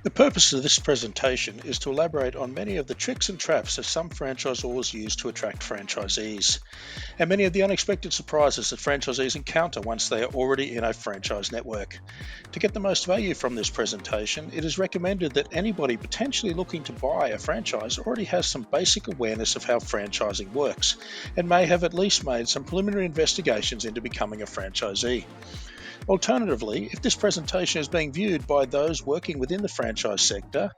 The purpose of this presentation is to elaborate on many of the tricks and traps that some franchisors use to attract franchisees, and many of the unexpected surprises that franchisees encounter once they are already in a franchise network. To get the most value from this presentation, it is recommended that anybody potentially looking to buy a franchise already has some basic awareness of how franchising works, and may have at least made some preliminary investigations into becoming a franchisee. Alternatively, if this presentation is being viewed by those working within the franchise sector,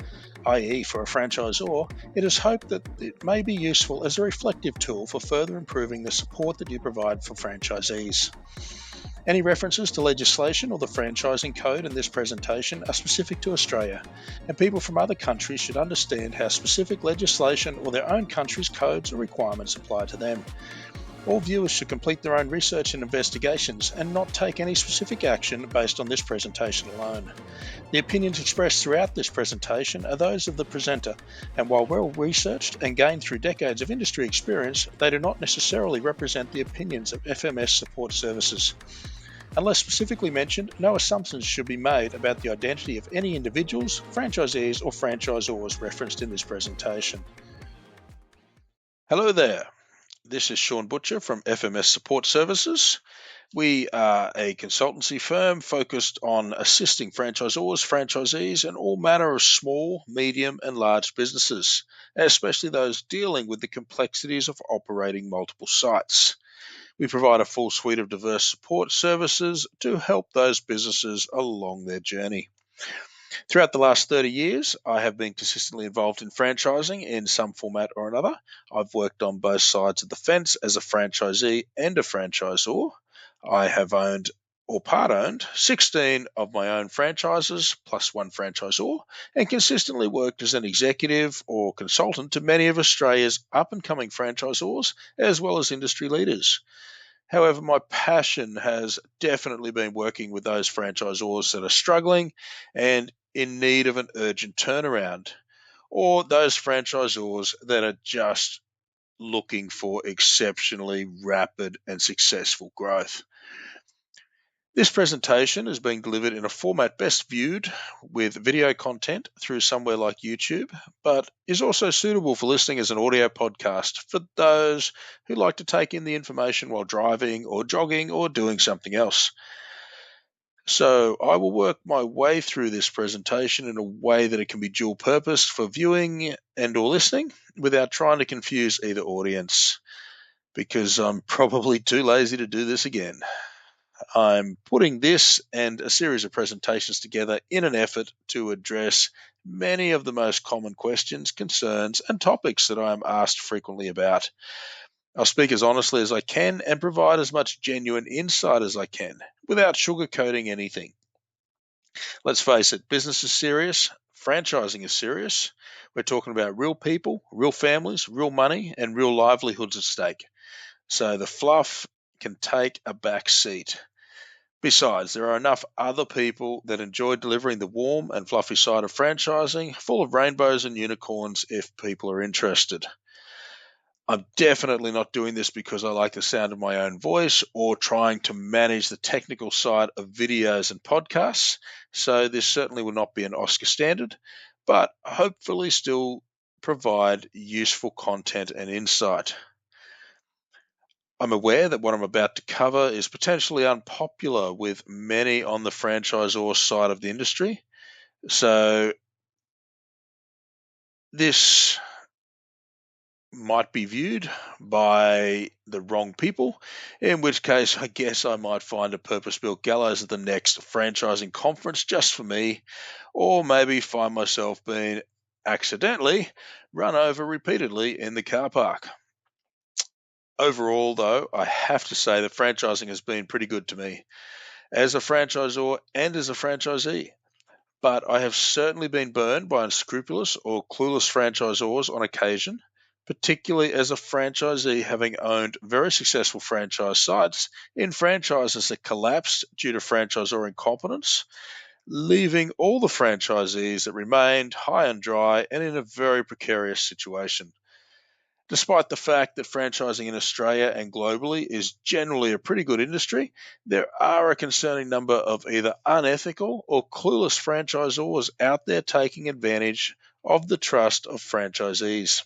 i.e., for a franchisor, it is hoped that it may be useful as a reflective tool for further improving the support that you provide for franchisees. Any references to legislation or the franchising code in this presentation are specific to Australia, and people from other countries should understand how specific legislation or their own country's codes or requirements apply to them. All viewers should complete their own research and investigations and not take any specific action based on this presentation alone. The opinions expressed throughout this presentation are those of the presenter, and while well researched and gained through decades of industry experience, they do not necessarily represent the opinions of FMS Support Services. Unless specifically mentioned, no assumptions should be made about the identity of any individuals, franchisees, or franchisors referenced in this presentation. Hello there. This is Shaun Butcher from FMS Support Services. We are a consultancy firm focused on assisting franchisors, franchisees, and all manner of small, medium, and large businesses, especially those dealing with the complexities of operating multiple sites. We provide a full suite of diverse support services to help those businesses along their journey. Throughout the last 30 years, I have been consistently involved in franchising in some format or another. I've worked on both sides of the fence as a franchisee and a franchisor. I have owned or part owned 16 of my own franchises plus one franchisor, and consistently worked as an executive or consultant to many of Australia's up and coming franchisors as well as industry leaders. However, my passion has definitely been working with those franchisors that are struggling and in need of an urgent turnaround, or those franchisors that are just looking for exceptionally rapid and successful growth. This presentation is being delivered in a format best viewed with video content through somewhere like YouTube, but is also suitable for listening as an audio podcast for those who like to take in the information while driving or jogging or doing something else. So I will work my way through this presentation in a way that it can be dual purposed for viewing and or listening without trying to confuse either audience, because I'm probably too lazy to do this again. I'm putting this and a series of presentations together in an effort to address many of the most common questions, concerns, and topics that I am asked frequently about. I'll speak as honestly as I can and provide as much genuine insight as I can without sugarcoating anything. Let's face it, business is serious, franchising is serious. We're talking about real people, real families, real money, and real livelihoods at stake. So the fluff can take a back seat. Besides, there are enough other people that enjoy delivering the warm and fluffy side of franchising, full of rainbows and unicorns if people are interested. I'm definitely not doing this because I like the sound of my own voice or trying to manage the technical side of videos and podcasts, so this certainly will not be an Oscar standard, but hopefully still provide useful content and insight. I'm aware that what I'm about to cover is potentially unpopular with many on the franchisor side of the industry. So this might be viewed by the wrong people, in which case I guess I might find a purpose-built gallows at the next franchising conference just for me, or maybe find myself being accidentally run over repeatedly in the car park. Overall, though, I have to say that franchising has been pretty good to me as a franchisor and as a franchisee. But I have certainly been burned by unscrupulous or clueless franchisors on occasion, particularly as a franchisee having owned very successful franchise sites in franchises that collapsed due to franchisor incompetence, leaving all the franchisees that remained high and dry and in a very precarious situation. Despite the fact that franchising in Australia and globally is generally a pretty good industry, there are a concerning number of either unethical or clueless franchisors out there taking advantage of the trust of franchisees.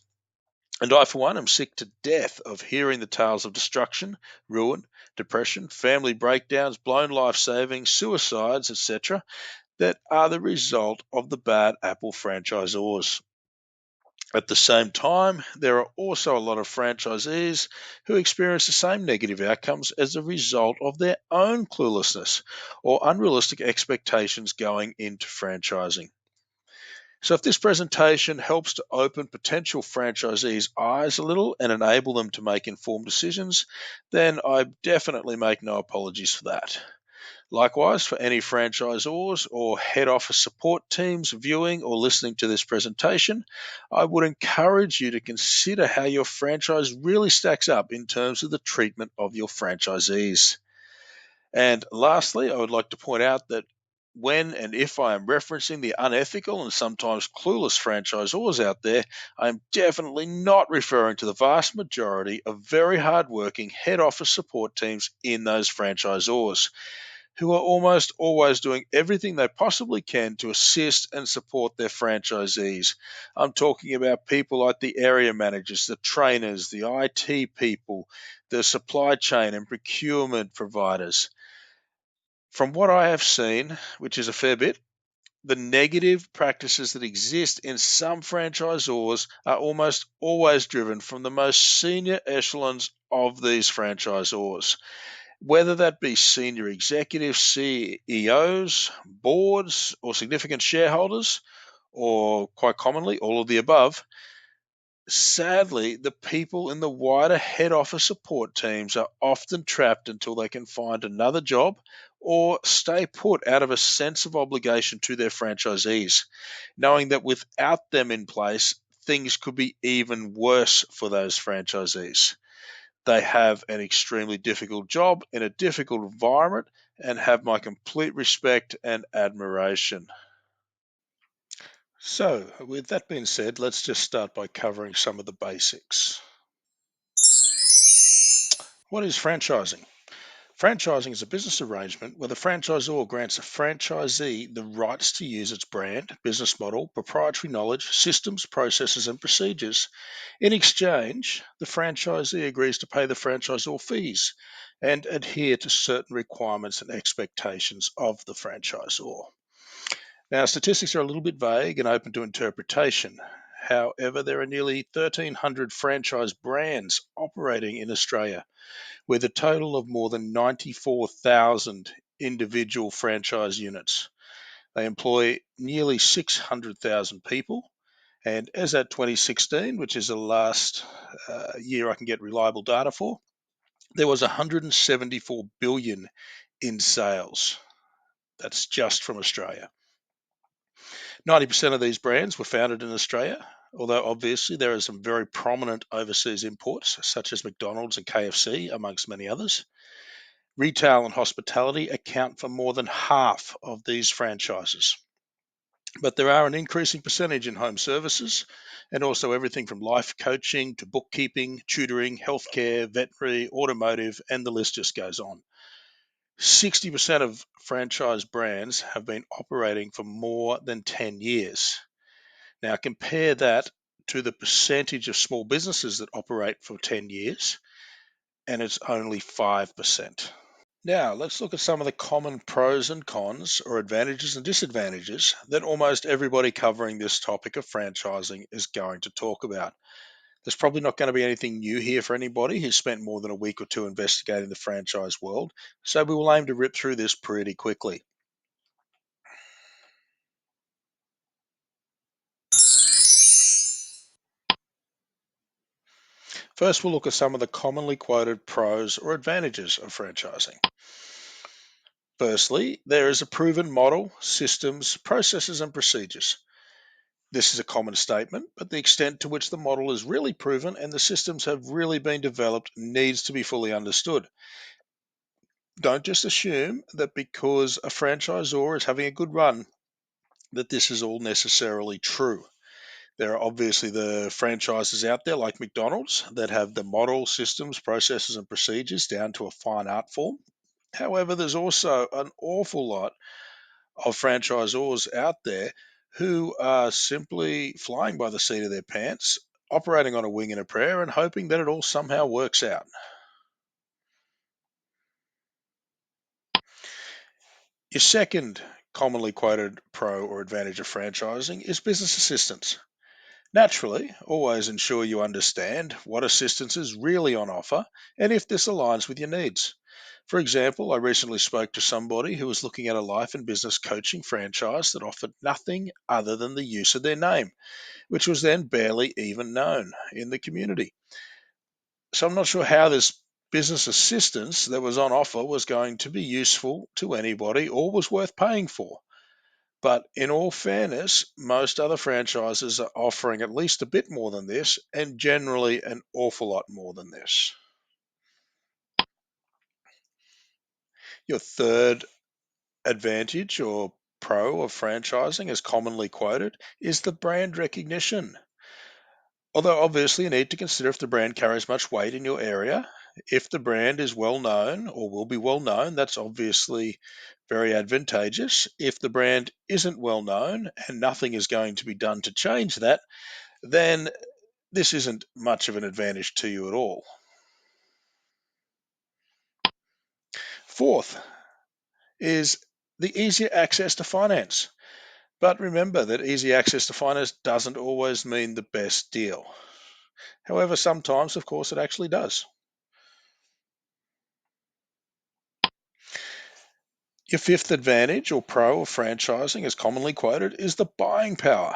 And I, for one, am sick to death of hearing the tales of destruction, ruin, depression, family breakdowns, blown life savings, suicides, etc., that are the result of the bad apple franchisors. At the same time, there are also a lot of franchisees who experience the same negative outcomes as a result of their own cluelessness or unrealistic expectations going into franchising. So, if this presentation helps to open potential franchisees' eyes a little and enable them to make informed decisions, then I definitely make no apologies for that. Likewise, for any franchisors or head office support teams viewing or listening to this presentation, I would encourage you to consider how your franchise really stacks up in terms of the treatment of your franchisees. And lastly, I would like to point out that when and if I am referencing the unethical and sometimes clueless franchisors out there, I am definitely not referring to the vast majority of very hardworking head office support teams in those franchisors who are almost always doing everything they possibly can to assist and support their franchisees. I'm talking about people like the area managers, the trainers, the IT people, the supply chain and procurement providers. From what I have seen, which is a fair bit, the negative practices that exist in some franchisors are almost always driven from the most senior echelons of these franchisors, whether that be senior executives, CEOs, boards, or significant shareholders, or quite commonly all of the above. Sadly, the people in the wider head office support teams are often trapped until they can find another job or stay put out of a sense of obligation to their franchisees, knowing that without them in place, things could be even worse for those franchisees. They have an extremely difficult job in a difficult environment and have my complete respect and admiration. So, with that being said, let's just start by covering some of the basics. What is franchising? Franchising is a business arrangement where the franchisor grants a franchisee the rights to use its brand, business model, proprietary knowledge, systems, processes, and procedures. In exchange, the franchisee agrees to pay the franchisor fees and adhere to certain requirements and expectations of the franchisor. Now, statistics are a little bit vague and open to interpretation. However, there are nearly 1,300 franchise brands operating in Australia, with a total of more than 94,000 individual franchise units. They employ nearly 600,000 people. And as at 2016, which is the last year I can get reliable data for, there was 174 billion in sales. That's just from Australia. 90% of these brands were founded in Australia, although obviously there are some very prominent overseas imports, such as McDonald's and KFC, amongst many others. Retail and hospitality account for more than half of these franchises. But there are an increasing percentage in home services and also everything from life coaching to bookkeeping, tutoring, healthcare, veterinary, automotive, and the list just goes on. 60% of franchise brands have been operating for more than 10 years. Now, compare that to the percentage of small businesses that operate for 10 years, and it's only 5%. Now, let's look at some of the common pros and cons, or advantages and disadvantages, that almost everybody covering this topic of franchising is going to talk about. There's probably not going to be anything new here for anybody who's spent more than a week or two investigating the franchise world, so we will aim to rip through this pretty quickly. First, we'll look at some of the commonly quoted pros or advantages of franchising. Firstly, there is a proven model, systems, processes, and procedures. This is a common statement, but the extent to which the model is really proven and the systems have really been developed needs to be fully understood. Don't just assume that because a franchisor is having a good run, that this is all necessarily true. There are obviously the franchises out there like McDonald's that have the model systems, processes, and procedures down to a fine art form. However, there's also an awful lot of franchisors out there who are simply flying by the seat of their pants, operating on a wing and a prayer, and hoping that it all somehow works out. Your second commonly quoted pro or advantage of franchising is business assistance. Naturally, always ensure you understand what assistance is really on offer and if this aligns with your needs. For example, I recently spoke to somebody who was looking at a life and business coaching franchise that offered nothing other than the use of their name, which was then barely even known in the community. So I'm not sure how this business assistance that was on offer was going to be useful to anybody or was worth paying for. But in all fairness, most other franchises are offering at least a bit more than this, and generally an awful lot more than this. Your third advantage or pro of franchising, as commonly quoted, is the brand recognition. Although obviously you need to consider if the brand carries much weight in your area. If the brand is well known or will be well known, that's obviously very advantageous. If the brand isn't well known and nothing is going to be done to change that, then this isn't much of an advantage to you at all. Fourth is the easier access to finance. But remember that easy access to finance doesn't always mean the best deal. However, sometimes, of course, it actually does. Your fifth advantage or pro of franchising, as commonly quoted, is the buying power.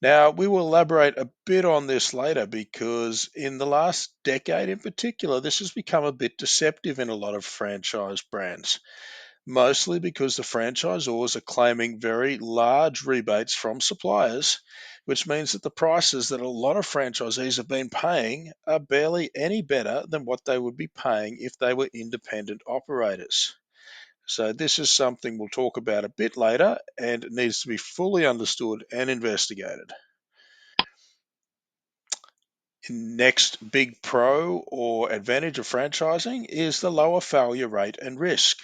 Now, we will elaborate a bit on this later because in the last decade in particular, this has become a bit deceptive in a lot of franchise brands, mostly because the franchisors are claiming very large rebates from suppliers, which means that the prices that a lot of franchisees have been paying are barely any better than what they would be paying if they were independent operators. So, this is something we'll talk about a bit later and it needs to be fully understood and investigated. Next big pro or advantage of franchising is the lower failure rate and risk.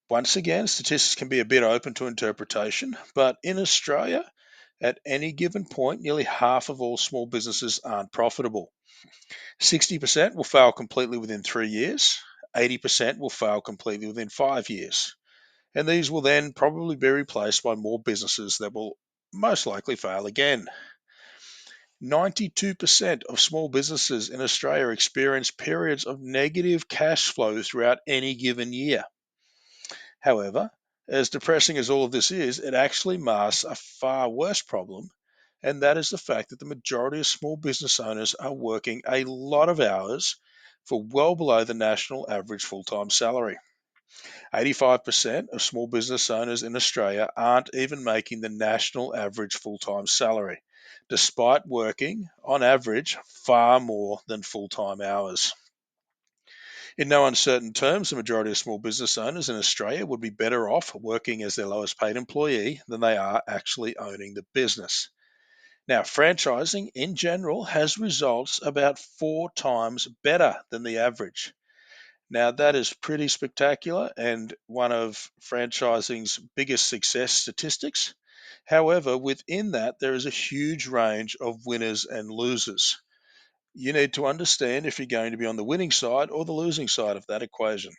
Once again, statistics can be a bit open to interpretation, but in Australia, at any given point, nearly half of all small businesses aren't profitable. 60% will fail completely within 3 years, 80% will fail completely within 5 years, and these will then probably be replaced by more businesses that will most likely fail again. 92% of small businesses in Australia experience periods of negative cash flow throughout any given year. However, as depressing as all of this is, it actually masks a far worse problem, and that is the fact that the majority of small business owners are working a lot of hours for well below the national average full time salary. 85% of small business owners in Australia aren't even making the national average full time salary, despite working, on average, far more than full time hours. In no uncertain terms, the majority of small business owners in Australia would be better off working as their lowest paid employee than they are actually owning the business. Now, franchising in general has results about 4 times better than the average. Now, that is pretty spectacular and one of franchising's biggest success statistics. However, within that, there is a huge range of winners and losers. You need to understand if you're going to be on the winning side or the losing side of that equation.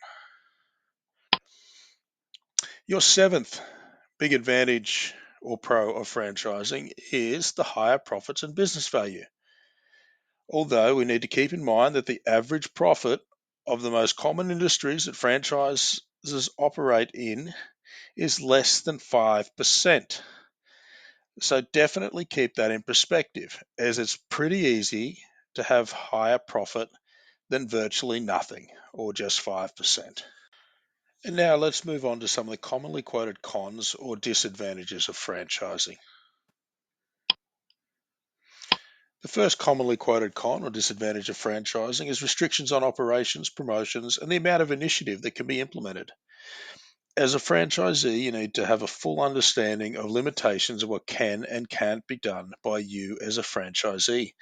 Your seventh big advantage or pro of franchising is the higher profits and business value. Although we need to keep in mind that the average profit of the most common industries that franchises operate in is less than 5%. So definitely keep that in perspective, as it's pretty easy to have higher profit than virtually nothing, or just 5%. And now let's move on to some of the commonly quoted cons or disadvantages of franchising. The first commonly quoted con or disadvantage of franchising is restrictions on operations, promotions, and the amount of initiative that can be implemented. As a franchisee, you need to have a full understanding of limitations of what can and can't be done by you as a franchisee,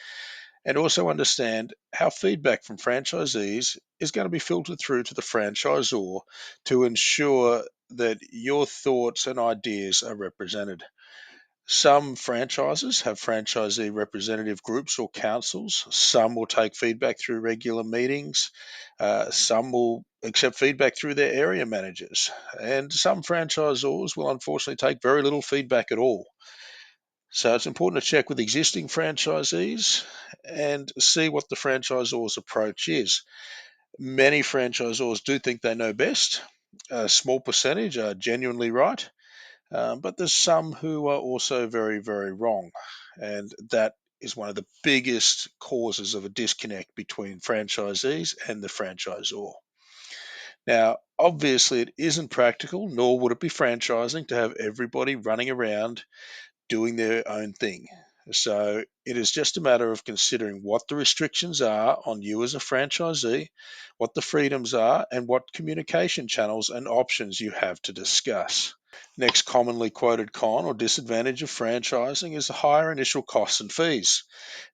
and also understand how feedback from franchisees is going to be filtered through to the franchisor to ensure that your thoughts and ideas are represented. Some franchises have franchisee representative groups or councils. Some will take feedback through regular meetings. Some will accept feedback through their area managers. And some franchisors will unfortunately take very little feedback at all. So it's important to check with existing franchisees and see what the franchisor's approach is. Many franchisors do think they know best. A small percentage are genuinely right, but there's some who are also very, very wrong. And that is one of the biggest causes of a disconnect between franchisees and the franchisor. Now, obviously, it isn't practical, nor would it be franchising to have everybody running around doing their own thing. So it is just a matter of considering what the restrictions are on you as a franchisee, what the freedoms are, and what communication channels and options you have to discuss. Next commonly quoted con or disadvantage of franchising is the higher initial costs and fees.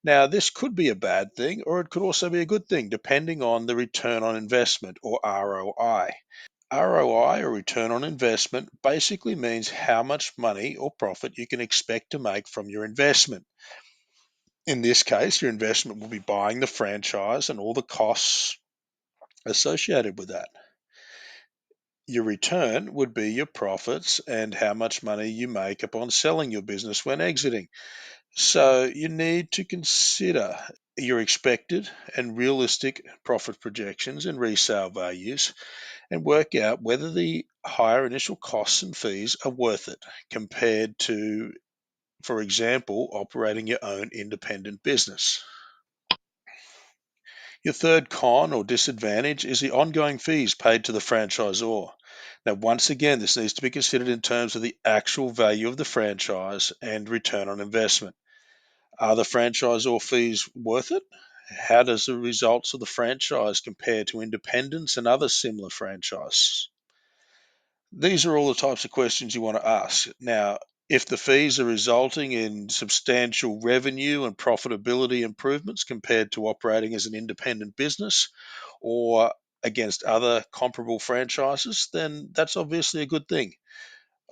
Now, this could be a bad thing or it could also be a good thing depending on the return on investment or ROI. ROI or return on investment basically means how much money or profit you can expect to make from your investment. In this case, your investment will be buying the franchise and all the costs associated with that. Your return would be your profits and how much money you make upon selling your business when exiting. So you need to consider your expected and realistic profit projections and resale values and work out whether the higher initial costs and fees are worth it compared to, for example, operating your own independent business. Your third con or disadvantage is the ongoing fees paid to the franchisor. Now, once again, this needs to be considered in terms of the actual value of the franchise and return on investment. Are the franchisor fees worth it? How does the results of the franchise compare to independents and other similar franchises? These are all the types of questions you want to ask. Now, if the fees are resulting in substantial revenue and profitability improvements compared to operating as an independent business or against other comparable franchises, then that's obviously a good thing.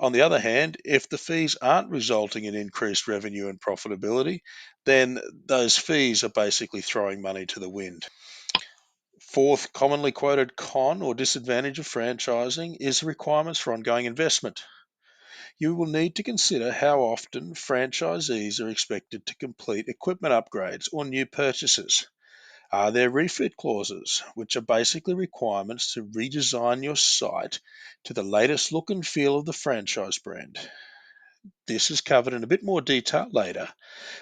On the other hand, if the fees aren't resulting in increased revenue and profitability, then those fees are basically throwing money to the wind. Fourth commonly quoted con or disadvantage of franchising is the requirements for ongoing investment. You will need to consider how often franchisees are expected to complete equipment upgrades or new purchases. Are there refit clauses, which are basically requirements to redesign your site to the latest look and feel of the franchise brand? This is covered in a bit more detail later,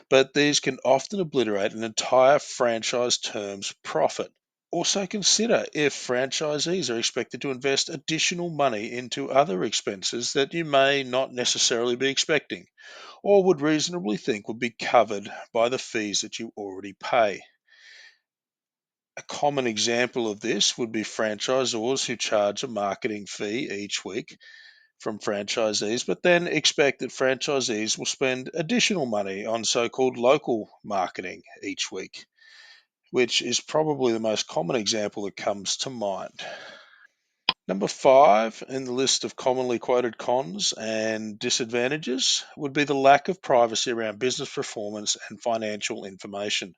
but these can often obliterate an entire franchise term's profit. Also consider if franchisees are expected to invest additional money into other expenses that you may not necessarily be expecting or would reasonably think would be covered by the fees that you already pay. A common example of this would be franchisors who charge a marketing fee each week from franchisees, but then expect that franchisees will spend additional money on so called local marketing each week, which is probably the most common example that comes to mind. Number five in the list of commonly quoted cons and disadvantages would be the lack of privacy around business performance and financial information.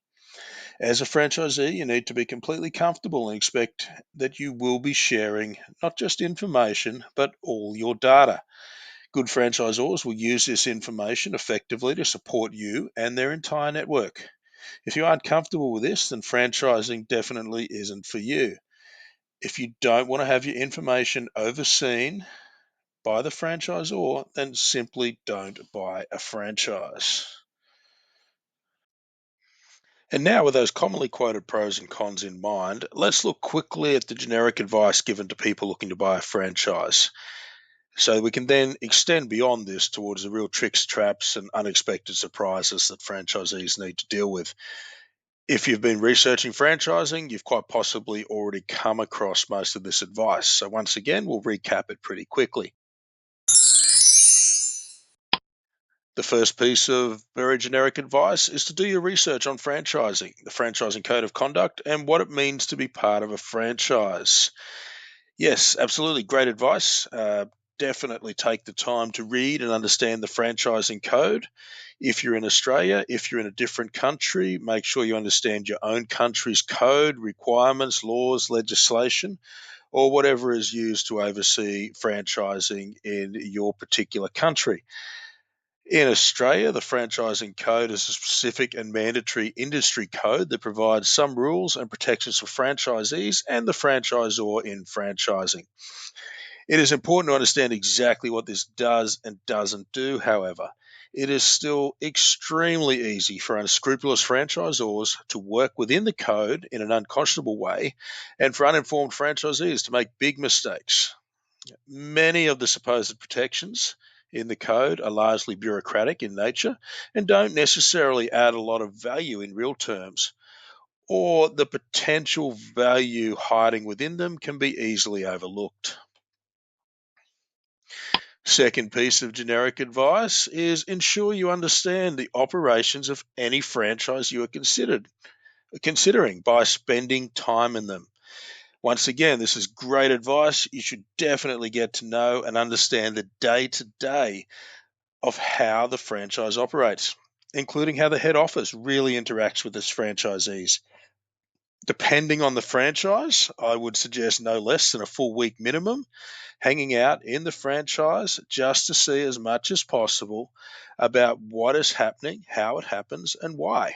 As a franchisee, you need to be completely comfortable and expect that you will be sharing not just information, but all your data. Good franchisors will use this information effectively to support you and their entire network. If you aren't comfortable with this, then franchising definitely isn't for you. If you don't want to have your information overseen by the franchisor, then simply don't buy a franchise. And now, with those commonly quoted pros and cons in mind, let's look quickly at the generic advice given to people looking to buy a franchise. So we can then extend beyond this towards the real tricks, traps, and unexpected surprises that franchisees need to deal with. If you've been researching franchising, you've quite possibly already come across most of this advice. So, once again, we'll recap it pretty quickly. The first piece of very generic advice is to do your research on franchising, the franchising code of conduct, and what it means to be part of a franchise. Yes, absolutely. Great advice. Definitely take the time to read and understand the franchising code. If you're in Australia, if you're in a different country, make sure you understand your own country's code, requirements, laws, legislation, or whatever is used to oversee franchising in your particular country. In Australia, the franchising code is a specific and mandatory industry code that provides some rules and protections for franchisees and the franchisor in franchising. It is important to understand exactly what this does and doesn't do, however. It is still extremely easy for unscrupulous franchisors to work within the code in an unconscionable way and for uninformed franchisees to make big mistakes. Many of the supposed protections in the code are largely bureaucratic in nature and don't necessarily add a lot of value in real terms, or the potential value hiding within them can be easily overlooked. Second piece of generic advice is ensure you understand the operations of any franchise you are considering by spending time in them. Once again, this is great advice. You should definitely get to know and understand the day-to-day of how the franchise operates, including how the head office really interacts with its franchisees. Depending on the franchise, I would suggest no less than a full week minimum hanging out in the franchise just to see as much as possible about what is happening, how it happens, and why,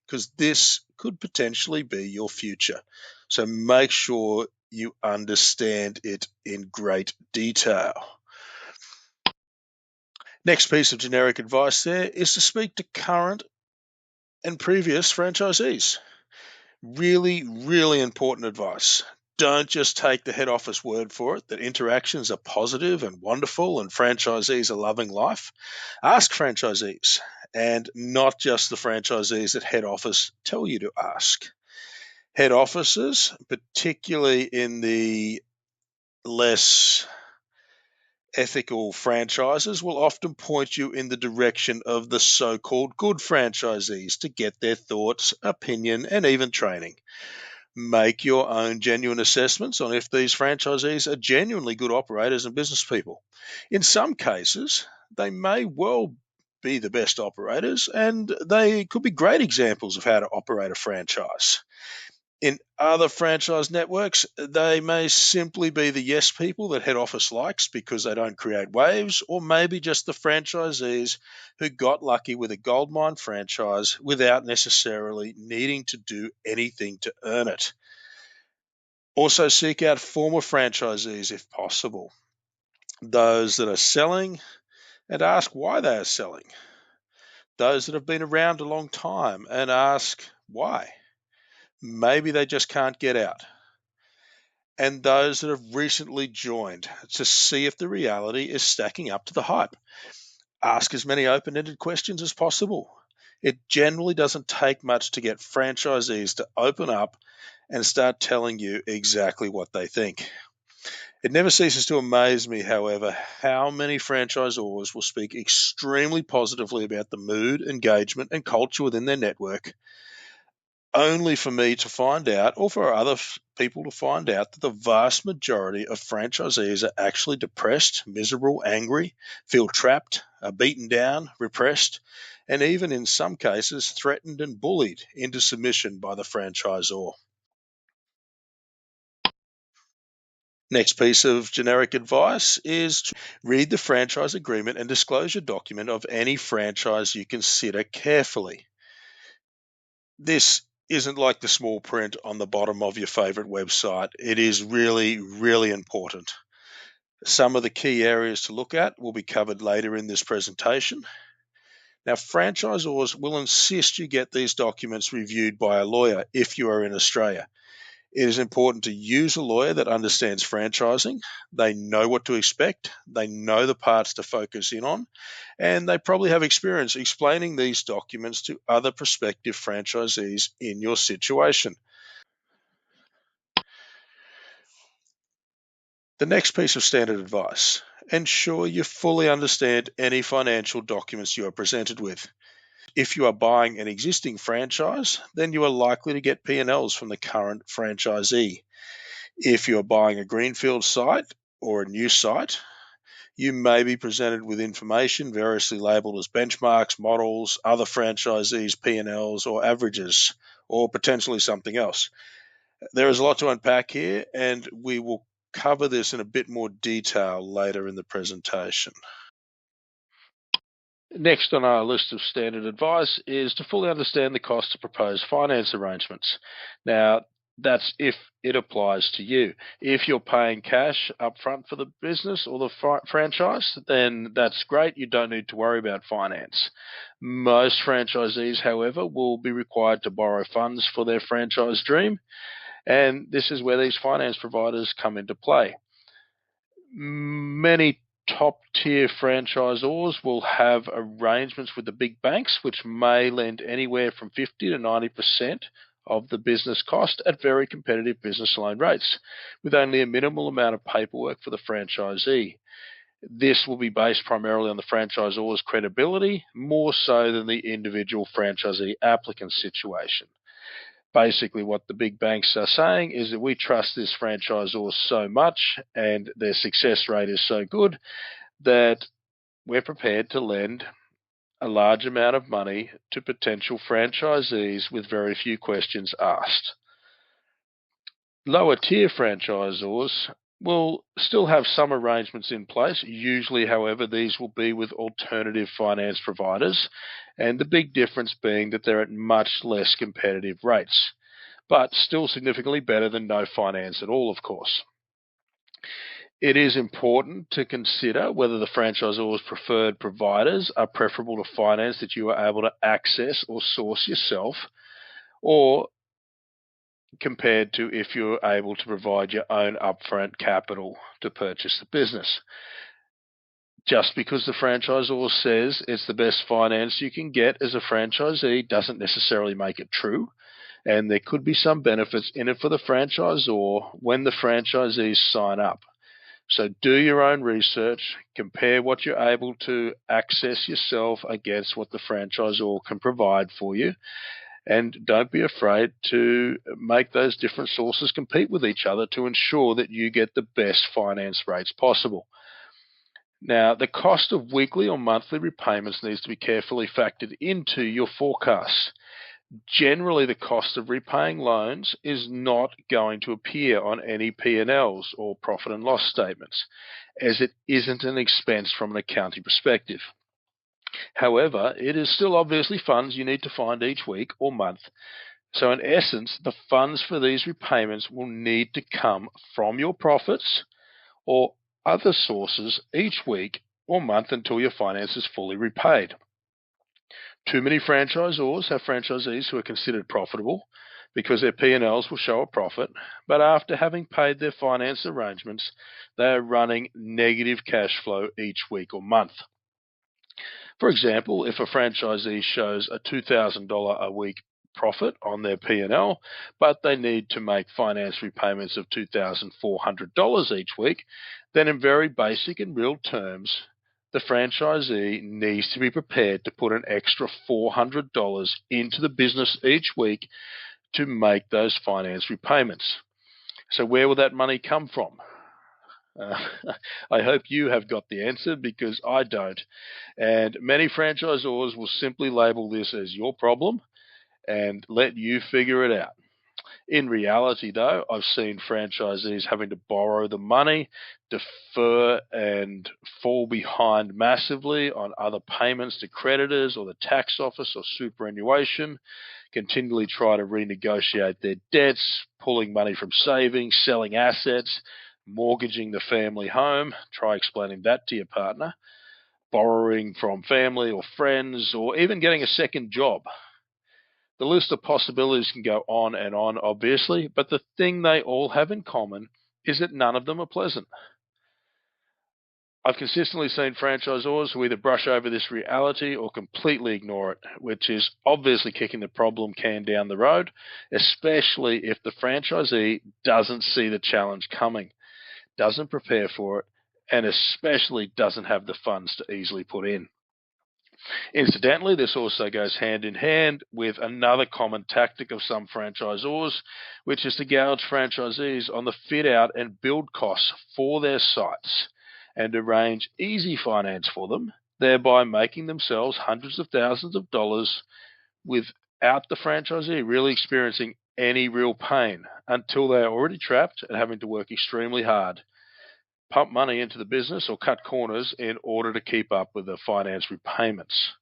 because this could potentially be your future. So make sure you understand it in great detail. Next piece of generic advice there is to speak to current and previous franchisees. Really, really important advice. Don't just take the head office word for it that interactions are positive and wonderful and franchisees are loving life. Ask franchisees, and not just the franchisees that head office tell you to ask. Head offices, particularly in the less ethical franchises, will often point you in the direction of the so-called good franchisees to get their thoughts, opinion, and even training. Make your own genuine assessments on if these franchisees are genuinely good operators and business people. In some cases, they may well be the best operators and they could be great examples of how to operate a franchise. In other franchise networks, they may simply be the yes people that head office likes because they don't create waves, or maybe just the franchisees who got lucky with a goldmine franchise without necessarily needing to do anything to earn it. Also, seek out former franchisees if possible, those that are selling, and ask why they are selling. Those that have been around a long time and ask why. Maybe they just can't get out. And those that have recently joined to see if the reality is stacking up to the hype. Ask as many open-ended questions as possible. It generally doesn't take much to get franchisees to open up and start telling you exactly what they think. It never ceases to amaze me, however, how many franchisors will speak extremely positively about the mood, engagement, and culture within their network, only for me to find out, or for other people to find out, that the vast majority of franchisees are actually depressed, miserable, angry, feel trapped, are beaten down, repressed, and even in some cases threatened and bullied into submission by the franchisor. Next piece of generic advice is to read the franchise agreement and disclosure document of any franchise you consider carefully. This isn't like the small print on the bottom of your favorite website. It is really, really important. Some of the key areas to look at will be covered later in this presentation. Now, franchisors will insist you get these documents reviewed by a lawyer if you are in Australia. It is important to use a lawyer that understands franchising. They know what to expect, they know the parts to focus in on, and they probably have experience explaining these documents to other prospective franchisees in your situation. The next piece of standard advice: ensure you fully understand any financial documents you are presented with. If you are buying an existing franchise, then you are likely to get P&Ls from the current franchisee. If you are buying a greenfield site or a new site, you may be presented with information variously labeled as benchmarks, models, other franchisees' P&Ls, or averages, or potentially something else. There is a lot to unpack here, and we will cover this in a bit more detail later in the presentation. Next on our list of standard advice is to fully understand the cost of proposed finance arrangements. Now, that's if it applies to you. If you're paying cash up front for the business or the franchise, then that's great. You don't need to worry about finance. Most franchisees, however, will be required to borrow funds for their franchise dream, and this is where these finance providers come into play. Many top tier franchisors will have arrangements with the big banks, which may lend anywhere from 50 to 90% of the business cost at very competitive business loan rates, with only a minimal amount of paperwork for the franchisee. This will be based primarily on the franchisor's credibility, more so than the individual franchisee applicant situation. Basically, what the big banks are saying is that we trust this franchisor so much and their success rate is so good that we're prepared to lend a large amount of money to potential franchisees with very few questions asked. Lower tier franchisors will still have some arrangements in place. Usually, however, these will be with alternative finance providers, and the big difference being that they're at much less competitive rates, but still significantly better than no finance at all, of course. It is important to consider whether the franchisor's preferred providers are preferable to finance that you are able to access or source yourself, or compared to if you're able to provide your own upfront capital to purchase the business. Just because the franchisor says it's the best finance you can get as a franchisee doesn't necessarily make it true, and there could be some benefits in it for the franchisor when the franchisees sign up. So do your own research, compare what you're able to access yourself against what the franchisor can provide for you, and don't be afraid to make those different sources compete with each other to ensure that you get the best finance rates possible. Now, the cost of weekly or monthly repayments needs to be carefully factored into your forecasts. Generally, the cost of repaying loans is not going to appear on any P&Ls or profit and loss statements, as it isn't an expense from an accounting perspective. However, it is still obviously funds you need to find each week or month. So in essence, the funds for these repayments will need to come from your profits or other sources each week or month until your finance is fully repaid. Too many franchisors have franchisees who are considered profitable because their P&Ls will show a profit, but after having paid their finance arrangements, they are running negative cash flow each week or month. For example, if a franchisee shows a $2,000 a week profit on their P&L, but they need to make finance repayments of $2,400 each week, then in very basic and real terms, the franchisee needs to be prepared to put an extra $400 into the business each week to make those finance repayments. So where will that money come from? I hope you have got the answer, because I don't. And many franchisors will simply label this as your problem and let you figure it out. In reality, though, I've seen franchisees having to borrow the money, defer and fall behind massively on other payments to creditors or the tax office or superannuation, continually try to renegotiate their debts, pulling money from savings, selling assets, mortgaging the family home. Try explaining that to your partner. Borrowing from family or friends, or even getting a second job. The list of possibilities can go on, obviously, but the thing they all have in common is that none of them are pleasant. I've consistently seen franchisors who either brush over this reality or completely ignore it, which is obviously kicking the problem can down the road, especially if the franchisee doesn't see the challenge coming, doesn't prepare for it, and especially doesn't have the funds to easily put in. Incidentally, this also goes hand in hand with another common tactic of some franchisors, which is to gouge franchisees on the fit out and build costs for their sites and arrange easy finance for them, thereby making themselves hundreds of thousands of dollars without the franchisee really experiencing any real pain until they are already trapped and having to work extremely hard, pump money into the business or cut corners in order to keep up with the finance repayments.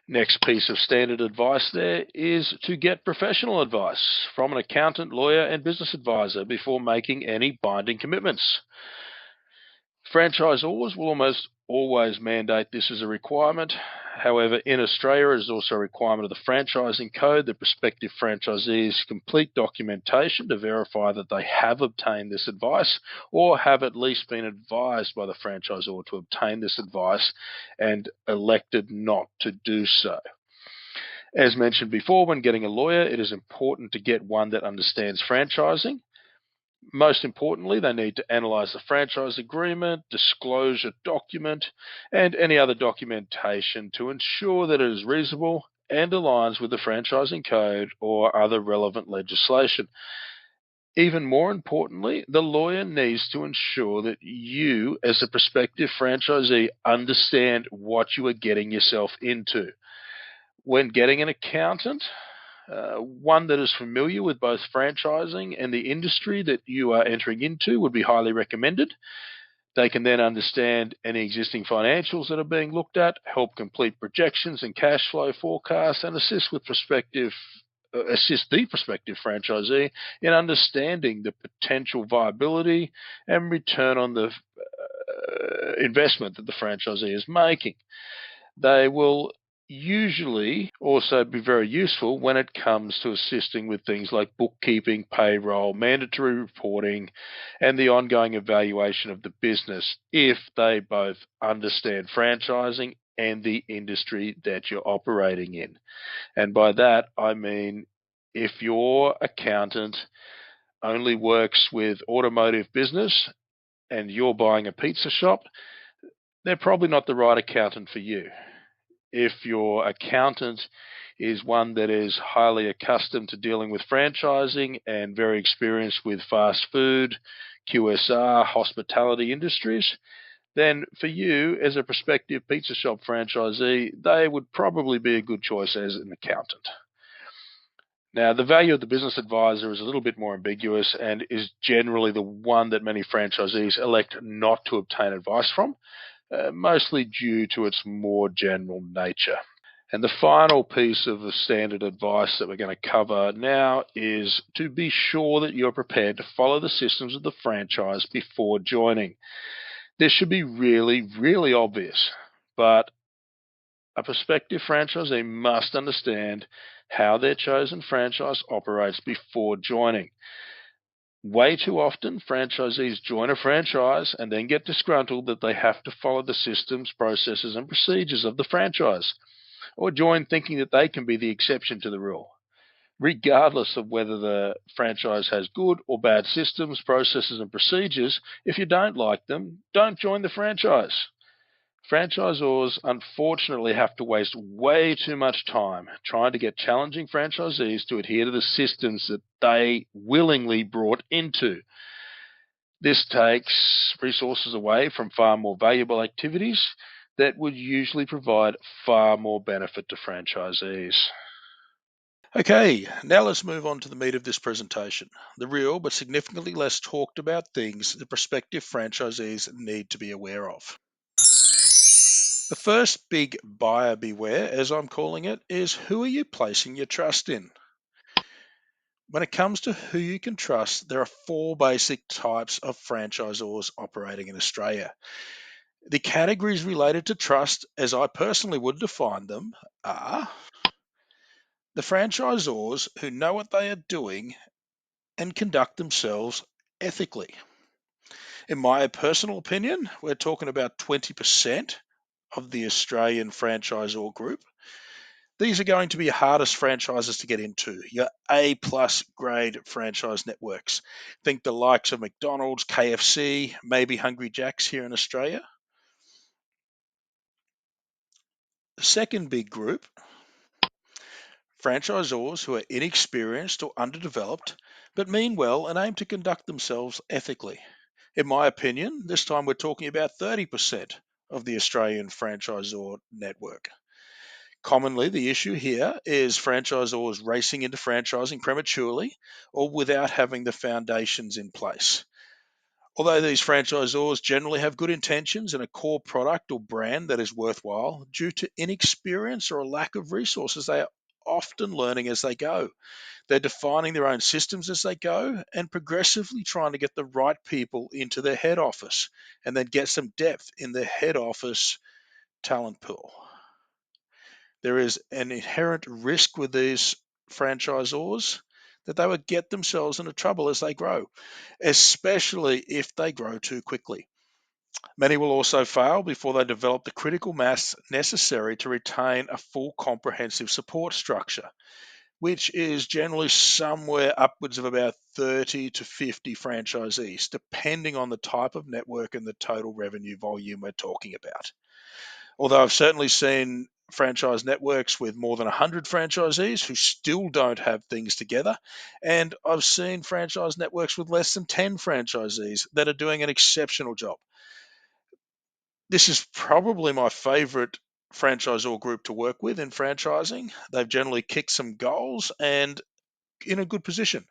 Next piece of standard advice there is to get professional advice from an accountant, lawyer, and business advisor before making any binding commitments. Franchisors will almost always mandate this as a requirement. However, in Australia, it is also a requirement of the franchising code that prospective franchisees complete documentation to verify that they have obtained this advice or have at least been advised by the franchisor to obtain this advice and elected not to do so. As mentioned before, when getting a lawyer, it is important to get one that understands franchising. Most importantly, they need to analyse the franchise agreement, disclosure document, and any other documentation to ensure that it is reasonable and aligns with the franchising code or other relevant legislation. Even more importantly, the lawyer needs to ensure that you, as a prospective franchisee, understand what you are getting yourself into. When getting an accountant, one that is familiar with both franchising and the industry that you are entering into would be highly recommended. They can then understand any existing financials that are being looked at, help complete projections and cash flow forecasts, and assist the prospective franchisee in understanding the potential viability and return on the investment that the franchisee is making. They will usually also be very useful when it comes to assisting with things like bookkeeping, payroll, mandatory reporting, and the ongoing evaluation of the business if they both understand franchising and the industry that you're operating in. And by that, I mean if your accountant only works with automotive business and you're buying a pizza shop, they're probably not the right accountant for you. If your accountant is one that is highly accustomed to dealing with franchising and very experienced with fast food, QSR, hospitality industries, then for you as a prospective pizza shop franchisee, they would probably be a good choice as an accountant. Now, the value of the business advisor is a little bit more ambiguous and is generally the one that many franchisees elect not to obtain advice from, mostly due to its more general nature. And the final piece of the standard advice that we're going to cover now is to be sure that you're prepared to follow the systems of the franchise before joining. This should be really, really obvious, but a prospective franchisee must understand how their chosen franchise operates before joining. Way too often, franchisees join a franchise and then get disgruntled that they have to follow the systems, processes, and procedures of the franchise, or join thinking that they can be the exception to the rule. Regardless of whether the franchise has good or bad systems, processes, and procedures, if you don't like them, don't join the franchise. Franchisors unfortunately have to waste way too much time trying to get challenging franchisees to adhere to the systems that they willingly brought into. This takes resources away from far more valuable activities that would usually provide far more benefit to franchisees. Okay, now let's move on to the meat of this presentation, the real but significantly less talked about things that prospective franchisees need to be aware of. The first big buyer beware, as I'm calling it, is who are you placing your trust in? When it comes to who you can trust, there are four basic types of franchisors operating in Australia. The categories related to trust, as I personally would define them, are The franchisors who know what they are doing and conduct themselves ethically. In my personal opinion, we're talking about 20% of the Australian franchisor group. These are going to be your hardest franchises to get into, your A plus grade franchise networks. Think the likes of McDonald's, KFC, maybe Hungry Jack's here in Australia. The second big group, franchisors who are inexperienced or underdeveloped, but mean well and aim to conduct themselves ethically. In my opinion, this time we're talking about 30% of the Australian franchisor network. Commonly, the issue here is franchisors racing into franchising prematurely or without having the foundations in place. Although these franchisors generally have good intentions and a core product or brand that is worthwhile, due to inexperience or a lack of resources, they are often learning as they go. They're defining their own systems as they go and progressively trying to get the right people into their head office and then get some depth in their head office talent pool. There is an inherent risk with these franchisors that they would get themselves into trouble as they grow, especially if they grow too quickly. Many will also fail before they develop the critical mass necessary to retain a full comprehensive support structure, which is generally somewhere upwards of about 30 to 50 franchisees, depending on the type of network and the total revenue volume we're talking about. Although I've certainly seen franchise networks with more than 100 franchisees who still don't have things together. And I've seen franchise networks with less than 10 franchisees that are doing an exceptional job. This is probably my favorite franchisor group to work with in franchising. They've generally kicked some goals and in a good position.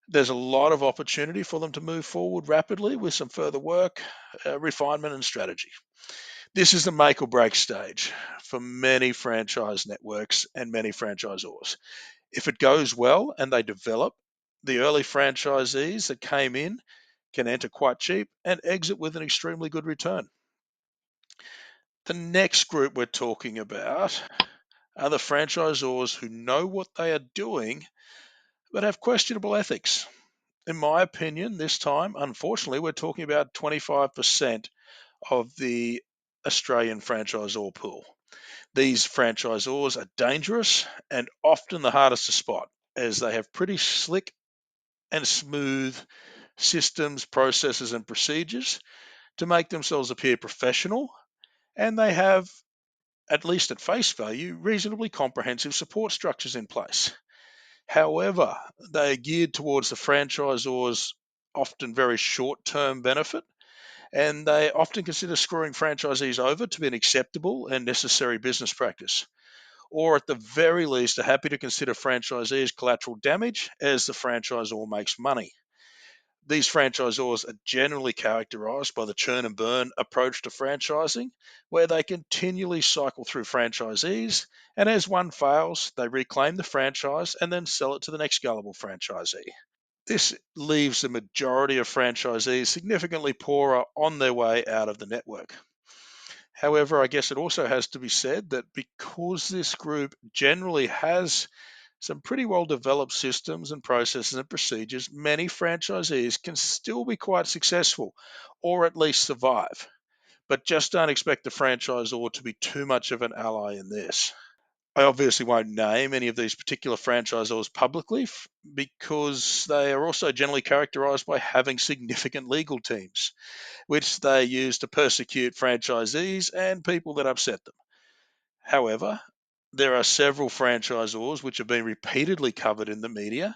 There's a lot of opportunity for them to move forward rapidly with some further work, refinement, and strategy. This is the make or break stage for many franchise networks and many franchisors. If it goes well and they develop, the early franchisees that came in can enter quite cheap and exit with an extremely good return. The next group we're talking about are the franchisors who know what they are doing but have questionable ethics. In my opinion, this time, unfortunately, we're talking about 25% of the Australian franchisor pool. These franchisors are dangerous and often the hardest to spot, as they have pretty slick and smooth systems, processes, and procedures to make themselves appear professional, and they have, at least at face value, reasonably comprehensive support structures in place. However, they are geared towards the franchisor's often very short term benefit, and they often consider screwing franchisees over to be an acceptable and necessary business practice. Or at the very least, are happy to consider franchisees collateral damage as the franchisor makes money. These franchisors are generally characterized by the churn and burn approach to franchising, where they continually cycle through franchisees, and as one fails, they reclaim the franchise and then sell it to the next gullible franchisee. This leaves the majority of franchisees significantly poorer on their way out of the network. However, I guess it also has to be said that because this group generally has some pretty well developed systems and processes and procedures, many franchisees can still be quite successful or at least survive. But just don't expect the franchisor to be too much of an ally in this. I obviously won't name any of these particular franchisors publicly because they are also generally characterized by having significant legal teams, which they use to persecute franchisees and people that upset them. However, there are several franchisors which have been repeatedly covered in the media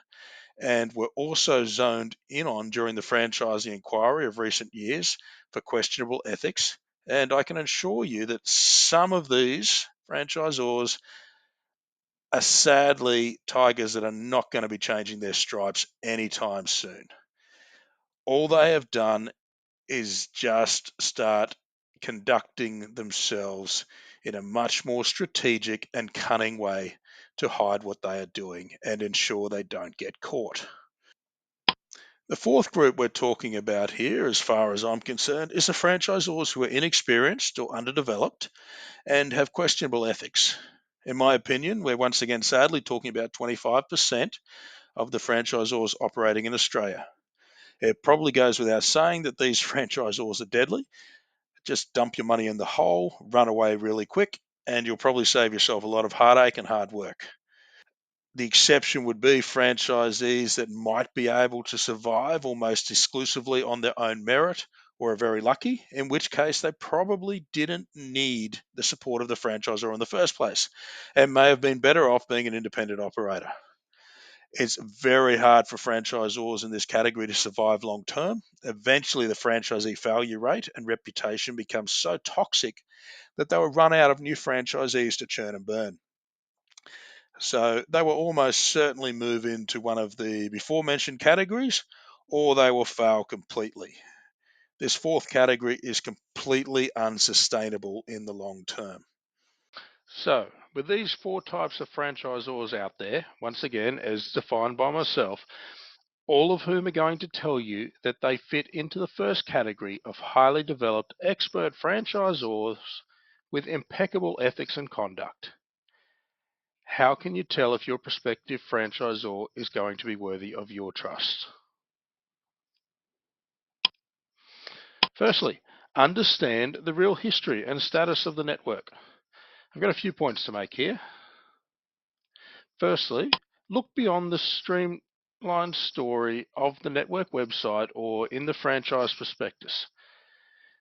and were also zoned in on during the franchising inquiry of recent years for questionable ethics. And I can assure you that some of these franchisors are sadly tigers that are not going to be changing their stripes anytime soon. All they have done is just start conducting themselves in a much more strategic and cunning way to hide what they are doing and ensure they don't get caught. The fourth group we're talking about here, as far as I'm concerned, is the franchisors who are inexperienced or underdeveloped and have questionable ethics. In my opinion, we're once again sadly talking about 25% of the franchisors operating in Australia. It probably goes without saying that these franchisors are deadly. Just dump your money in the hole, run away really quick, and you'll probably save yourself a lot of heartache and hard work. The exception would be franchisees that might be able to survive almost exclusively on their own merit or are very lucky, in which case they probably didn't need the support of the franchisor in the first place and may have been better off being an independent operator. It's very hard for franchisors in this category to survive long term. Eventually, the franchisee failure rate and reputation becomes so toxic that they will run out of new franchisees to churn and burn. So they will almost certainly move into one of the before mentioned categories, or they will fail completely. This fourth category is completely unsustainable in the long term. So, with these four types of franchisors out there, once again, as defined by myself, all of whom are going to tell you that they fit into the first category of highly developed expert franchisors with impeccable ethics and conduct. How can you tell if your prospective franchisor is going to be worthy of your trust? Firstly, understand the real history and status of the network. I've got a few points to make here. Firstly, look beyond the streamlined story of the network website or in the franchise prospectus.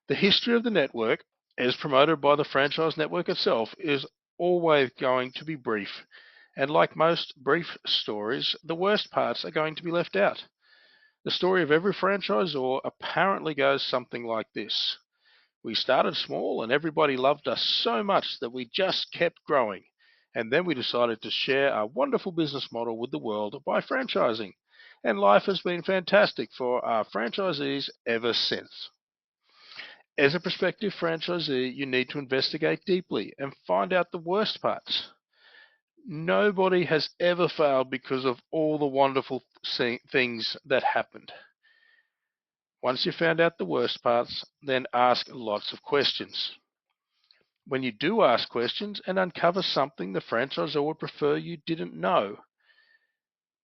The history of the network, as promoted by the franchise network itself, is always going to be brief. And like most brief stories, the worst parts are going to be left out. The story of every franchisor apparently goes something like this. We started small and everybody loved us so much that we just kept growing. And then we decided to share our wonderful business model with the world by franchising. And life has been fantastic for our franchisees ever since. As a prospective franchisee, you need to investigate deeply and find out the worst parts. Nobody has ever failed because of all the wonderful things that happened. Once you've found out the worst parts, then ask lots of questions. When you do ask questions and uncover something the franchisor would prefer you didn't know,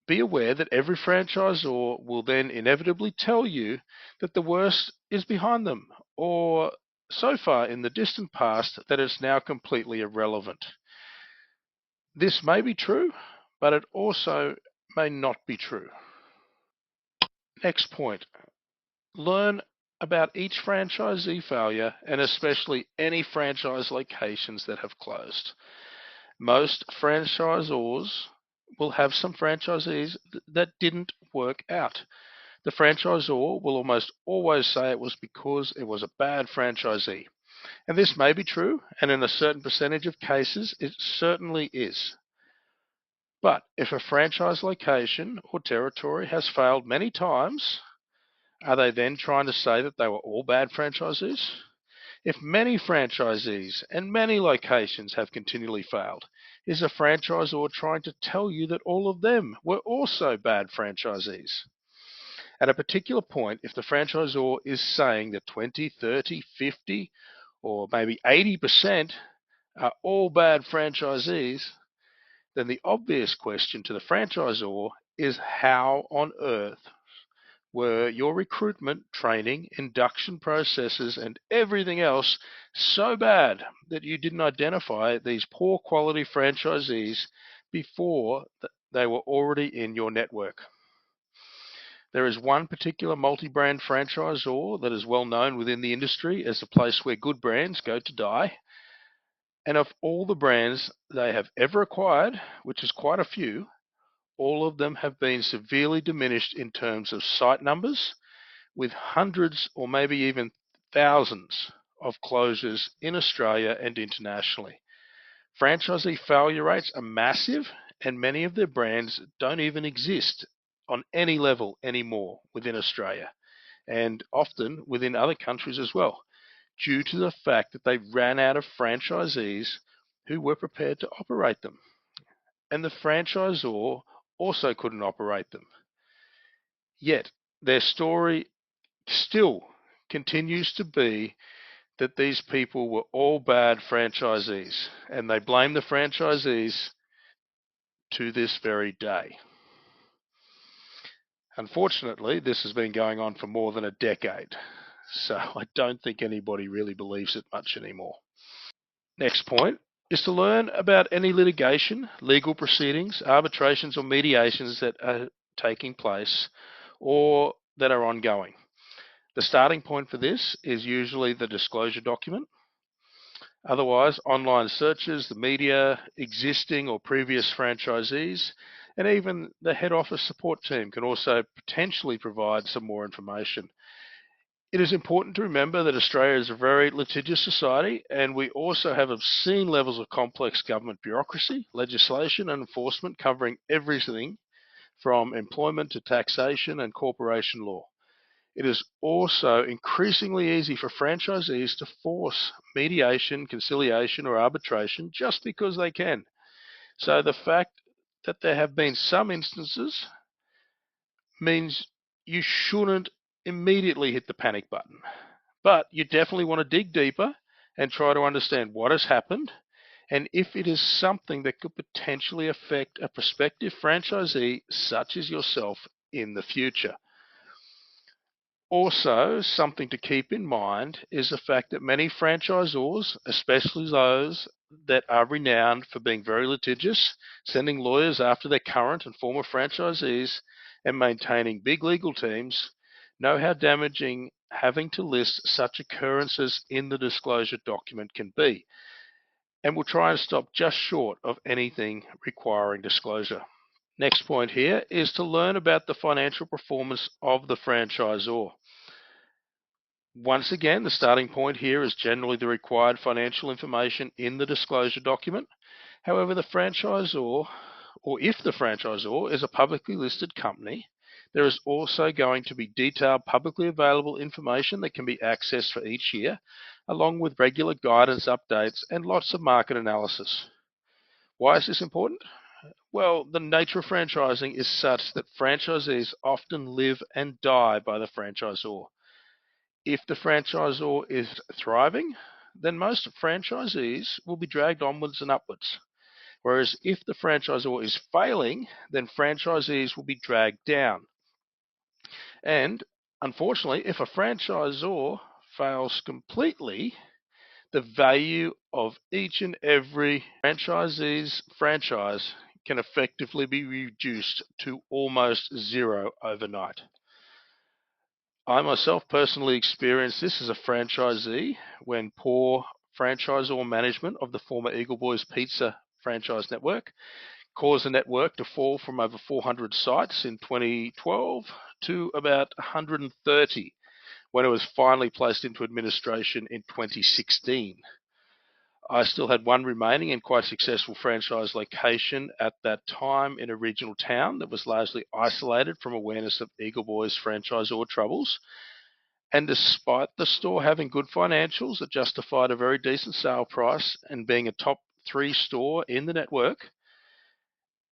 be aware that every franchisor will then inevitably tell you that the worst is behind them, or so far in the distant past that it's now completely irrelevant. This may be true, but it also may not be true. Next point. Learn about each franchisee failure and especially any franchise locations that have closed. Most franchisors will have some franchisees that didn't work out. The franchisor will almost always say it was because it was a bad franchisee. And this may be true, and in a certain percentage of cases, it certainly is. But if a franchise location or territory has failed many times, are they then trying to say that they were all bad franchisees? If many franchisees and many locations have continually failed, is a franchisor trying to tell you that all of them were also bad franchisees? At a particular point, if the franchisor is saying that 20, 30, 50, or maybe 80% are all bad franchisees, then the obvious question to the franchisor is how on earth were your recruitment, training, induction processes, and everything else so bad that you didn't identify these poor quality franchisees before they were already in your network? There is one particular multi-brand franchisor that is well known within the industry as the place where good brands go to die. And of all the brands they have ever acquired, which is quite a few, all of them have been severely diminished in terms of site numbers, with hundreds or maybe even thousands of closures in Australia and internationally. Franchisee failure rates are massive, and many of their brands don't even exist on any level anymore within Australia, and often within other countries as well, due to the fact that they ran out of franchisees who were prepared to operate them. And the franchisor also couldn't operate them. Yet their story still continues to be that these people were all bad franchisees, and they blame the franchisees to this very day. Unfortunately, this has been going on for more than a decade, so I don't think anybody really believes it much anymore. Next point is to learn about any litigation, legal proceedings, arbitrations, or mediations that are taking place or that are ongoing. The starting point for this is usually the disclosure document. Otherwise, online searches, the media, existing or previous franchisees, and even the head office support team can also potentially provide some more information. It is important to remember that Australia is a very litigious society, and we also have obscene levels of complex government bureaucracy, legislation, and enforcement covering everything from employment to taxation and corporation law. It is also increasingly easy for franchisees to force mediation, conciliation, or arbitration just because they can. So the fact that there have been some instances means you shouldn't immediately hit the panic button. But you definitely want to dig deeper and try to understand what has happened and if it is something that could potentially affect a prospective franchisee such as yourself in the future. Also, something to keep in mind is the fact that many franchisors, especially those that are renowned for being very litigious, sending lawyers after their current and former franchisees, and maintaining big legal teams, know how damaging having to list such occurrences in the disclosure document can be, and will try and stop just short of anything requiring disclosure. Next point here is to learn about the financial performance of the franchisor. Once again, the starting point here is generally the required financial information in the disclosure document. However, the franchisor, or if the franchisor is a publicly listed company, there is also going to be detailed publicly available information that can be accessed for each year, along with regular guidance updates and lots of market analysis. Why is this important? Well, the nature of franchising is such that franchisees often live and die by the franchisor. If the franchisor is thriving, then most franchisees will be dragged onwards and upwards. Whereas if the franchisor is failing, then franchisees will be dragged down. And unfortunately, if a franchisor fails completely, the value of each and every franchisee's franchise can effectively be reduced to almost zero overnight. I myself personally experienced this as a franchisee when poor franchisor management of the former Eagle Boys Pizza franchise network caused the network to fall from over 400 sites in 2012 to about 130 when it was finally placed into administration in 2016. I still had one remaining and quite successful franchise location at that time in a regional town that was largely isolated from awareness of Eagle Boys franchisor troubles. And despite the store having good financials that justified a very decent sale price and being a top 3 store in the network,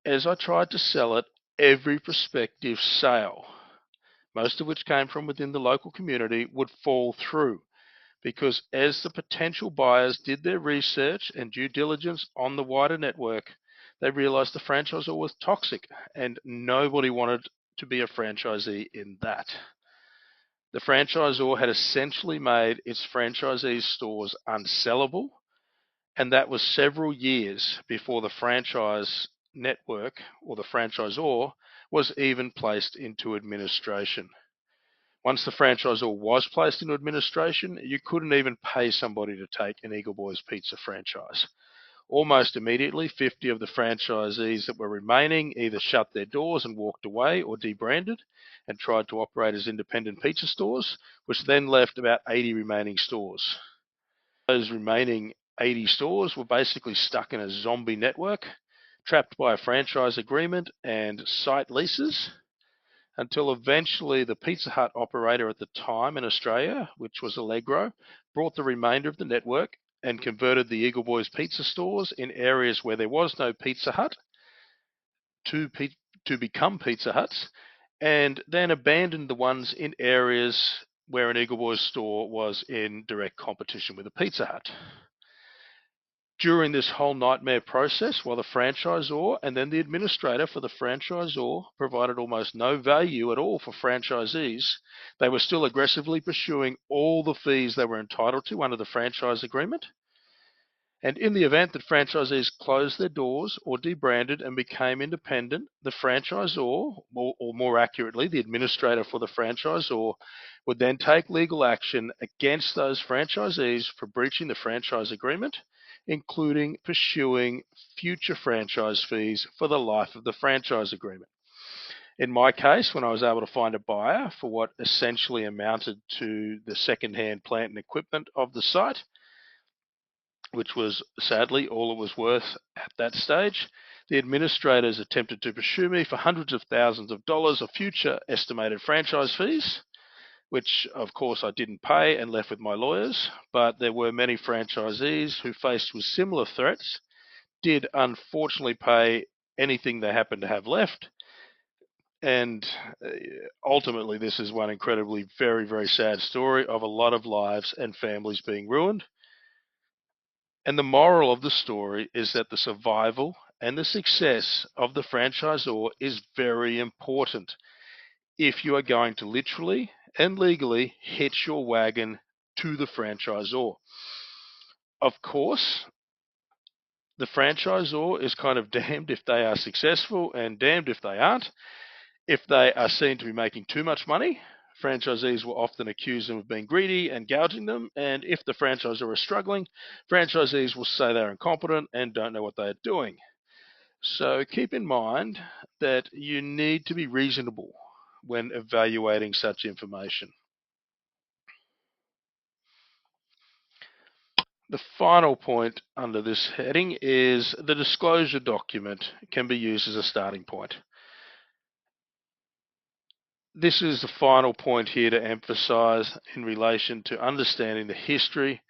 as I tried to sell it, every prospective sale, most of which came from within the local community, would fall through because as the potential buyers did their research and due diligence on the wider network, they realized the franchisor was toxic and nobody wanted to be a franchisee in that. The franchisor had essentially made its franchisees' stores unsellable, and that was several years before the franchise network or the franchisor was even placed into administration. Once the franchisor was placed into administration, you couldn't even pay somebody to take an Eagle Boys Pizza franchise. Almost immediately, 50 of the franchisees that were remaining either shut their doors and walked away or debranded and tried to operate as independent pizza stores, which then left about 80 remaining stores. Those remaining 80 stores were basically stuck in a zombie network, trapped by a franchise agreement and site leases, until eventually the Pizza Hut operator at the time in Australia, which was Allegro, brought the remainder of the network and converted the Eagle Boys pizza stores in areas where there was no Pizza Hut to become Pizza Huts, and then abandoned the ones in areas where an Eagle Boys store was in direct competition with a Pizza Hut. During this whole nightmare process, while the franchisor and then the administrator for the franchisor provided almost no value at all for franchisees, they were still aggressively pursuing all the fees they were entitled to under the franchise agreement. And in the event that franchisees closed their doors or debranded and became independent, the franchisor, or more accurately, the administrator for the franchisor, would then take legal action against those franchisees for breaching the franchise agreement, including pursuing future franchise fees for the life of the franchise agreement. In my case, when I was able to find a buyer for what essentially amounted to the second-hand plant and equipment of the site, which was sadly all it was worth at that stage, the administrators attempted to pursue me for hundreds of thousands of dollars of future estimated franchise fees, which of course I didn't pay and left with my lawyers, but there were many franchisees who, faced with similar threats, did unfortunately pay anything they happened to have left. And ultimately, this is one incredibly very, very sad story of a lot of lives and families being ruined. And the moral of the story is that the survival and the success of the franchisor is very important if you are going to literally and legally hitch your wagon to the franchisor. Of course, the franchisor is kind of damned if they are successful and damned if they aren't. If they are seen to be making too much money, franchisees will often accuse them of being greedy and gouging them. And if the franchisor is struggling, franchisees will say they're incompetent and don't know what they're doing. So keep in mind that you need to be reasonable when evaluating such information. The final point under this heading is the disclosure document can be used as a starting point. This is the final point here to emphasize in relation to understanding the history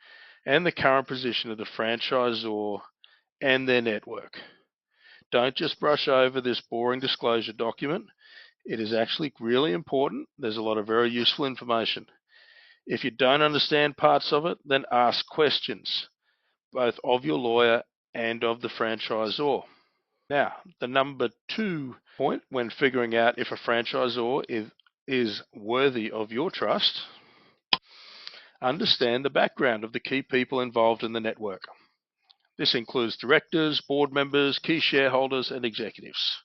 and the current position of the franchisor and their network. Don't just brush over this boring disclosure document. It is actually really important. There's a lot of very useful information. If you don't understand parts of it, then ask questions, both of your lawyer and of the franchisor. Now, the number 2 point when figuring out if a franchisor is worthy of your trust, understand the background of the key people involved in the network. This includes directors, board members, key shareholders, and executives.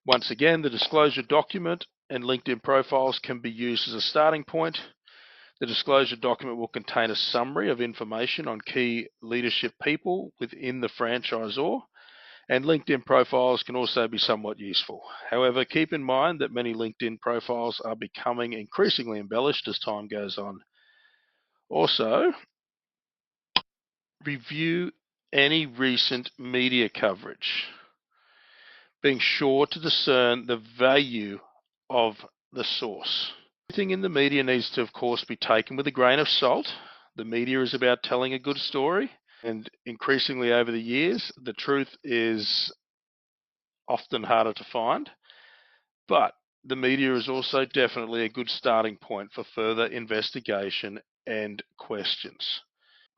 Once again, the disclosure document and LinkedIn profiles can be used as a starting point. The disclosure document will contain a summary of information on key leadership people within the franchisor, and LinkedIn profiles can also be somewhat useful. However, keep in mind that many LinkedIn profiles are becoming increasingly embellished as time goes on. Also, review any recent media coverage, being sure to discern the value of the source. Everything in the media needs to, of course, be taken with a grain of salt. The media is about telling a good story, and increasingly over the years, the truth is often harder to find. But the media is also definitely a good starting point for further investigation and questions.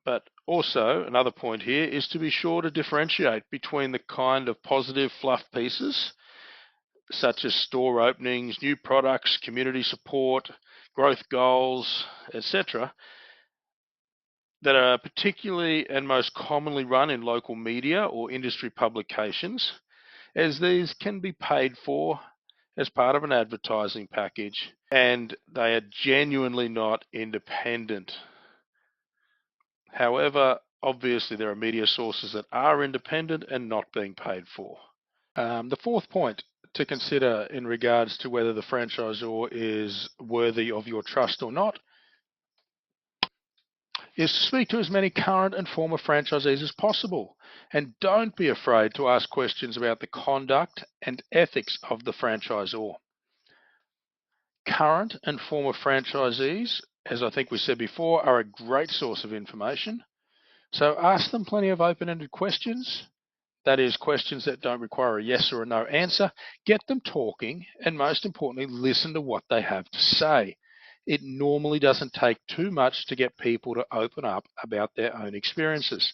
But also, another point here is to be sure to differentiate between the kind of positive fluff pieces, such as store openings, new products, community support, growth goals, etc., that are particularly and most commonly run in local media or industry publications, as these can be paid for as part of an advertising package, and they are genuinely not independent. However, obviously there are media sources that are independent and not being paid for. The 4th point to consider in regards to whether the franchisor is worthy of your trust or not is to speak to as many current and former franchisees as possible. And don't be afraid to ask questions about the conduct and ethics of the franchisor. Current and former franchisees, as I think we said before, are a great source of information. So ask them plenty of open-ended questions. That is, questions that don't require a yes or a no answer. Get them talking, and most importantly, listen to what they have to say. it normally doesn't take too much to get people to open up about their own experiences.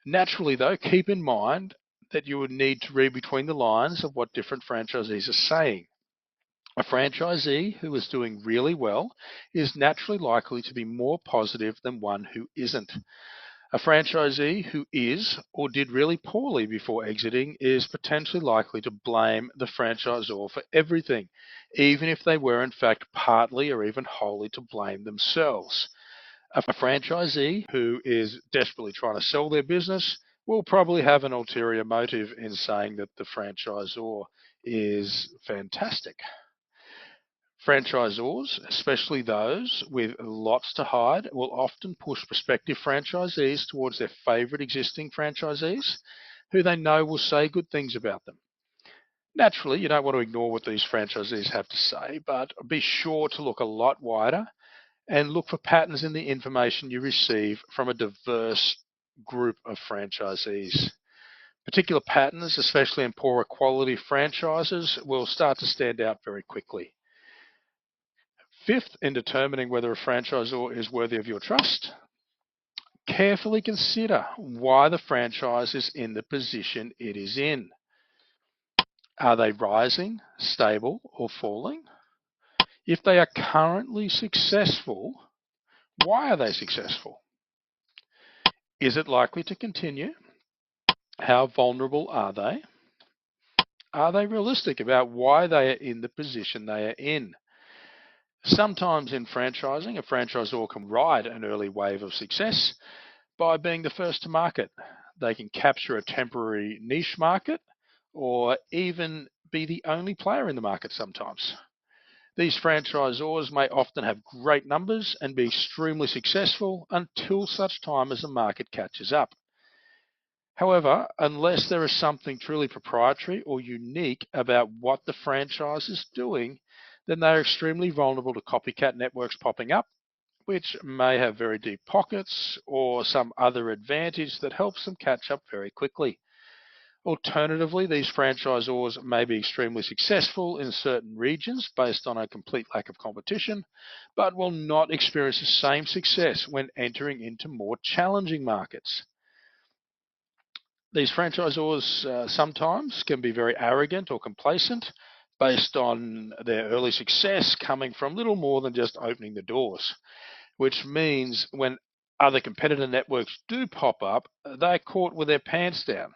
Naturally, though, keep in mind that you would need to read between the lines of what different franchisees are saying. A franchisee who is doing really well is naturally likely to be more positive than one who isn't. A franchisee who is or did really poorly before exiting is potentially likely to blame the franchisor for everything, even if they were in fact partly or even wholly to blame themselves. A franchisee who is desperately trying to sell their business will probably have an ulterior motive in saying that the franchisor is fantastic. Franchisors, especially those with lots to hide, will often push prospective franchisees towards their favorite existing franchisees who they know will say good things about them. Naturally, you don't want to ignore what these franchisees have to say, but be sure to look a lot wider and look for patterns in the information you receive from a diverse group of franchisees. Particular patterns, especially in poorer quality franchises, will start to stand out very quickly. Fifth, in determining whether a franchisor is worthy of your trust, carefully consider why the franchise is in the position it is in. Are they rising, stable, or falling? If they are currently successful, why are they successful? Is it likely to continue? How vulnerable are they? Are they realistic about why they are in the position they are in? Sometimes in franchising, a franchisor can ride an early wave of success by being the first to market. They can capture a temporary niche market or even be the only player in the market sometimes. These franchisors may often have great numbers and be extremely successful until such time as the market catches up. However, unless there is something truly proprietary or unique about what the franchise is doing, then they are extremely vulnerable to copycat networks popping up, which may have very deep pockets or some other advantage that helps them catch up very quickly. Alternatively, these franchisors may be extremely successful in certain regions based on a complete lack of competition, but will not experience the same success when entering into more challenging markets. These franchisors sometimes can be very arrogant or complacent based on their early success coming from little more than just opening the doors, which means when other competitor networks do pop up, they're caught with their pants down.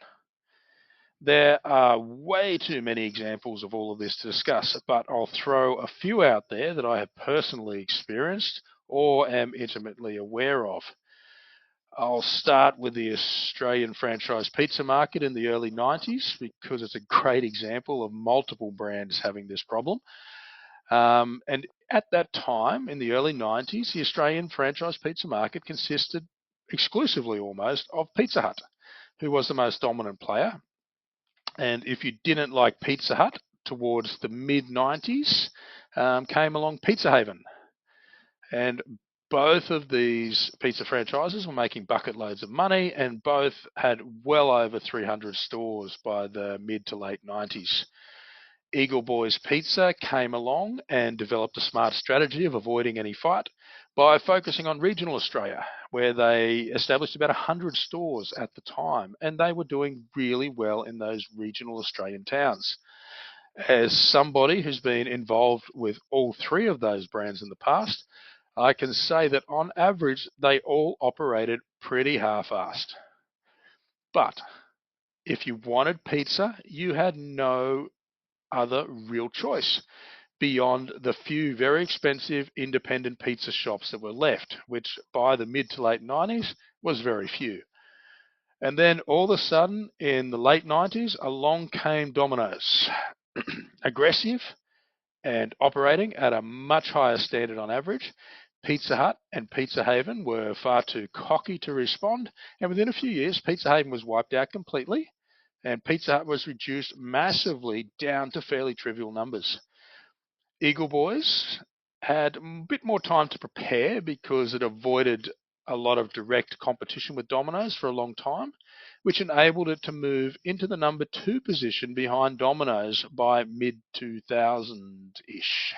There are way too many examples of all of this to discuss, but I'll throw a few out there that I have personally experienced or am intimately aware of. I'll start with the Australian franchise pizza market in the early 90s because it's a great example of multiple brands having this problem. And at that time, in the early 90s, the Australian franchise pizza market consisted exclusively almost of Pizza Hut, who was the most dominant player. And if you didn't like Pizza Hut, towards the mid 90s came along Pizza Haven. And both of these pizza franchises were making bucket loads of money, and both had well over 300 stores by the mid to late 90s. Eagle Boys Pizza came along and developed a smart strategy of avoiding any fight by focusing on regional Australia, where they established about 100 stores at the time, and they were doing really well in those regional Australian towns. As somebody who's been involved with all three of those brands in the past, I can say that on average, they all operated pretty half-assed. But if you wanted pizza, you had no other real choice beyond the few very expensive independent pizza shops that were left, which by the mid to late 90s was very few. And then all of a sudden, in the late 90s, along came Domino's. Aggressive and operating at a much higher standard on average. Pizza Hut and Pizza Haven were far too cocky to respond, and within a few years, Pizza Haven was wiped out completely, and Pizza Hut was reduced massively down to fairly trivial numbers. Eagle Boys had a bit more time to prepare because it avoided a lot of direct competition with Domino's for a long time, which enabled it to move into the number 2 position behind Domino's by mid 2000-ish.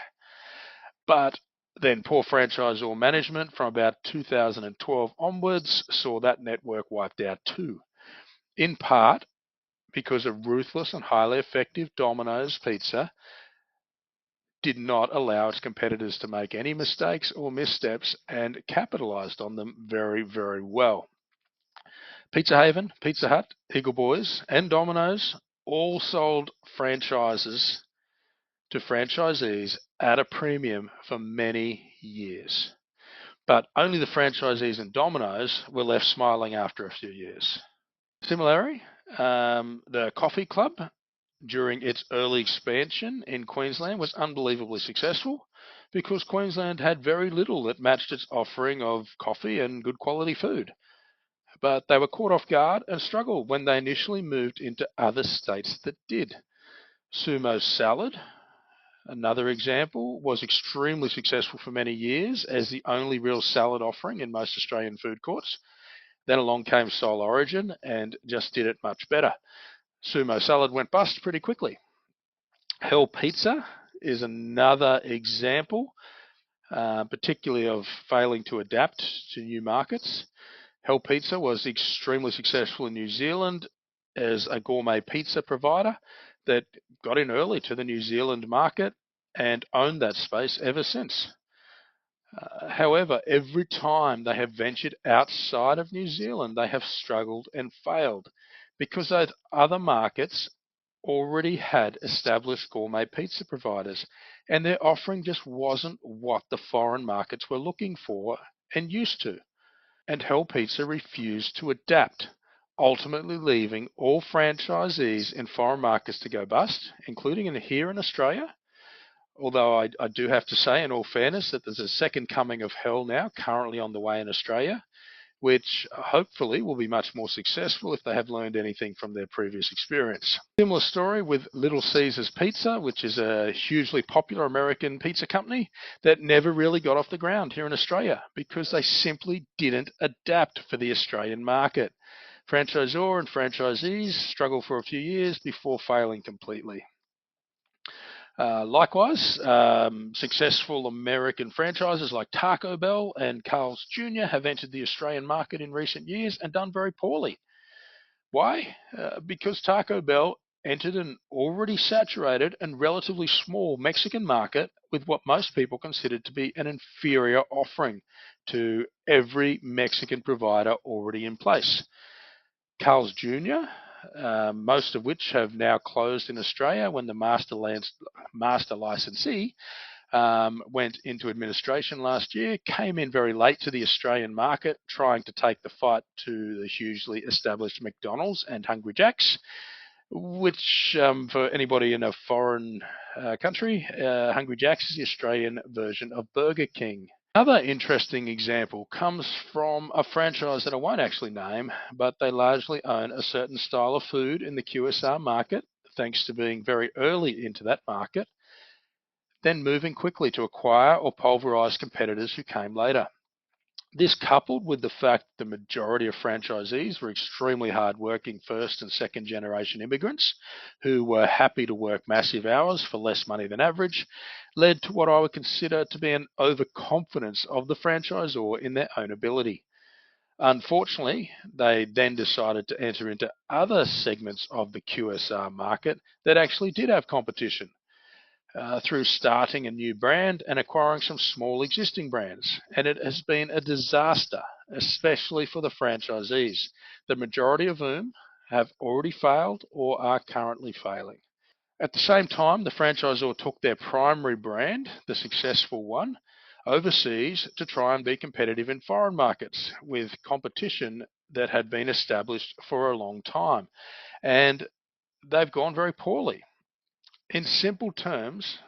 But Then poor franchisor management from about 2012 onwards saw that network wiped out too, in part because a ruthless and highly effective Domino's Pizza did not allow its competitors to make any mistakes or missteps and capitalized on them very, very well. Pizza Haven, Pizza Hut, Eagle Boys, and Domino's all sold franchises to franchisees at a premium for many years. But only the franchisees in Domino's were left smiling after a few years. Similarly, the Coffee Club during its early expansion in Queensland was unbelievably successful because Queensland had very little that matched its offering of coffee and good quality food. But they were caught off guard and struggled when they initially moved into other states that did. Sumo Salad, another example, was extremely successful for many years as the only real salad offering in most Australian food courts. Then along came Soul Origin and just did it much better. Sumo Salad went bust pretty quickly. Hell Pizza is another example, particularly of failing to adapt to new markets. Hell Pizza was extremely successful in New Zealand as a gourmet pizza provider that got in early to the New Zealand market and owned that space ever since. However, every time they have ventured outside of New Zealand, they have struggled and failed because those other markets already had established gourmet pizza providers, and their offering just wasn't what the foreign markets were looking for and used to. And Hell Pizza refused to adapt, ultimately leaving all franchisees in foreign markets to go bust, including here in Australia. Although I do have to say, in all fairness, that there's a second coming of Hell now, currently on the way in Australia, which hopefully will be much more successful if they have learned anything from their previous experience. Similar story with Little Caesars Pizza, which is a hugely popular American pizza company that never really got off the ground here in Australia because they simply didn't adapt for the Australian market. Franchisor and franchisees struggled for a few years before failing completely. Likewise, successful American franchises like Taco Bell and Carl's Jr. have entered the Australian market in recent years and done very poorly. Why? Because Taco Bell entered an already saturated and relatively small Mexican market with what most people considered to be an inferior offering to every Mexican provider already in place. Carl's Jr., most of which have now closed in Australia when the master licensee went into administration last year, came in very late to the Australian market, trying to take the fight to the hugely established McDonald's and Hungry Jack's, which for anybody in a foreign country, Hungry Jack's is the Australian version of Burger King. Another interesting example comes from a franchise that I won't actually name, but they largely own a certain style of food in the QSR market, thanks to being very early into that market, then moving quickly to acquire or pulverize competitors who came later. This, coupled with the fact the majority of franchisees were extremely hardworking first and second generation immigrants who were happy to work massive hours for less money than average, led to what I would consider to be an overconfidence of the franchisor in their own ability. Unfortunately, they then decided to enter into other segments of the QSR market that actually did have competition. Through starting a new brand and acquiring some small existing brands. And it has been a disaster, especially for the franchisees, the majority of whom have already failed or are currently failing. At the same time, the franchisor took their primary brand, the successful one, overseas to try and be competitive in foreign markets with competition that had been established for a long time. And they've gone very poorly. In simple terms,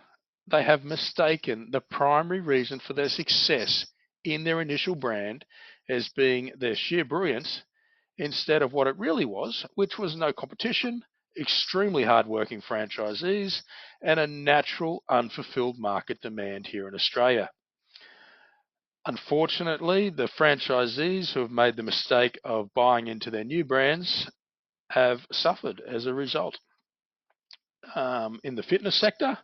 they have mistaken the primary reason for their success in their initial brand as being their sheer brilliance instead of what it really was, which was no competition, extremely hardworking franchisees, and a natural unfulfilled market demand here in Australia. Unfortunately, the franchisees who have made the mistake of buying into their new brands have suffered as a result. In the fitness sector,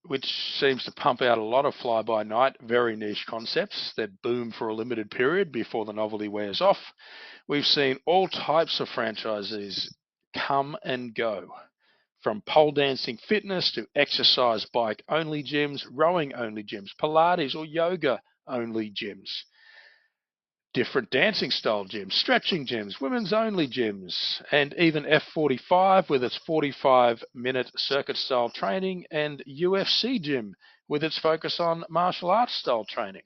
which seems to pump out a lot of fly-by-night, very niche concepts that boom for a limited period before the novelty wears off. We've seen all types of franchisees come and go, from pole dancing fitness to exercise bike only gyms, rowing only gyms, Pilates or yoga only gyms, different dancing style gyms, stretching gyms, women's only gyms, and even F45 with its 45-minute circuit style training, and UFC gym with its focus on martial arts style training.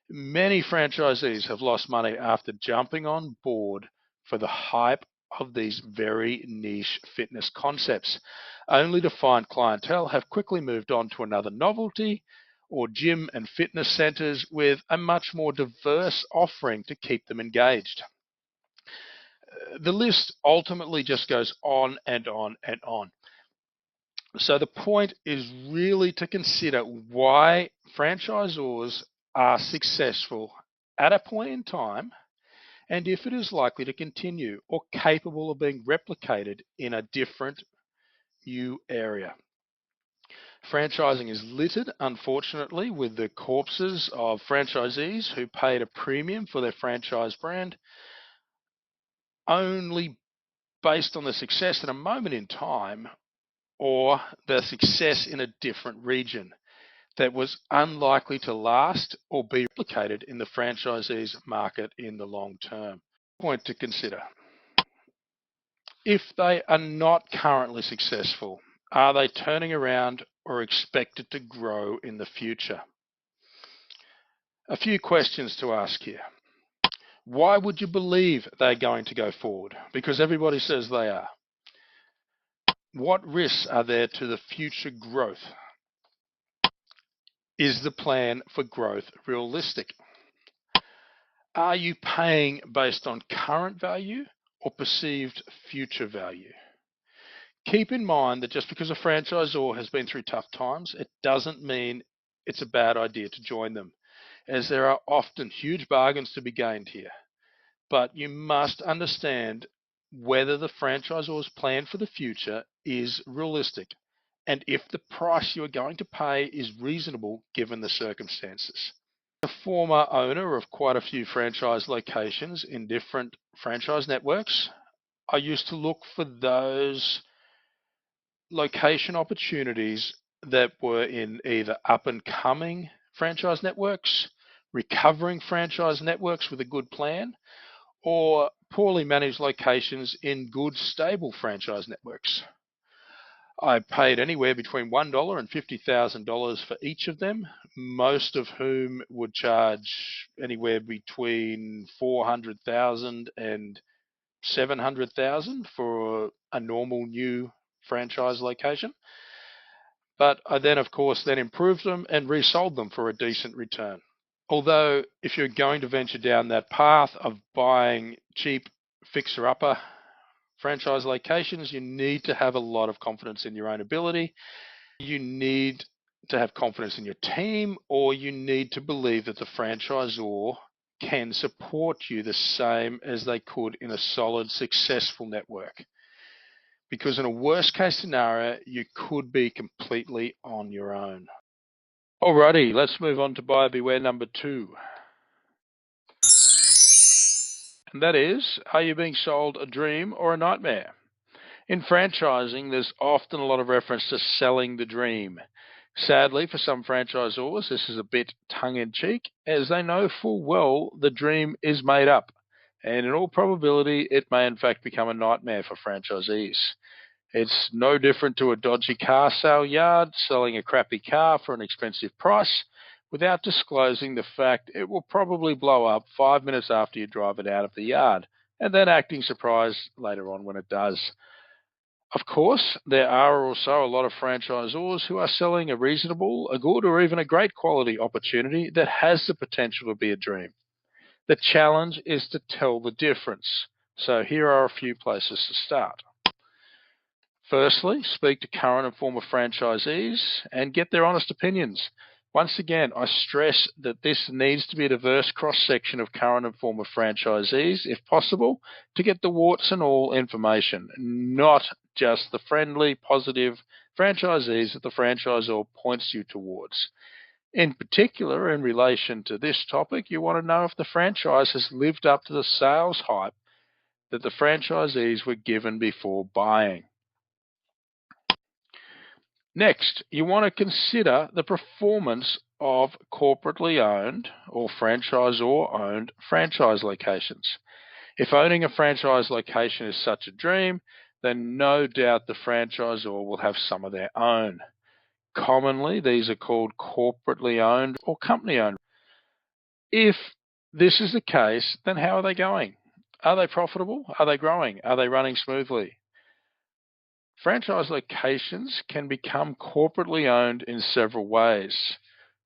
Many franchisees have lost money after jumping on board for the hype of these very niche fitness concepts, only to find clientele have quickly moved on to another novelty or gym and fitness centers with a much more diverse offering to keep them engaged. The list ultimately just goes on and on and on. So the point is really to consider why franchisors are successful at a point in time, and if it is likely to continue or capable of being replicated in a different new area. Franchising is littered, unfortunately, with the corpses of franchisees who paid a premium for their franchise brand only based on the success at a moment in time or the success in a different region that was unlikely to last or be replicated in the franchisee's market in the long term. Point to consider. If they are not currently successful, are they turning around or expected to grow in the future? A few questions to ask here. Why would you believe they're going to go forward? Because everybody says they are. What risks are there to the future growth? Is the plan for growth realistic? Are you paying based on current value or perceived future value? Keep in mind that just because a franchisor has been through tough times, it doesn't mean it's a bad idea to join them, as there are often huge bargains to be gained here. But you must understand whether the franchisor's plan for the future is realistic and if the price you are going to pay is reasonable given the circumstances. A former owner of quite a few franchise locations in different franchise networks, I used to look for those location opportunities that were in either up and coming franchise networks, recovering franchise networks with a good plan, or poorly managed locations in good, stable franchise networks. I paid anywhere between $1 and $50,000 for each of them, most of whom would charge anywhere between $400,000 and $700,000 for a normal new franchise location. But I then, of course, improved them and resold them for a decent return. Although, if you're going to venture down that path of buying cheap fixer-upper franchise locations, you need to have a lot of confidence in your own ability. You need to have confidence in your team, or you need to believe that the franchisor can support you the same as they could in a solid, successful network. Because in a worst case scenario, you could be completely on your own. Alrighty, let's move on to buyer beware number 2. And that is, are you being sold a dream or a nightmare? In franchising, there's often a lot of reference to selling the dream. Sadly, for some franchisors, this is a bit tongue-in-cheek, as they know full well the dream is made up, and in all probability, it may in fact become a nightmare for franchisees. It's no different to a dodgy car sale yard selling a crappy car for an expensive price without disclosing the fact it will probably blow up 5 minutes after you drive it out of the yard, and then acting surprised later on when it does. Of course, there are also a lot of franchisors who are selling a reasonable, a good, or even a great quality opportunity that has the potential to be a dream. The challenge is to tell the difference. So here are a few places to start. Firstly, speak to current and former franchisees and get their honest opinions. Once again, I stress that this needs to be a diverse cross-section of current and former franchisees, if possible, to get the warts and all information, not just the friendly, positive franchisees that the franchisor points you towards. In particular, in relation to this topic, you want to know if the franchise has lived up to the sales hype that the franchisees were given before buying. Next, you want to consider the performance of corporately owned or franchisor-owned franchise locations. If owning a franchise location is such a dream, then no doubt the franchisor will have some of their own. Commonly, these are called corporately owned or company-owned. If this is the case, then how are they going? Are they profitable? Are they growing? Are they running smoothly? Franchise locations can become corporately owned in several ways.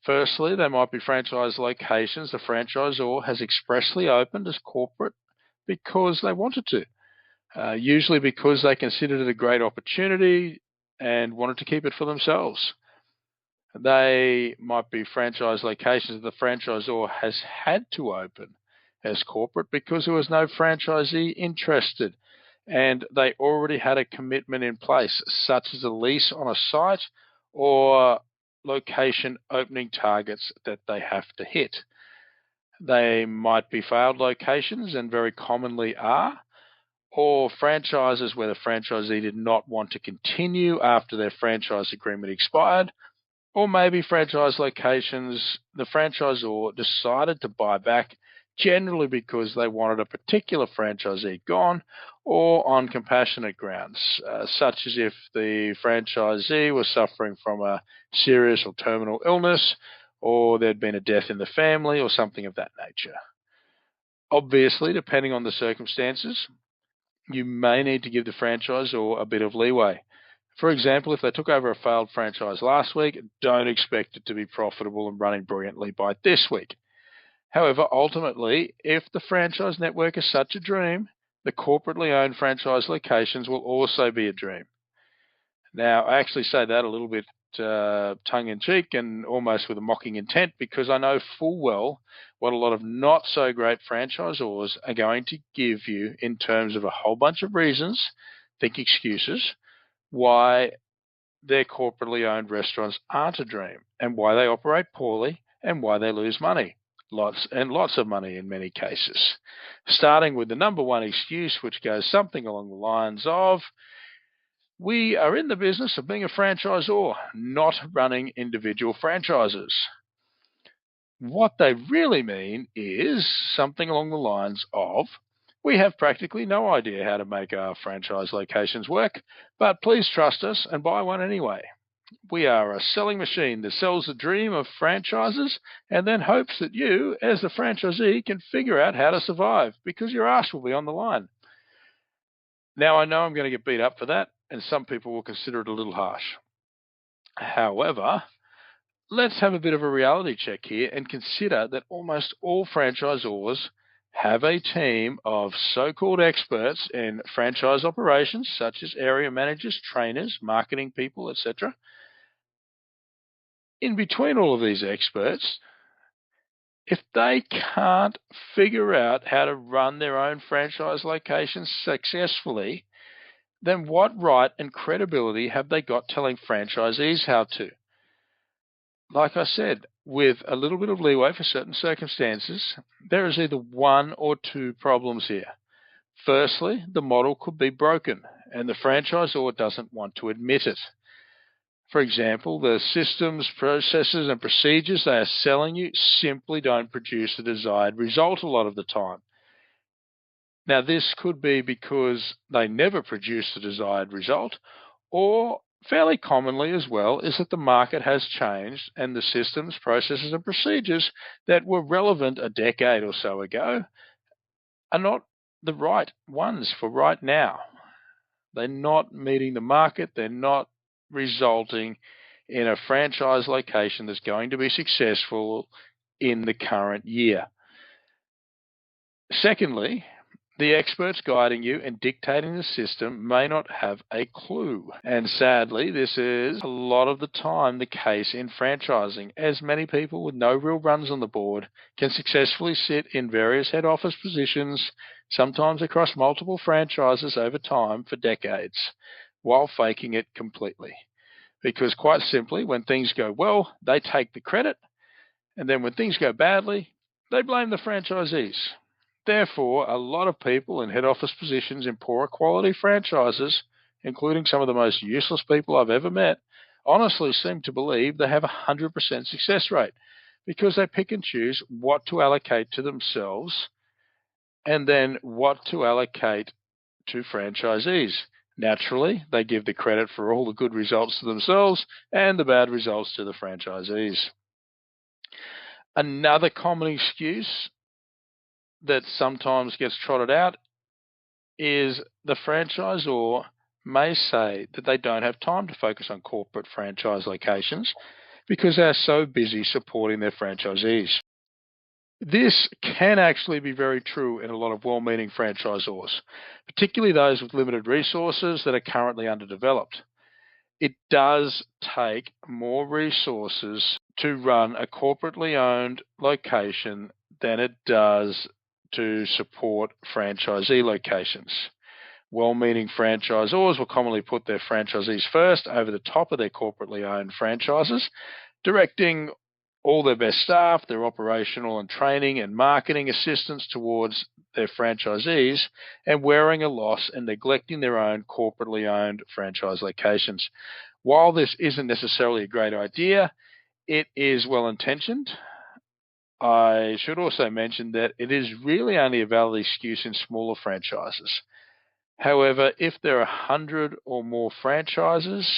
Firstly, they might be franchise locations the franchisor has expressly opened as corporate because they wanted to, usually because they considered it a great opportunity and wanted to keep it for themselves. They might be franchise locations the franchisor has had to open as corporate because there was no franchisee interested and they already had a commitment in place, such as a lease on a site or location opening targets that they have to hit. They might be failed locations and very commonly are, or franchises where the franchisee did not want to continue after their franchise agreement expired, or maybe franchise locations the franchisor decided to buy back generally because they wanted a particular franchisee gone or on compassionate grounds, such as if the franchisee was suffering from a serious or terminal illness or there'd been a death in the family or something of that nature. Obviously, depending on the circumstances, you may need to give the franchisor a bit of leeway. For example, if they took over a failed franchise last week, don't expect it to be profitable and running brilliantly by this week. However, ultimately, if the franchise network is such a dream, the corporately owned franchise locations will also be a dream. Now, I actually say that a little bit tongue-in-cheek and almost with a mocking intent because I know full well what a lot of not-so-great franchisors are going to give you in terms of a whole bunch of reasons, think excuses, why their corporately owned restaurants aren't a dream and why they operate poorly and why they lose money. Lots and lots of money in many cases. Starting with the number one excuse, which goes something along the lines of, we are in the business of being a franchisor, not running individual franchises. What they really mean is something along the lines of, we have practically no idea how to make our franchise locations work, but please trust us and buy one anyway. We are a selling machine that sells the dream of franchises and then hopes that you, as the franchisee, can figure out how to survive because your ass will be on the line. Now, I know I'm going to get beat up for that, and some people will consider it a little harsh. However, let's have a bit of a reality check here and consider that almost all franchisors have a team of so-called experts in franchise operations, such as area managers, trainers, marketing people, etc. In between all of these experts, if they can't figure out how to run their own franchise locations successfully, then what right and credibility have they got telling franchisees how to? Like I said, with a little bit of leeway for certain circumstances, there is either one or two problems here. Firstly, the model could be broken and the franchisor doesn't want to admit it. For example, the systems, processes, and procedures they are selling you simply don't produce the desired result a lot of the time. Now, this could be because they never produce the desired result, or fairly commonly as well, is that the market has changed and the systems, processes, and procedures that were relevant a decade or so ago are not the right ones for right now. They're not meeting the market. They're not resulting in a franchise location that's going to be successful in the current year. Secondly, The experts guiding you and dictating the system may not have a clue. And sadly, this is a lot of the time the case in franchising, as many people with no real runs on the board can successfully sit in various head office positions, sometimes across multiple franchises over time for decades, while faking it completely. Because quite simply, when things go well, they take the credit, and then when things go badly, they blame the franchisees. Therefore, a lot of people in head office positions in poorer quality franchises, including some of the most useless people I've ever met, honestly seem to believe they have a 100% success rate because they pick and choose what to allocate to themselves and then what to allocate to franchisees. Naturally, they give the credit for all the good results to themselves and the bad results to the franchisees. Another common excuse that sometimes gets trotted out is the franchisor may say that they don't have time to focus on corporate franchise locations because they're so busy supporting their franchisees. This can actually be very true in a lot of well-meaning franchisors, particularly those with limited resources that are currently underdeveloped. It does take more resources to run a corporately owned location than it does to support franchisee locations. Well-meaning franchisors will commonly put their franchisees first over the top of their corporately owned franchises, directing all their best staff, their operational and training and marketing assistants towards their franchisees, and wearing a loss and neglecting their own corporately owned franchise locations. While this isn't necessarily a great idea, it is well-intentioned. I should also mention that it is really only a valid excuse in smaller franchises. However, if there are 100 or more franchises,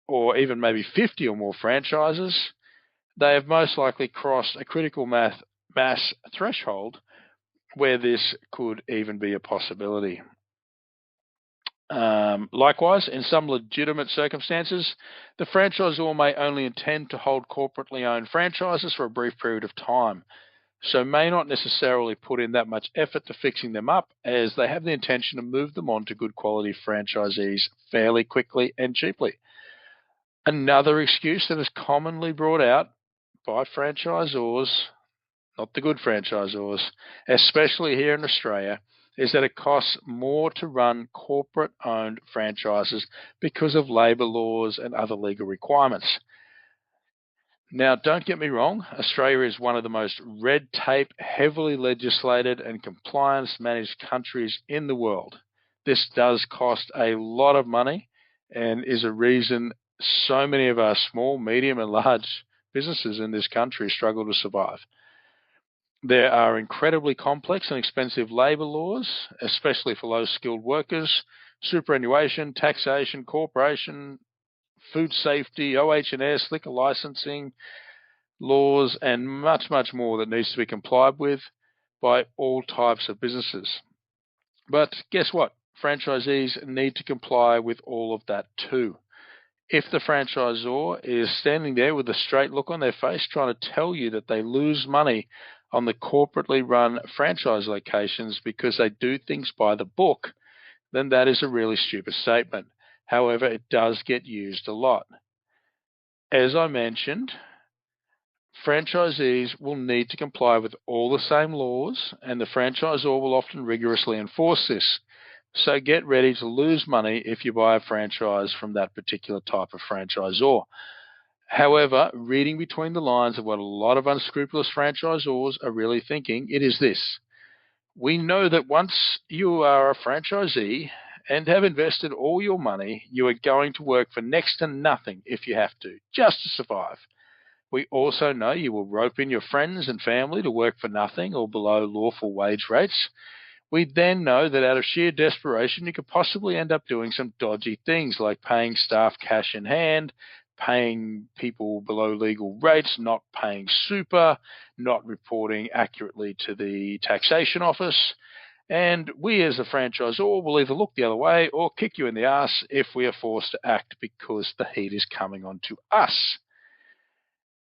or even maybe 50 or more franchises, they have most likely crossed a critical mass threshold where this could even be a possibility. Likewise, in some legitimate circumstances, the franchisor may only intend to hold corporately owned franchises for a brief period of time, so may not necessarily put in that much effort to fixing them up, as they have the intention to move them on to good quality franchisees fairly quickly and cheaply. Another excuse that is commonly brought out by franchisors, not the good franchisors, especially here in Australia, is that it costs more to run corporate-owned franchises because of labour laws and other legal requirements. Now, don't get me wrong, Australia is one of the most red tape, heavily legislated and compliance-managed countries in the world. This does cost a lot of money and is a reason so many of our small, medium and large businesses in this country struggle to survive. There are incredibly complex and expensive labour laws, especially for low-skilled workers, superannuation, taxation, corporation, food safety, OH&S, liquor licensing laws, and much, much more that needs to be complied with by all types of businesses. But guess what? Franchisees need to comply with all of that too. If the franchisor is standing there with a straight look on their face trying to tell you that they lose money on the corporately run franchise locations because they do things by the book, then that is a really stupid statement. However, it does get used a lot. As I mentioned, franchisees will need to comply with all the same laws, and the franchisor will often rigorously enforce this. So get ready to lose money if you buy a franchise from that particular type of franchisor. However, reading between the lines of what a lot of unscrupulous franchisors are really thinking, it is this. We know that once you are a franchisee and have invested all your money, you are going to work for next to nothing if you have to, just to survive. We also know you will rope in your friends and family to work for nothing or below lawful wage rates. We then know that out of sheer desperation, you could possibly end up doing some dodgy things like paying staff cash in hand, paying people below legal rates, not paying super, not reporting accurately to the taxation office. And we as a franchisor will either look the other way or kick you in the ass if we are forced to act because the heat is coming on to us.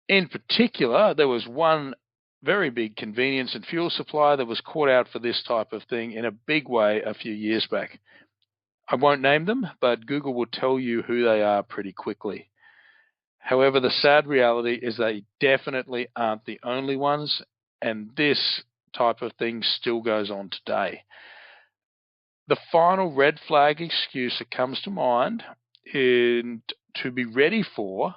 In particular, there was one very big convenience and fuel supplier that was caught out for this type of thing in a big way a few years back. I won't name them, but Google will tell you who they are pretty quickly. However, the sad reality is they definitely aren't the only ones, and this type of thing still goes on today. The final red flag excuse that comes to mind and to be ready for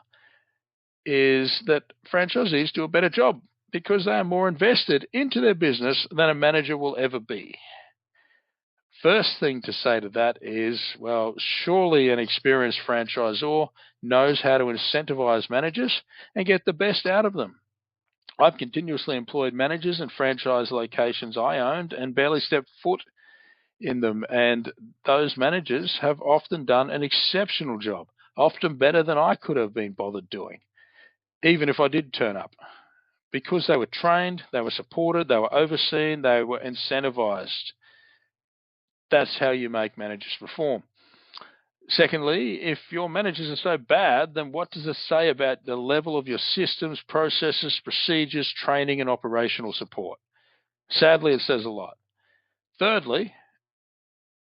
is that franchisees do a better job because they are more invested into their business than a manager will ever be. First thing to say to that is, well, surely an experienced franchisor knows how to incentivize managers and get the best out of them. I've continuously employed managers in franchise locations I owned and barely stepped foot in them, and those managers have often done an exceptional job, often better than I could have been bothered doing, even if I did turn up. Because they were trained, they were supported, they were overseen, they were incentivized. That's how you make managers perform. Secondly, if your managers are so bad, then what does it say about the level of your systems, processes, procedures, training, and operational support? Sadly, it says a lot. Thirdly,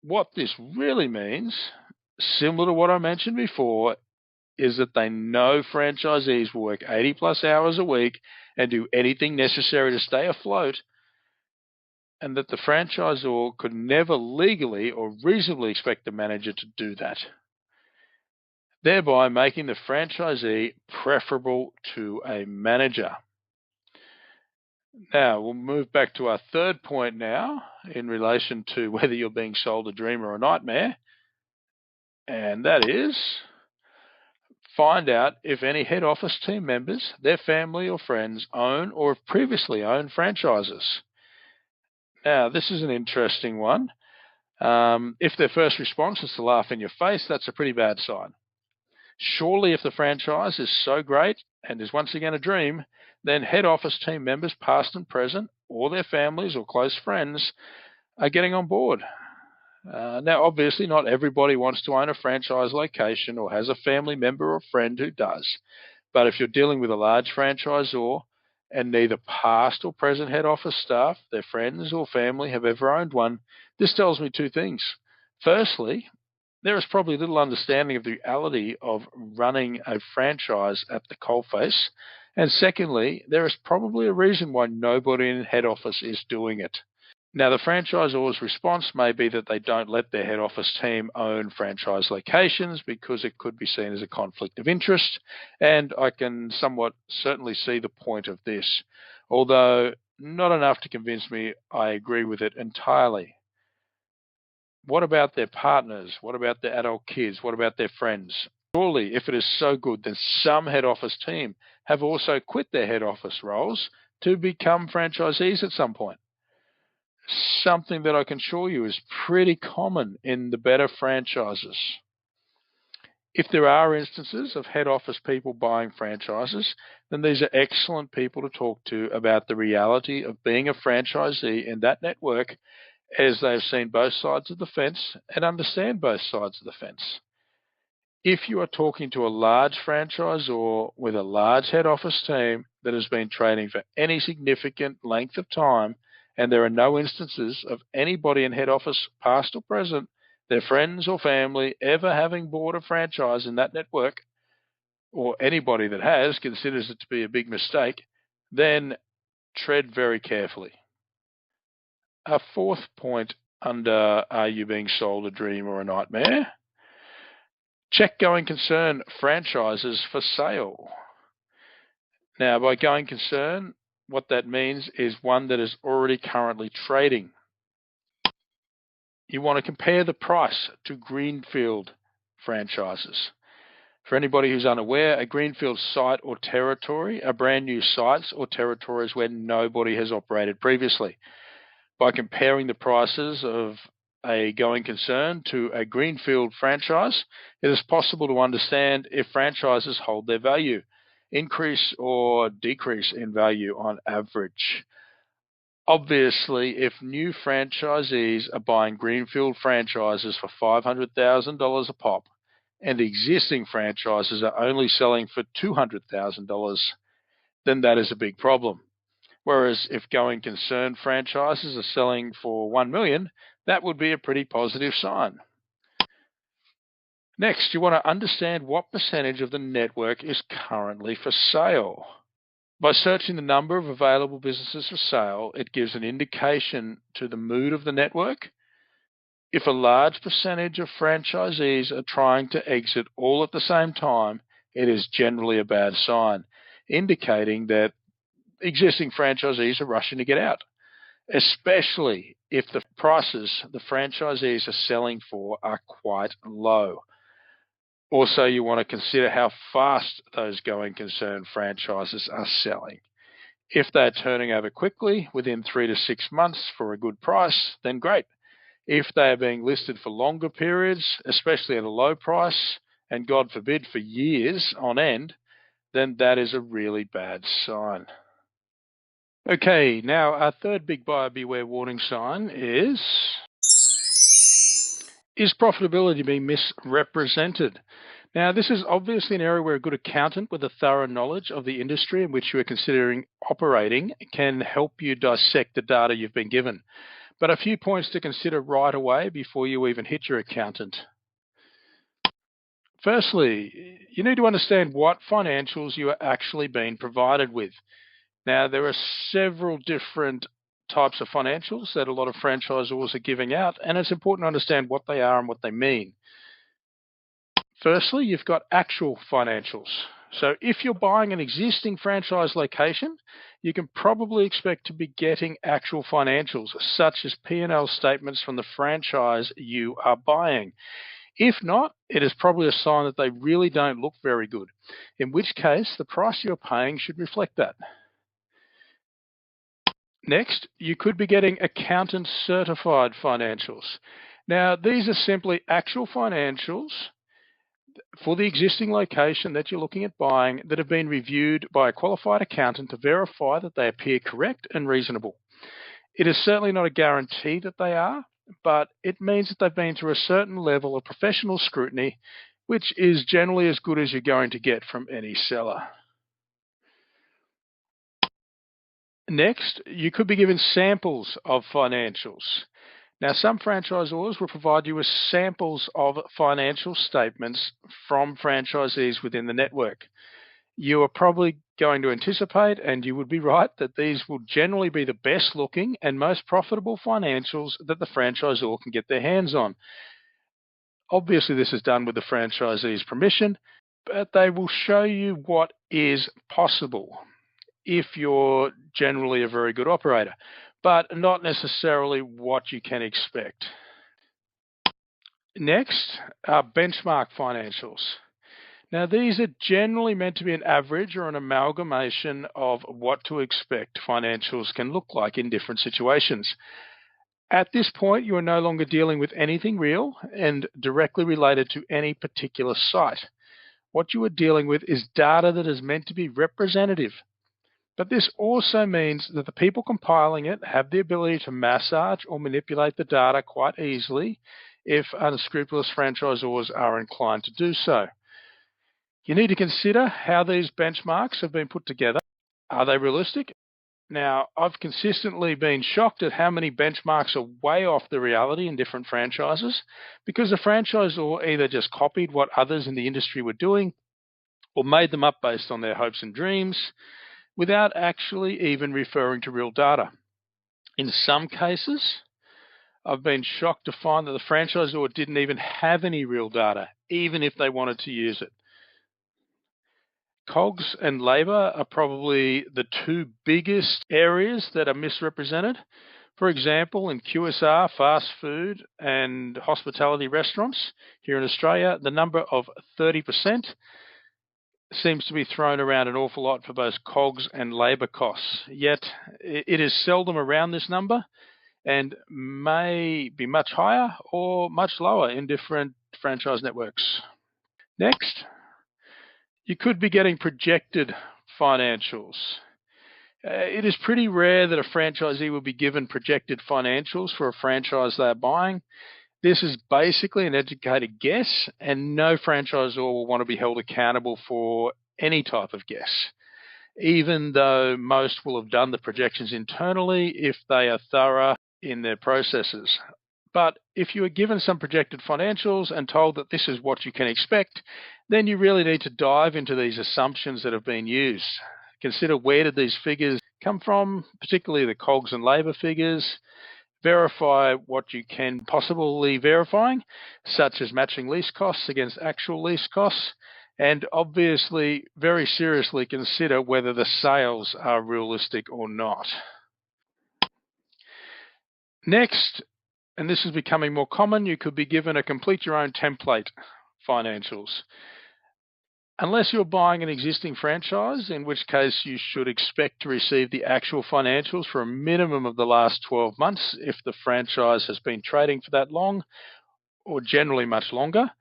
what this really means, similar to what I mentioned before, is that they know franchisees will work 80 plus hours a week and do anything necessary to stay afloat, and that the franchisor could never legally or reasonably expect the manager to do that, thereby making the franchisee preferable to a manager. Now, we'll move back to our third point now in relation to whether you're being sold a dream or a nightmare, and that is find out if any head office team members, their family or friends own or have previously owned franchises. Now, this is an interesting one. If their first response is to laugh in your face, that's a pretty bad sign. Surely, if the franchise is so great and is once again a dream, then head office team members, past and present, or their families or close friends, are getting on board. Now, obviously, not everybody wants to own a franchise location or has a family member or friend who does. But if you're dealing with a large franchisor and neither past or present head office staff, their friends or family have ever owned one, this tells me two things. Firstly, there is probably little understanding of the reality of running a franchise at the coalface. And secondly, there is probably a reason why nobody in head office is doing it. Now, the franchisor's response may be that they don't let their head office team own franchise locations because it could be seen as a conflict of interest, and I can somewhat certainly see the point of this, although not enough to convince me I agree with it entirely. What about their partners? What about their adult kids? What about their friends? Surely, if it is so good, then some head office team have also quit their head office roles to become franchisees at some point. Something that I can assure you is pretty common in the better franchises. If there are instances of head office people buying franchises, then these are excellent people to talk to about the reality of being a franchisee in that network, as they've seen both sides of the fence and understand both sides of the fence. If you are talking to a large franchisor with a large head office team that has been trading for any significant length of time, and there are no instances of anybody in head office, past or present, their friends or family ever having bought a franchise in that network, or anybody that has considers it to be a big mistake, then tread very carefully. A fourth point under are you being sold a dream or a nightmare? Check going concern franchises for sale. Now, by going concern, what that means is one that is already currently trading. You want to compare the price to greenfield franchises. For anybody who's unaware, a greenfield site or territory are brand new sites or territories where nobody has operated previously. By comparing the prices of a going concern to a greenfield franchise, it is possible to understand if franchises hold their value, increase or decrease in value on average. Obviously, if new franchisees are buying greenfield franchises for $500,000 a pop, and existing franchises are only selling for $200,000, then that is a big problem. Whereas if going concern franchises are selling for $1 million, that would be a pretty positive sign. Next, you want to understand what percentage of the network is currently for sale. By searching the number of available businesses for sale, it gives an indication to the mood of the network. If a large percentage of franchisees are trying to exit all at the same time, it is generally a bad sign, indicating that existing franchisees are rushing to get out, especially if the prices the franchisees are selling for are quite low. Also, you want to consider how fast those going concern franchises are selling. If they're turning over quickly, within 3 to 6 months for a good price, then great. If they are being listed for longer periods, especially at a low price, and God forbid for years on end, then that is a really bad sign. Okay, now our third big buyer beware warning sign is profitability being misrepresented? Now, this is obviously an area where a good accountant with a thorough knowledge of the industry in which you are considering operating can help you dissect the data you've been given. But a few points to consider right away before you even hit your accountant. Firstly, you need to understand what financials you are actually being provided with. Now, there are several different types of financials that a lot of franchisors are giving out, and it's important to understand what they are and what they mean. Firstly, you've got actual financials. So if you're buying an existing franchise location, you can probably expect to be getting actual financials, such as P&L statements from the franchise you are buying. If not, it is probably a sign that they really don't look very good, in which case the price you're paying should reflect that. Next, you could be getting accountant certified financials. Now, these are simply actual financials for the existing location that you're looking at buying that have been reviewed by a qualified accountant to verify that they appear correct and reasonable. It is certainly not a guarantee that they are, but it means that they've been through a certain level of professional scrutiny, which is generally as good as you're going to get from any seller. Next, you could be given samples of financials. Now, some franchisors will provide you with samples of financial statements from franchisees within the network. You are probably going to anticipate, and you would be right, that these will generally be the best looking and most profitable financials that the franchisor can get their hands on. Obviously, this is done with the franchisee's permission, but they will show you what is possible if you're generally a very good operator, but not necessarily what you can expect. Next are benchmark financials. Now, these are generally meant to be an average or an amalgamation of what to expect financials can look like in different situations. At this point, you are no longer dealing with anything real and directly related to any particular site. What you are dealing with is data that is meant to be representative. But this also means that the people compiling it have the ability to massage or manipulate the data quite easily if unscrupulous franchisors are inclined to do so. You need to consider how these benchmarks have been put together. Are they realistic? Now, I've consistently been shocked at how many benchmarks are way off the reality in different franchises because the franchisor either just copied what others in the industry were doing or made them up based on their hopes and dreams without actually even referring to real data. In some cases, I've been shocked to find that the franchisor didn't even have any real data, even if they wanted to use it. COGS and labor are probably the two biggest areas that are misrepresented. For example, in QSR, fast food and hospitality restaurants here in Australia, the number of 30% seems to be thrown around an awful lot for both COGS and labor costs. Yet it is seldom around this number and may be much higher or much lower in different franchise networks. Next, you could be getting projected financials. It is pretty rare that a franchisee will be given projected financials for a franchise they are buying. This is basically an educated guess, and no franchisor will want to be held accountable for any type of guess. even though most will have done the projections internally if they are thorough in their processes. But if you are given some projected financials and told that this is what you can expect, then you really need to dive into these assumptions that have been used. Consider, where did these figures come from, particularly the COGS and labour figures. Verify what you can possibly verifying, such as matching lease costs against actual lease costs, and obviously very seriously consider whether the sales are realistic or not. Next, and this is becoming more common, you could be given a complete your own template financials. Unless you're buying an existing franchise, in which case you should expect to receive the actual financials for a minimum of the last 12 months if the franchise has been trading for that long, or generally much longer,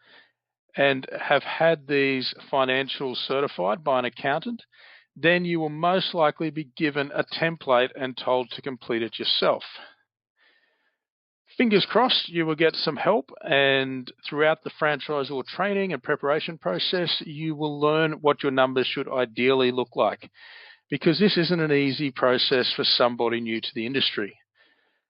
and have had these financials certified by an accountant, then you will most likely be given a template and told to complete it yourself. Fingers crossed you will get some help, and throughout the franchisor training and preparation process, you will learn what your numbers should ideally look like, because this isn't an easy process for somebody new to the industry.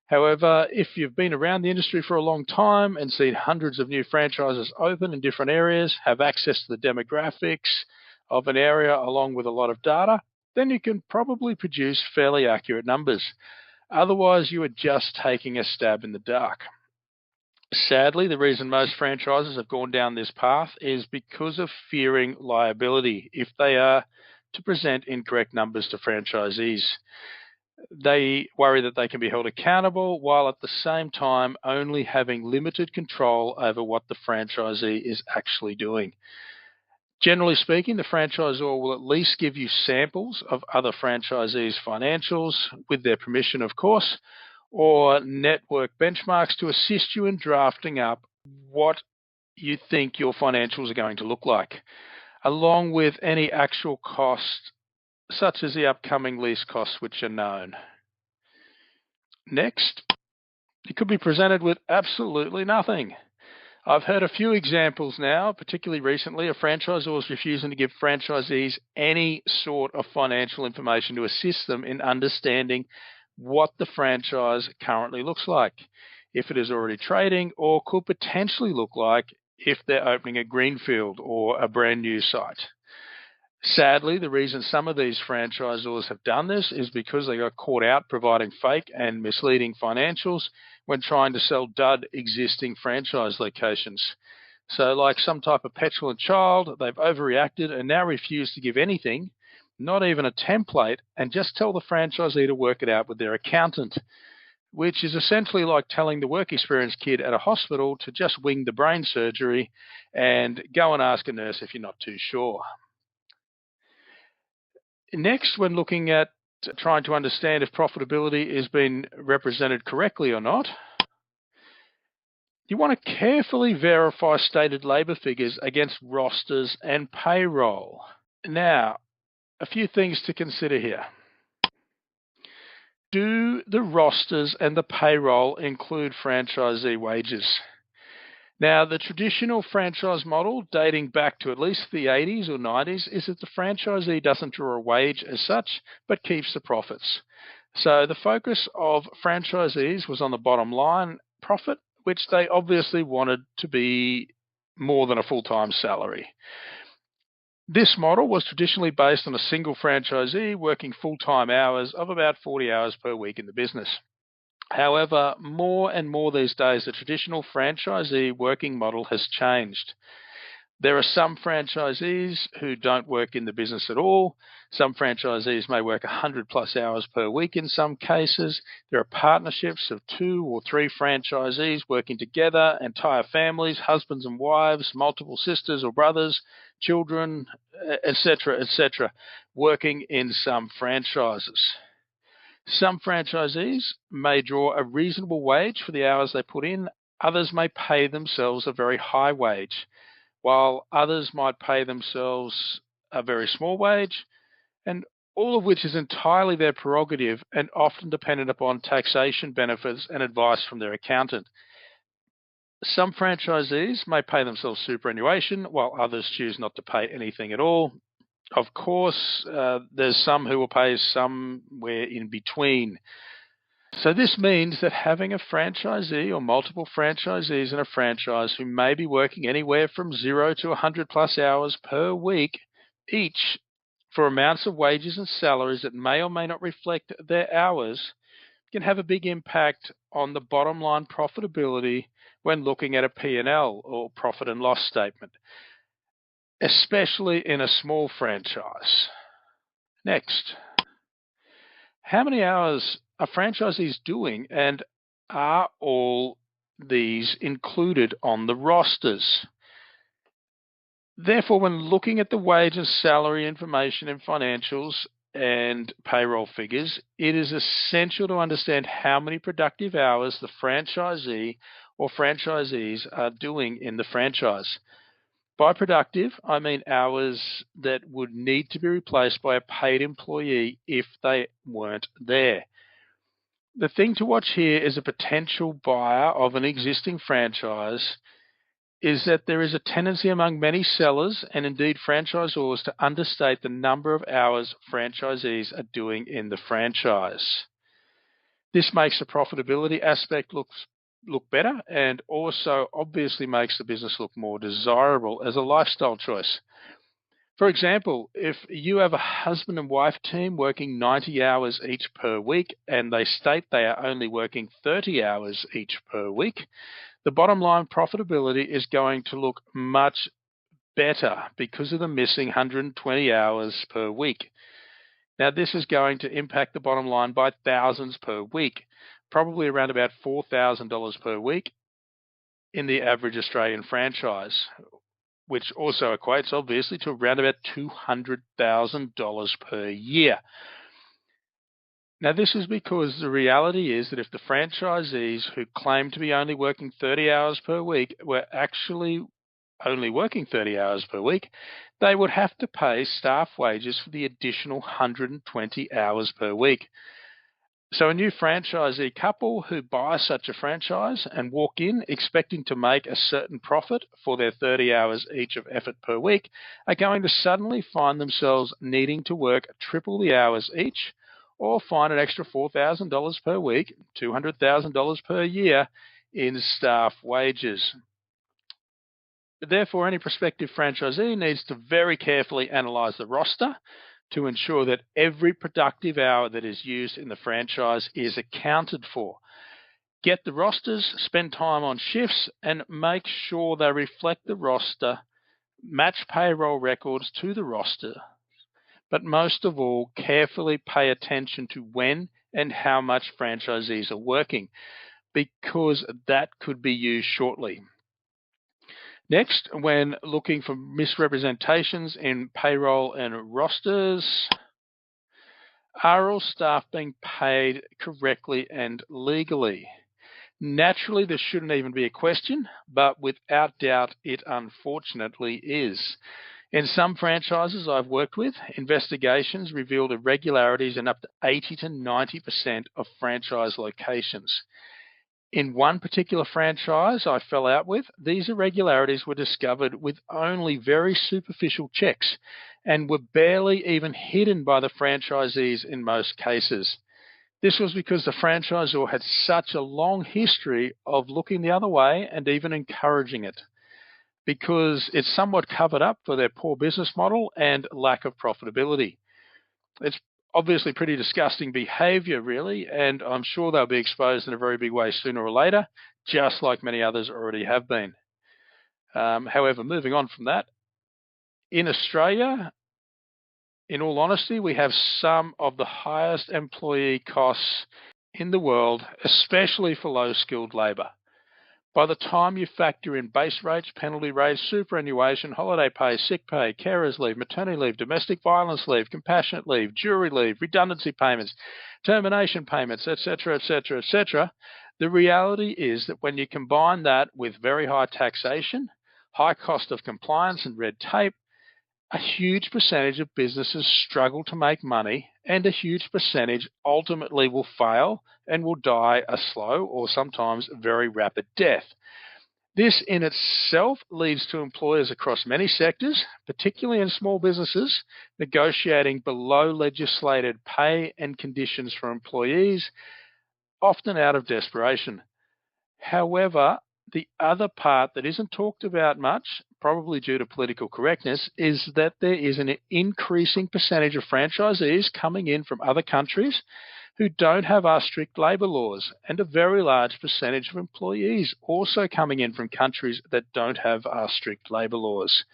However, if you've been around the industry for a long time and seen hundreds of new franchises open in different areas, have access to the demographics of an area along with a lot of data, then you can probably produce fairly accurate numbers. Otherwise, you are just taking a stab in the dark. Sadly, the reason most franchises have gone down this path is because of fearing liability if they are to present incorrect numbers to franchisees. They worry that they can be held accountable while at the same time only having limited control over what the franchisee is actually doing. Generally speaking, the franchisor will at least give you samples of other franchisees' financials, with their permission, of course, or network benchmarks to assist you in drafting up what you think your financials are going to look like, along with any actual costs, such as the upcoming lease costs, which are known. Next, you could be presented with absolutely nothing. I've heard a few examples now, particularly recently, of franchisors refusing to give franchisees any sort of financial information to assist them in understanding what the franchise currently looks like, if it is already trading, or could potentially look like if they're opening a greenfield or a brand new site. Sadly, the reason some of these franchisors have done this is because they got caught out providing fake and misleading financials when trying to sell dud existing franchise locations. So like some type of petulant child, they've overreacted and now refuse to give anything, not even a template, and just tell the franchisee to work it out with their accountant, which is essentially like telling the work experience kid at a hospital to just wing the brain surgery and go and ask a nurse if you're not too sure. Next, when looking at trying to understand if profitability is being represented correctly or not, you want to carefully verify stated labour figures against rosters and payroll. Now, a few things to consider here. Do the rosters and the payroll include franchisee wages? Now, the traditional franchise model, dating back to at least the 80s or 90s, is that the franchisee doesn't draw a wage as such, but keeps the profits. So the focus of franchisees was on the bottom line profit, which they obviously wanted to be more than a full-time salary. This model was traditionally based on a single franchisee working full-time hours of about 40 hours per week in the business. However, more and more these days, the traditional franchisee working model has changed. There are some franchisees who don't work in the business at all. Some franchisees may work 100 plus hours per week in some cases. There are partnerships of 2 or 3 franchisees working together, entire families, husbands and wives, multiple sisters or brothers, children, etc., working in some franchises. Some franchisees may draw a reasonable wage for the hours they put in. Others may pay themselves a very high wage, while others might pay themselves a very small wage, and all of which is entirely their prerogative and often dependent upon taxation benefits and advice from their accountant. Some franchisees may pay themselves superannuation, while others choose not to pay anything at all. Of course, there's some who will pay somewhere in between. So this means that having a franchisee or multiple franchisees in a franchise who may be working anywhere from 0 to 100 plus hours per week each for amounts of wages and salaries that may or may not reflect their hours can have a big impact on the bottom line profitability when looking at a P&L or profit and loss statement, especially in a small franchise. Next, how many hours are franchisees doing, and are all these included on the rosters? Therefore, when looking at the wage and salary information in financials and payroll figures, it is essential to understand how many productive hours the franchisee or franchisees are doing in the franchise. By productive, I mean hours that would need to be replaced by a paid employee if they weren't there. The thing to watch here is a potential buyer of an existing franchise is that there is a tendency among many sellers and indeed franchisors to understate the number of hours franchisees are doing in the franchise. This makes the profitability aspect look better and also obviously makes the business look more desirable as a lifestyle choice. For example, if you have a husband and wife team working 90 hours each per week and they state they are only working 30 hours each per week, the bottom line profitability is going to look much better because of the missing 120 hours per week. Now, this is going to impact the bottom line by thousands per week, probably around about $4,000 per week in the average Australian franchise, which also equates obviously to around about $200,000 per year. Now, this is because the reality is that if the franchisees who claim to be only working 30 hours per week were actually only working 30 hours per week, they would have to pay staff wages for the additional 120 hours per week. So a new franchisee couple who buy such a franchise and walk in expecting to make a certain profit for their 30 hours each of effort per week are going to suddenly find themselves needing to work triple the hours each, or find an extra $4,000 per week, $200,000 per year in staff wages. Therefore, any prospective franchisee needs to very carefully analyse the roster to ensure that every productive hour that is used in the franchise is accounted for. Get the rosters, spend time on shifts, and make sure they reflect the roster, match payroll records to the roster, but most of all, carefully pay attention to when and how much franchisees are working, because that could be used shortly. Next, when looking for misrepresentations in payroll and rosters, are all staff being paid correctly and legally? Naturally, this shouldn't even be a question, but without doubt, it unfortunately is. In some franchises I've worked with, investigations revealed irregularities in up to 80 to 90% of franchise locations. In one particular franchise I fell out with, these irregularities were discovered with only very superficial checks and were barely even hidden by the franchisees in most cases. This was because the franchisor had such a long history of looking the other way and even encouraging it, because it's somewhat covered up for their poor business model and lack of profitability. It's obviously pretty disgusting behavior, really, and I'm sure they'll be exposed in a very big way sooner or later, just like many others already have been. However, moving on from that, in Australia, in all honesty, we have some of the highest employee costs in the world, especially for low-skilled labour. By the time you factor in base rates, penalty rates, superannuation, holiday pay, sick pay, carers leave, maternity leave, domestic violence leave, compassionate leave, jury leave, redundancy payments, termination payments, etc., etc., etc., the reality is that when you combine that with very high taxation, high cost of compliance and red tape, a huge percentage of businesses struggle to make money, and a huge percentage ultimately will fail and will die a slow or sometimes very rapid death. This in itself leads to employers across many sectors, particularly in small businesses, negotiating below legislated pay and conditions for employees, often out of desperation. However, the other part that isn't talked about much, probably due to political correctness, is that there is an increasing percentage of franchisees coming in from other countries who don't have our strict labour laws, and a very large percentage of employees also coming in from countries that don't have our strict labour laws.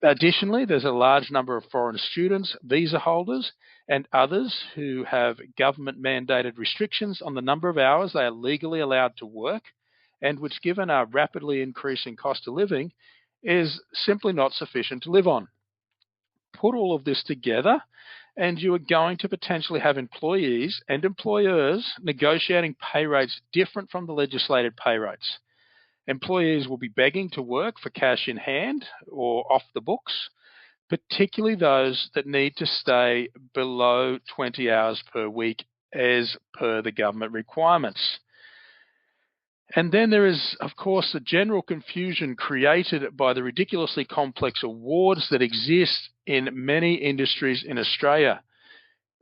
Additionally, there's a large number of foreign students, visa holders, and others who have government-mandated restrictions on the number of hours they are legally allowed to work, and which, given our rapidly increasing cost of living, is simply not sufficient to live on. Put all of this together, and you are going to potentially have employees and employers negotiating pay rates different from the legislated pay rates. Employees will be begging to work for cash in hand or off the books, particularly those that need to stay below 20 hours per week as per the government requirements. And then there is, of course, the general confusion created by the ridiculously complex awards that exist in many industries in Australia.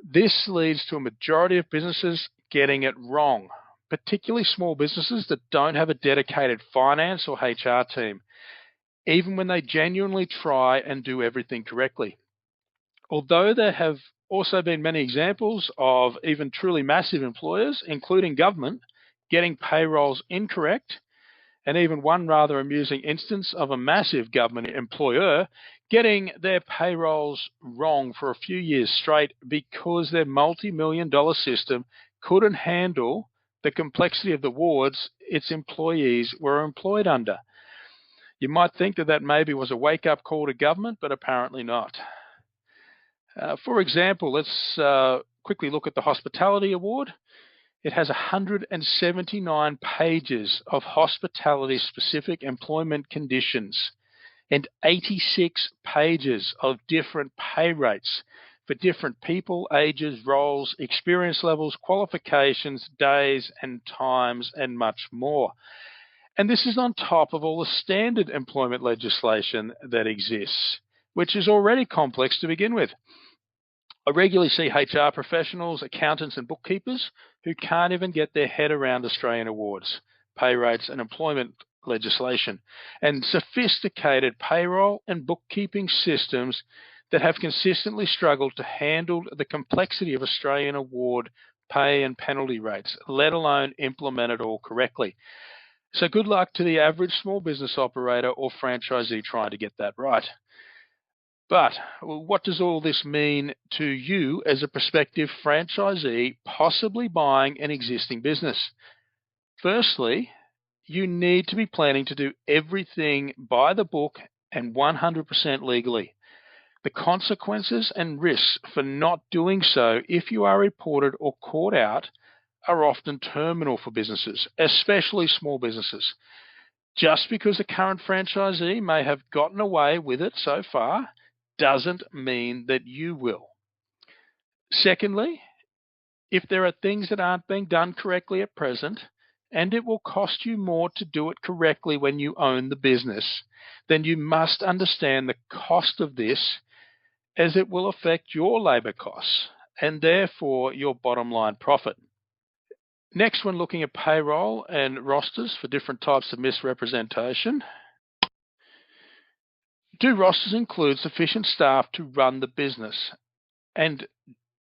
This leads to a majority of businesses getting it wrong, particularly small businesses that don't have a dedicated finance or HR team, even when they genuinely try and do everything correctly. Although there have also been many examples of even truly massive employers, including government, getting payrolls incorrect, and even one rather amusing instance of a massive government employer getting their payrolls wrong for a few years straight because their multi-million-dollar system couldn't handle the complexity of the wards its employees were employed under. You might think that maybe was a wake-up call to government, but apparently not. For example, let's quickly look at the Hospitality Award. It has 179 pages of hospitality-specific employment conditions and 86 pages of different pay rates for different people, ages, roles, experience levels, qualifications, days and times, and much more. And this is on top of all the standard employment legislation that exists, which is already complex to begin with. I regularly see HR professionals, accountants and bookkeepers who can't even get their head around Australian awards, pay rates and employment legislation, and sophisticated payroll and bookkeeping systems that have consistently struggled to handle the complexity of Australian award pay and penalty rates, let alone implement it all correctly. So good luck to the average small business operator or franchisee trying to get that right. But what does all this mean to you as a prospective franchisee possibly buying an existing business? Firstly, you need to be planning to do everything by the book and 100% legally. The consequences and risks for not doing so if you are reported or caught out are often terminal for businesses, especially small businesses. Just because the current franchisee may have gotten away with it so far doesn't mean that you will. Secondly, if there are things that aren't being done correctly at present, and it will cost you more to do it correctly when you own the business, then you must understand the cost of this, as it will affect your labour costs and therefore your bottom line profit. Next, when looking at payroll and rosters for different types of misrepresentation, do rosters include sufficient staff to run the business? And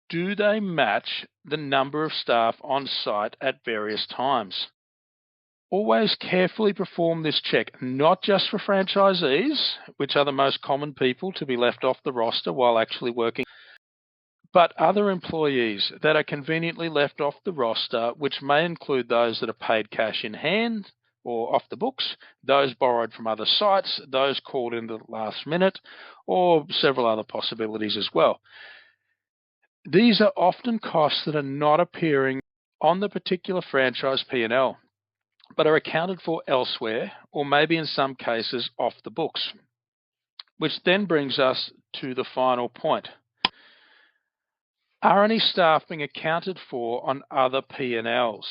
do they match the number of staff on site at various times? Always carefully perform this check, not just for franchisees, which are the most common people to be left off the roster while actually working, but other employees that are conveniently left off the roster, which may include those that are paid cash in hand or off the books, those borrowed from other sites, those called in the last minute, or several other possibilities as well. These are often costs that are not appearing on the particular franchise P&L, but are accounted for elsewhere, or maybe in some cases off the books, which then brings us to the final point. Are any staff being accounted for on other P&Ls?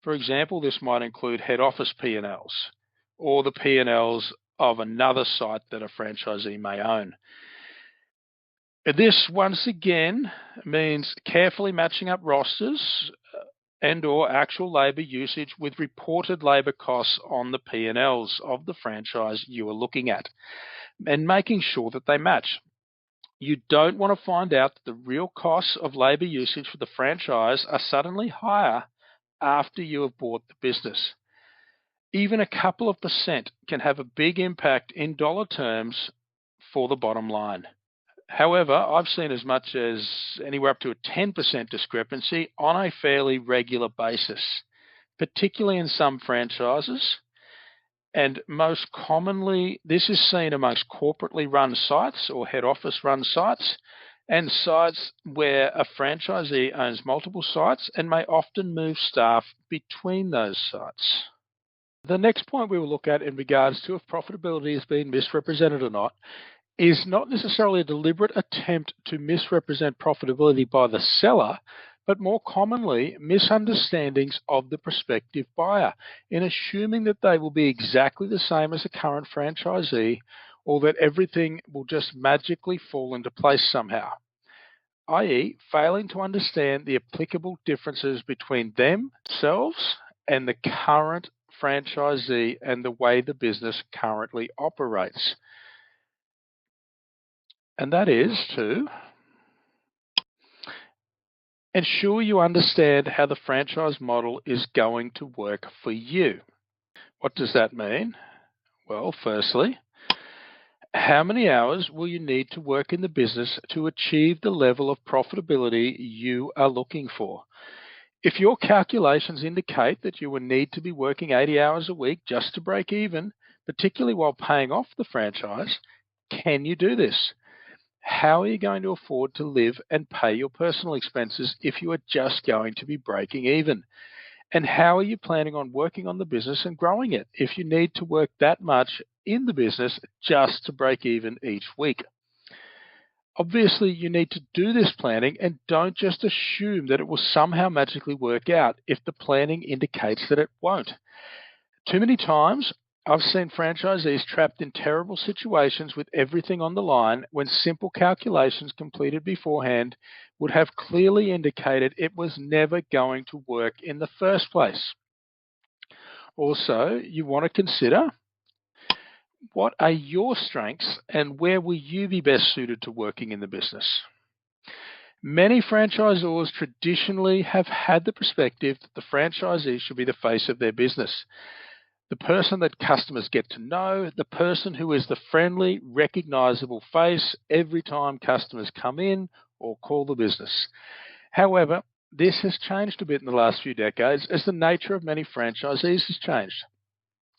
For example, this might include head office P&Ls, or the P&Ls of another site that a franchisee may own. This, once again, means carefully matching up rosters and or actual labour usage with reported labour costs on the P&Ls of the franchise you are looking at, and making sure that they match. You don't want to find out that the real costs of labour usage for the franchise are suddenly higher after you have bought the business. Even a couple of percent can have a big impact in dollar terms for the bottom line. However, I've seen as much as anywhere up to a 10% discrepancy on a fairly regular basis, particularly in some franchises. And most commonly, this is seen amongst corporately run sites or head office run sites, and sites where a franchisee owns multiple sites and may often move staff between those sites. The next point we will look at in regards to if profitability has been misrepresented or not is not necessarily a deliberate attempt to misrepresent profitability by the seller, but more commonly misunderstandings of the prospective buyer in assuming that they will be exactly the same as a current franchisee, or that everything will just magically fall into place somehow, i.e. failing to understand the applicable differences between themselves and the current franchisee and the way the business currently operates. And that is to ensure you understand how the franchise model is going to work for you. What does that mean? Well, firstly, how many hours will you need to work in the business to achieve the level of profitability you are looking for? If your calculations indicate that you will need to be working 80 hours a week just to break even, particularly while paying off the franchise, can you do this? How are you going to afford to live and pay your personal expenses if you are just going to be breaking even? And how are you planning on working on the business and growing it if you need to work that much in the business just to break even each week? Obviously, you need to do this planning and don't just assume that it will somehow magically work out if the planning indicates that it won't. Too many times, I've seen franchisees trapped in terrible situations with everything on the line when simple calculations completed beforehand would have clearly indicated it was never going to work in the first place. Also, you want to consider what are your strengths and where will you be best suited to working in the business. Many franchisors traditionally have had the perspective that the franchisee should be the face of their business, the person that customers get to know, the person who is the friendly, recognizable face every time customers come in or call the business. However, this has changed a bit in the last few decades as the nature of many franchisees has changed.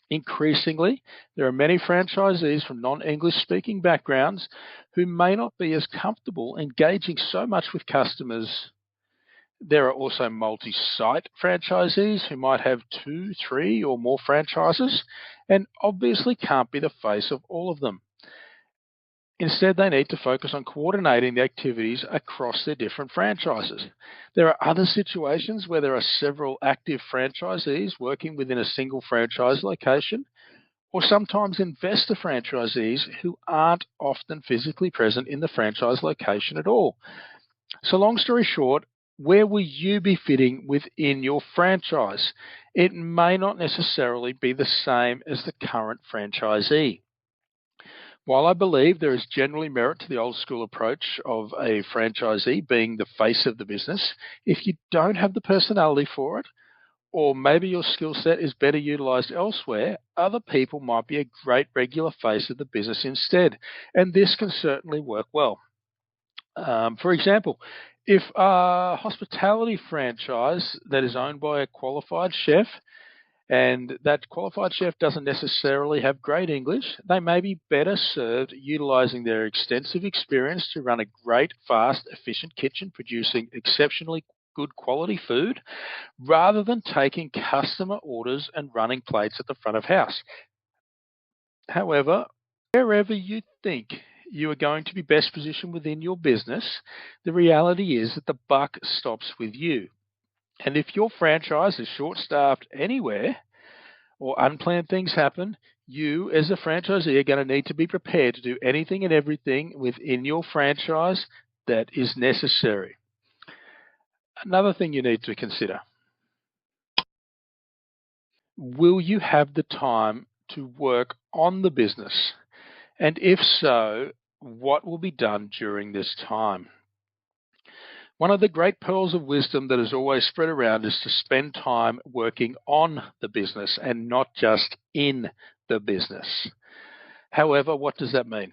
Increasingly, there are many franchisees from non-English speaking backgrounds who may not be as comfortable engaging so much with customers. There are also multi-site franchisees who might have 2, 3 or more franchises and obviously can't be the face of all of them. Instead, they need to focus on coordinating the activities across their different franchises. There are other situations where there are several active franchisees working within a single franchise location, or sometimes investor franchisees who aren't often physically present in the franchise location at all. So long story short, where will you be fitting within your franchise? It may not necessarily be the same as the current franchisee. While I believe there is generally merit to the old school approach of a franchisee being the face of the business, if you don't have the personality for it, or maybe your skill set is better utilized elsewhere, other people might be a great regular face of the business instead, and this can certainly work well. For example, if a hospitality franchise that is owned by a qualified chef and that qualified chef doesn't necessarily have great English, they may be better served utilizing their extensive experience to run a great, fast, efficient kitchen producing exceptionally good quality food rather than taking customer orders and running plates at the front of house. However, wherever you think you are going to be best positioned within your business, the reality is that the buck stops with you. And if your franchise is short-staffed anywhere, or unplanned things happen, you as a franchisee are going to need to be prepared to do anything and everything within your franchise that is necessary. Another thing you need to consider: will you have the time to work on the business? And if so, what will be done during this time? One of the great pearls of wisdom that is always spread around is to spend time working on the business and not just in the business. However, what does that mean?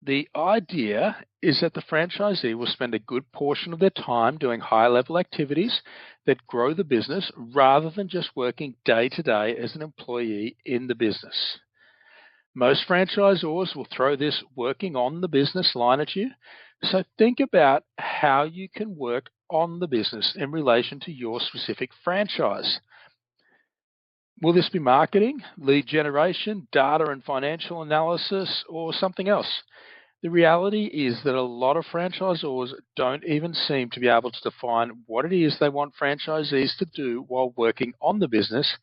The idea is that the franchisee will spend a good portion of their time doing high-level activities that grow the business rather than just working day to day as an employee in the business. Most franchisors will throw this working on the business line at you. So think about how you can work on the business in relation to your specific franchise. Will this be marketing, lead generation, data and financial analysis, or something else? The reality is that a lot of franchisors don't even seem to be able to define what it is they want franchisees to do while working on the business,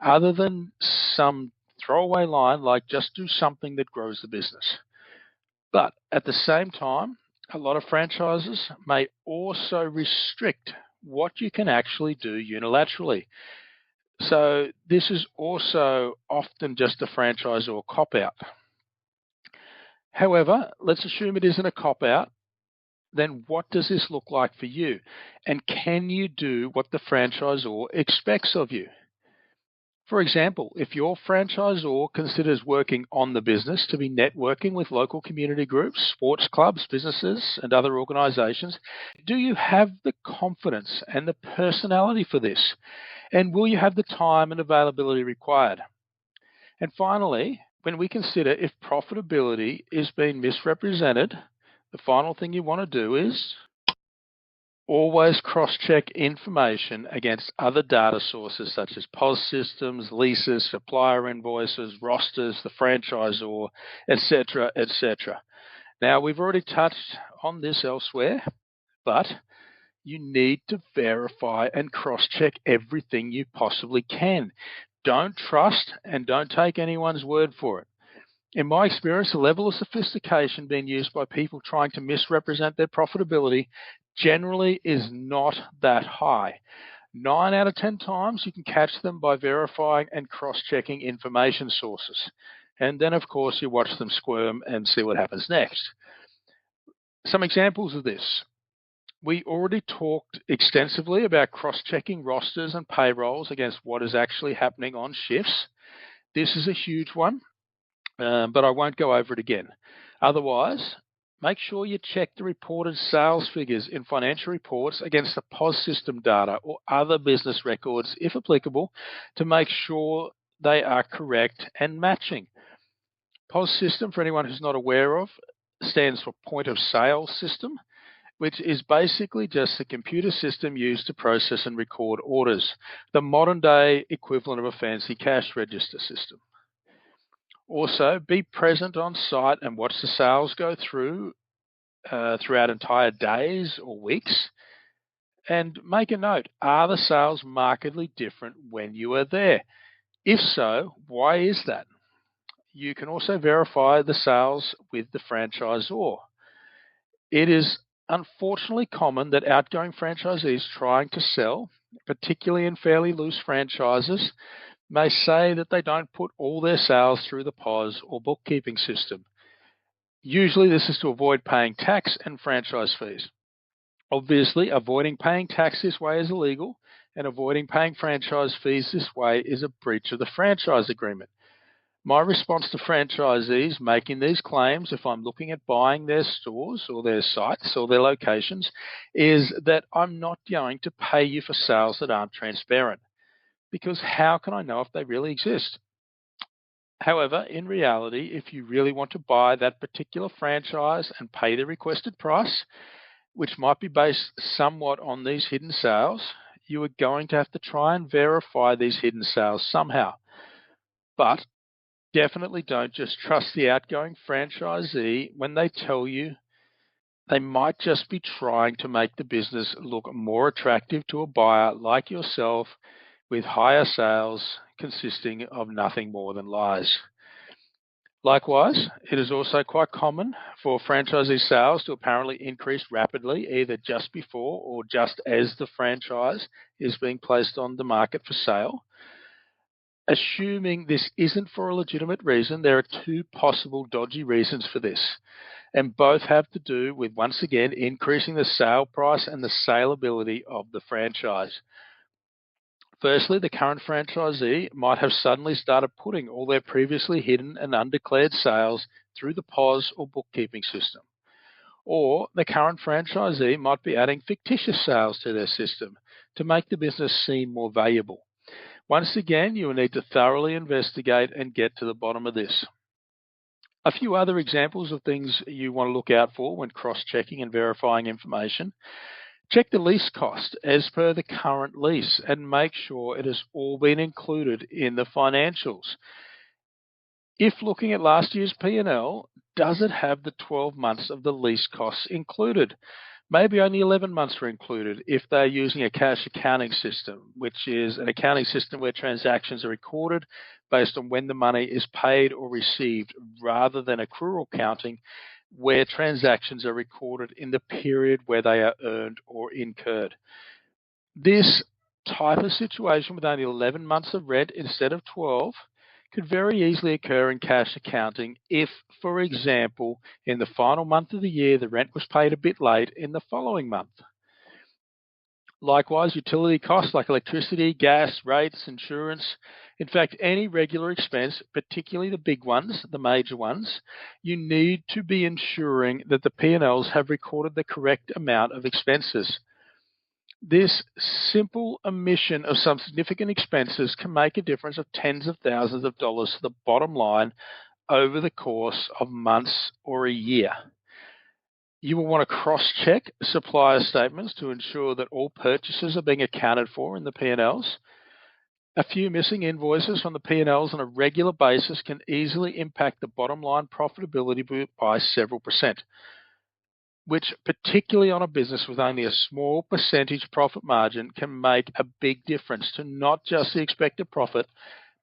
other than some throwaway line like just do something that grows the business. But at the same time, a lot of franchises may also restrict what you can actually do unilaterally. So this is also often just a franchisor cop-out. However, let's assume it isn't a cop-out. Then what does this look like for you? And can you do what the franchisor expects of you? For example, if your franchisor considers working on the business to be networking with local community groups, sports clubs, businesses, and other organizations, do you have the confidence and the personality for this? And will you have the time and availability required? And finally, when we consider if profitability is being misrepresented, the final thing you want to do is always cross-check information against other data sources such as POS systems, leases, supplier invoices, rosters, the franchisor, etc., etc. Now, we've already touched on this elsewhere, but you need to verify and cross-check everything you possibly can. Don't trust and don't take anyone's word for it. In my experience, the level of sophistication being used by people trying to misrepresent their profitability generally is not that high. 9 out of 10 times you can catch them by verifying and cross-checking information sources. And then, of course, you watch them squirm and see what happens next. Some examples of this. We already talked extensively about cross-checking rosters and payrolls against what is actually happening on shifts. This is a huge one. But I won't go over it again. Otherwise, make sure you check the reported sales figures in financial reports against the POS system data or other business records, if applicable, to make sure they are correct and matching. POS system, for anyone who's not aware of, stands for point of sale system, which is basically just a computer system used to process and record orders, the modern day equivalent of a fancy cash register system. Also, be present on site and watch the sales go throughout entire days or weeks. And make a note, are the sales markedly different when you are there? If so, why is that? You can also verify the sales with the franchisor. It is unfortunately common that outgoing franchisees trying to sell, particularly in fairly loose franchises, may say that they don't put all their sales through the POS or bookkeeping system. Usually this is to avoid paying tax and franchise fees. Obviously, avoiding paying tax this way is illegal, and avoiding paying franchise fees this way is a breach of the franchise agreement. My response to franchisees making these claims, if I'm looking at buying their stores or their sites or their locations, is that I'm not going to pay you for sales that aren't transparent. Because how can I know if they really exist? However, in reality, if you really want to buy that particular franchise and pay the requested price, which might be based somewhat on these hidden sales, you are going to have to try and verify these hidden sales somehow. But definitely don't just trust the outgoing franchisee when they tell you they might just be trying to make the business look more attractive to a buyer like yourself with higher sales, consisting of nothing more than lies. Likewise, it is also quite common for franchisee sales to apparently increase rapidly, either just before or just as the franchise is being placed on the market for sale. Assuming this isn't for a legitimate reason, there are two possible dodgy reasons for this, and both have to do with, once again, increasing the sale price and the saleability of the franchise. Firstly, the current franchisee might have suddenly started putting all their previously hidden and undeclared sales through the POS or bookkeeping system. Or the current franchisee might be adding fictitious sales to their system to make the business seem more valuable. Once again, you will need to thoroughly investigate and get to the bottom of this. A few other examples of things you want to look out for when cross-checking and verifying information. Check the lease cost as per the current lease and make sure it has all been included in the financials. If looking at last year's P&L, does it have the 12 months of the lease costs included? Maybe only 11 months were included if they're using a cash accounting system, which is an accounting system where transactions are recorded based on when the money is paid or received, rather than accrual counting, where transactions are recorded in the period where they are earned or incurred. This type of situation with only 11 months of rent instead of 12 could very easily occur in cash accounting if, for example, in the final month of the year, the rent was paid a bit late in the following month. Likewise, utility costs like electricity, gas, rates, insurance, in fact, any regular expense, particularly the big ones, the major ones, you need to be ensuring that the P&Ls have recorded the correct amount of expenses. This simple omission of some significant expenses can make a difference of tens of thousands of dollars to the bottom line over the course of months or a year. You will want to cross-check supplier statements to ensure that all purchases are being accounted for in the P&Ls. A few missing invoices from the P&Ls on a regular basis can easily impact the bottom line profitability by several percent, which, particularly on a business with only a small percentage profit margin, can make a big difference to not just the expected profit,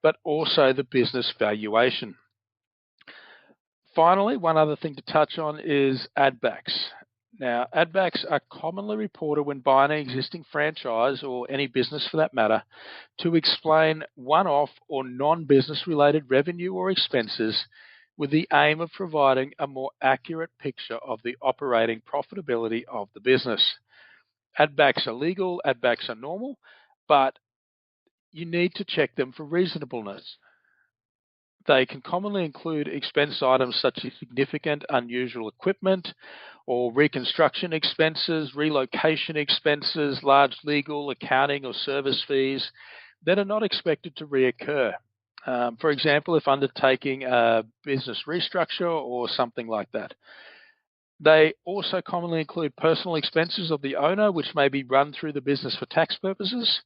but also the business valuation. Finally, one other thing to touch on is add-backs. Now, add-backs are commonly reported when buying an existing franchise, or any business for that matter, to explain one-off or non-business related revenue or expenses, with the aim of providing a more accurate picture of the operating profitability of the business. Add-backs are legal, add-backs are normal, but you need to check them for reasonableness. They can commonly include expense items such as significant unusual equipment or reconstruction expenses, relocation expenses, large legal, accounting or service fees that are not expected to reoccur. For example, if undertaking a business restructure or something like that. They also commonly include personal expenses of the owner, which may be run through the business for tax purposes.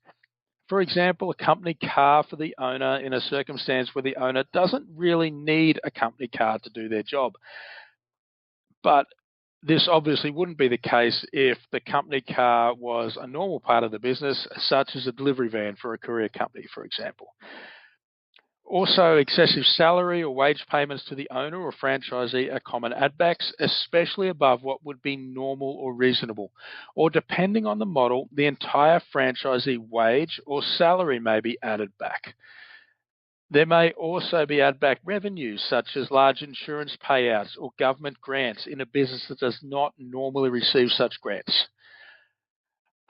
For example, a company car for the owner in a circumstance where the owner doesn't really need a company car to do their job. But this obviously wouldn't be the case if the company car was a normal part of the business, such as a delivery van for a courier company, for example. Also, excessive salary or wage payments to the owner or franchisee are common add-backs, especially above what would be normal or reasonable. Or depending on the model, the entire franchisee wage or salary may be added back. There may also be add-back revenues, such as large insurance payouts or government grants in a business that does not normally receive such grants.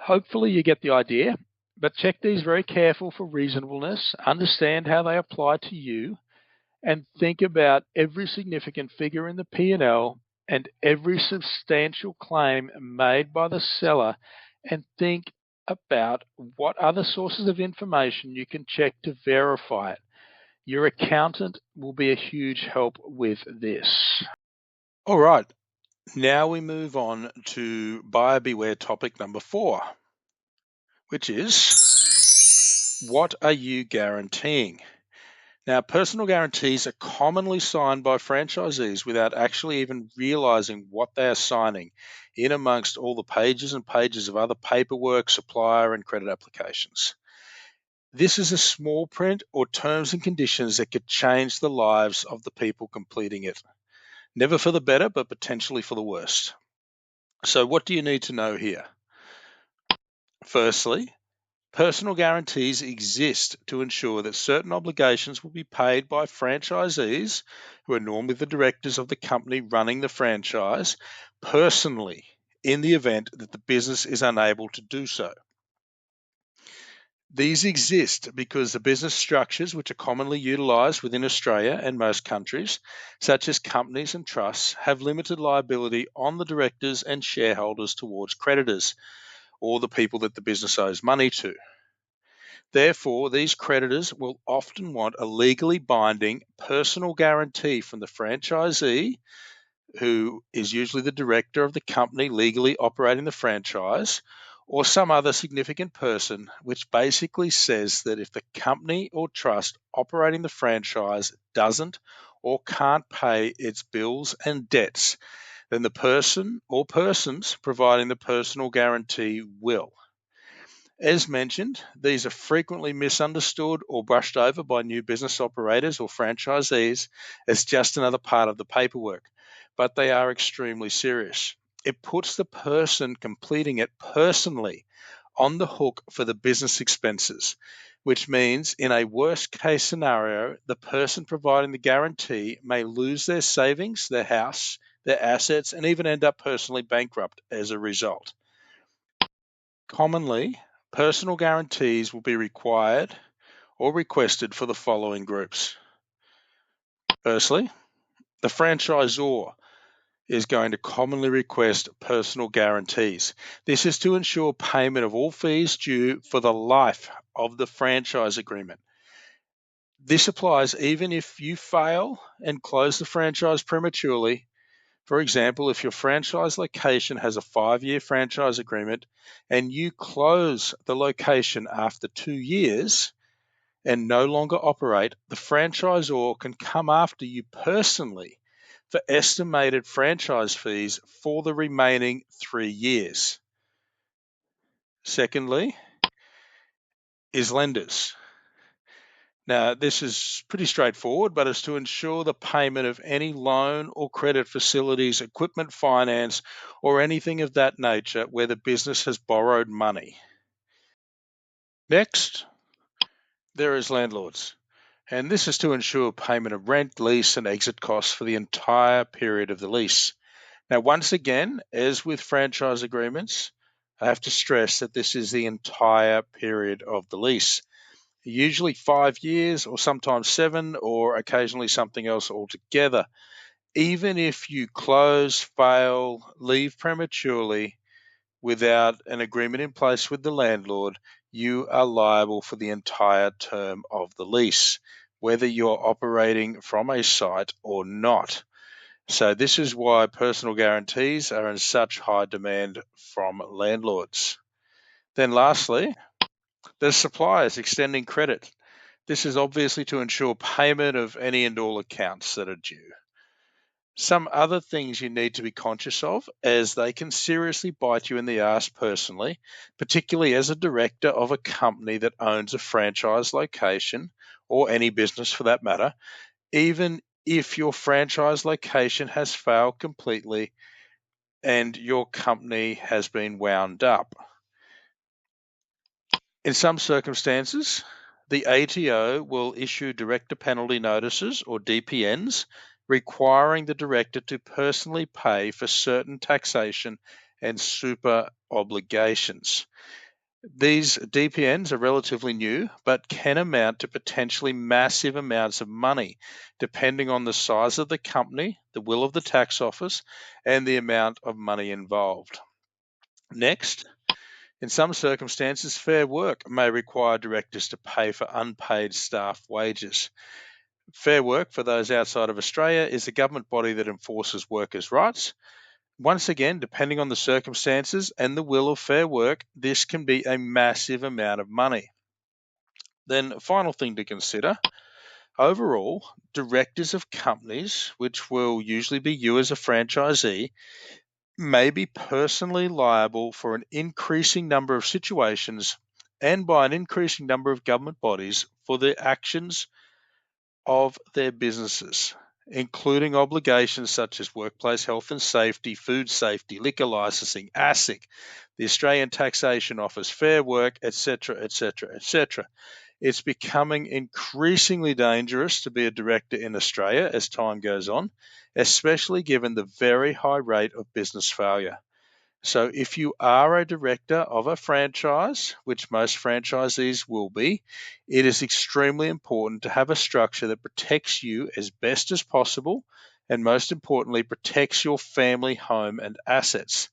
Hopefully you get the idea. But check these very careful for reasonableness, understand how they apply to you, and think about every significant figure in the P&L and every substantial claim made by the seller, and think about what other sources of information you can check to verify it. Your accountant will be a huge help with this. All right. Now we move on to buyer beware topic number 4, which is, what are you guaranteeing? Now, personal guarantees are commonly signed by franchisees without actually even realizing what they are signing, in amongst all the pages and pages of other paperwork, supplier, and credit applications. This is a small print or terms and conditions that could change the lives of the people completing it. Never for the better, but potentially for the worst. So, what do you need to know here? Firstly, personal guarantees exist to ensure that certain obligations will be paid by franchisees, who are normally the directors of the company running the franchise, personally in the event that the business is unable to do so. These exist because the business structures which are commonly utilised within Australia and most countries, such as companies and trusts, have limited liability on the directors and shareholders towards creditors, or the people that the business owes money to. Therefore, these creditors will often want a legally binding personal guarantee from the franchisee, who is usually the director of the company legally operating the franchise, or some other significant person, which basically says that if the company or trust operating the franchise doesn't or can't pay its bills and debts, then the person or persons providing the personal guarantee will. As mentioned, these are frequently misunderstood or brushed over by new business operators or franchisees as just another part of the paperwork, but they are extremely serious. It puts the person completing it personally on the hook for the business expenses, which means in a worst case scenario, the person providing the guarantee may lose their savings, their house, their assets, and even end up personally bankrupt as a result. Commonly, personal guarantees will be required or requested for the following groups. Firstly, the franchisor is going to commonly request personal guarantees. This is to ensure payment of all fees due for the life of the franchise agreement. This applies even if you fail and close the franchise prematurely. For example, if your franchise location has a 5-year franchise agreement and you close the location after 2 years and no longer operate, the franchisor can come after you personally for estimated franchise fees for the remaining 3 years. Secondly, is lenders. Now, this is pretty straightforward, but it's to ensure the payment of any loan or credit facilities, equipment finance, or anything of that nature where the business has borrowed money. Next, there is landlords, and this is to ensure payment of rent, lease, and exit costs for the entire period of the lease. Now, once again, as with franchise agreements, I have to stress that this is the entire period of the lease. Usually 5 years, or sometimes 7, or occasionally something else altogether. Even if you close, fail, leave prematurely without an agreement in place with the landlord, you are liable for the entire term of the lease, whether you're operating from a site or not. So this is why personal guarantees are in such high demand from landlords. Then lastly, there's suppliers extending credit. This is obviously to ensure payment of any and all accounts that are due. Some other things you need to be conscious of, as they can seriously bite you in the ass personally, particularly as a director of a company that owns a franchise location, or any business for that matter, even if your franchise location has failed completely and your company has been wound up. In some circumstances, the ATO will issue director penalty notices, or DPNs, requiring the director to personally pay for certain taxation and super obligations. These DPNs are relatively new, but can amount to potentially massive amounts of money, depending on the size of the company, the will of the tax office, and the amount of money involved. Next, in some circumstances, Fair Work may require directors to pay for unpaid staff wages. Fair Work, for those outside of Australia, is a government body that enforces workers' rights. Once again, depending on the circumstances and the will of Fair Work, this can be a massive amount of money. Then, final thing to consider, overall, directors of companies, which will usually be you as a franchisee, may be personally liable for an increasing number of situations and by an increasing number of government bodies for the actions of their businesses, including obligations such as workplace health and safety, food safety, liquor licensing, ASIC, the Australian Taxation Office, Fair Work, etc., etc., etc. It's becoming increasingly dangerous to be a director in Australia as time goes on, especially given the very high rate of business failure. So if you are a director of a franchise, which most franchisees will be, it is extremely important to have a structure that protects you as best as possible and most importantly protects your family, home and assets.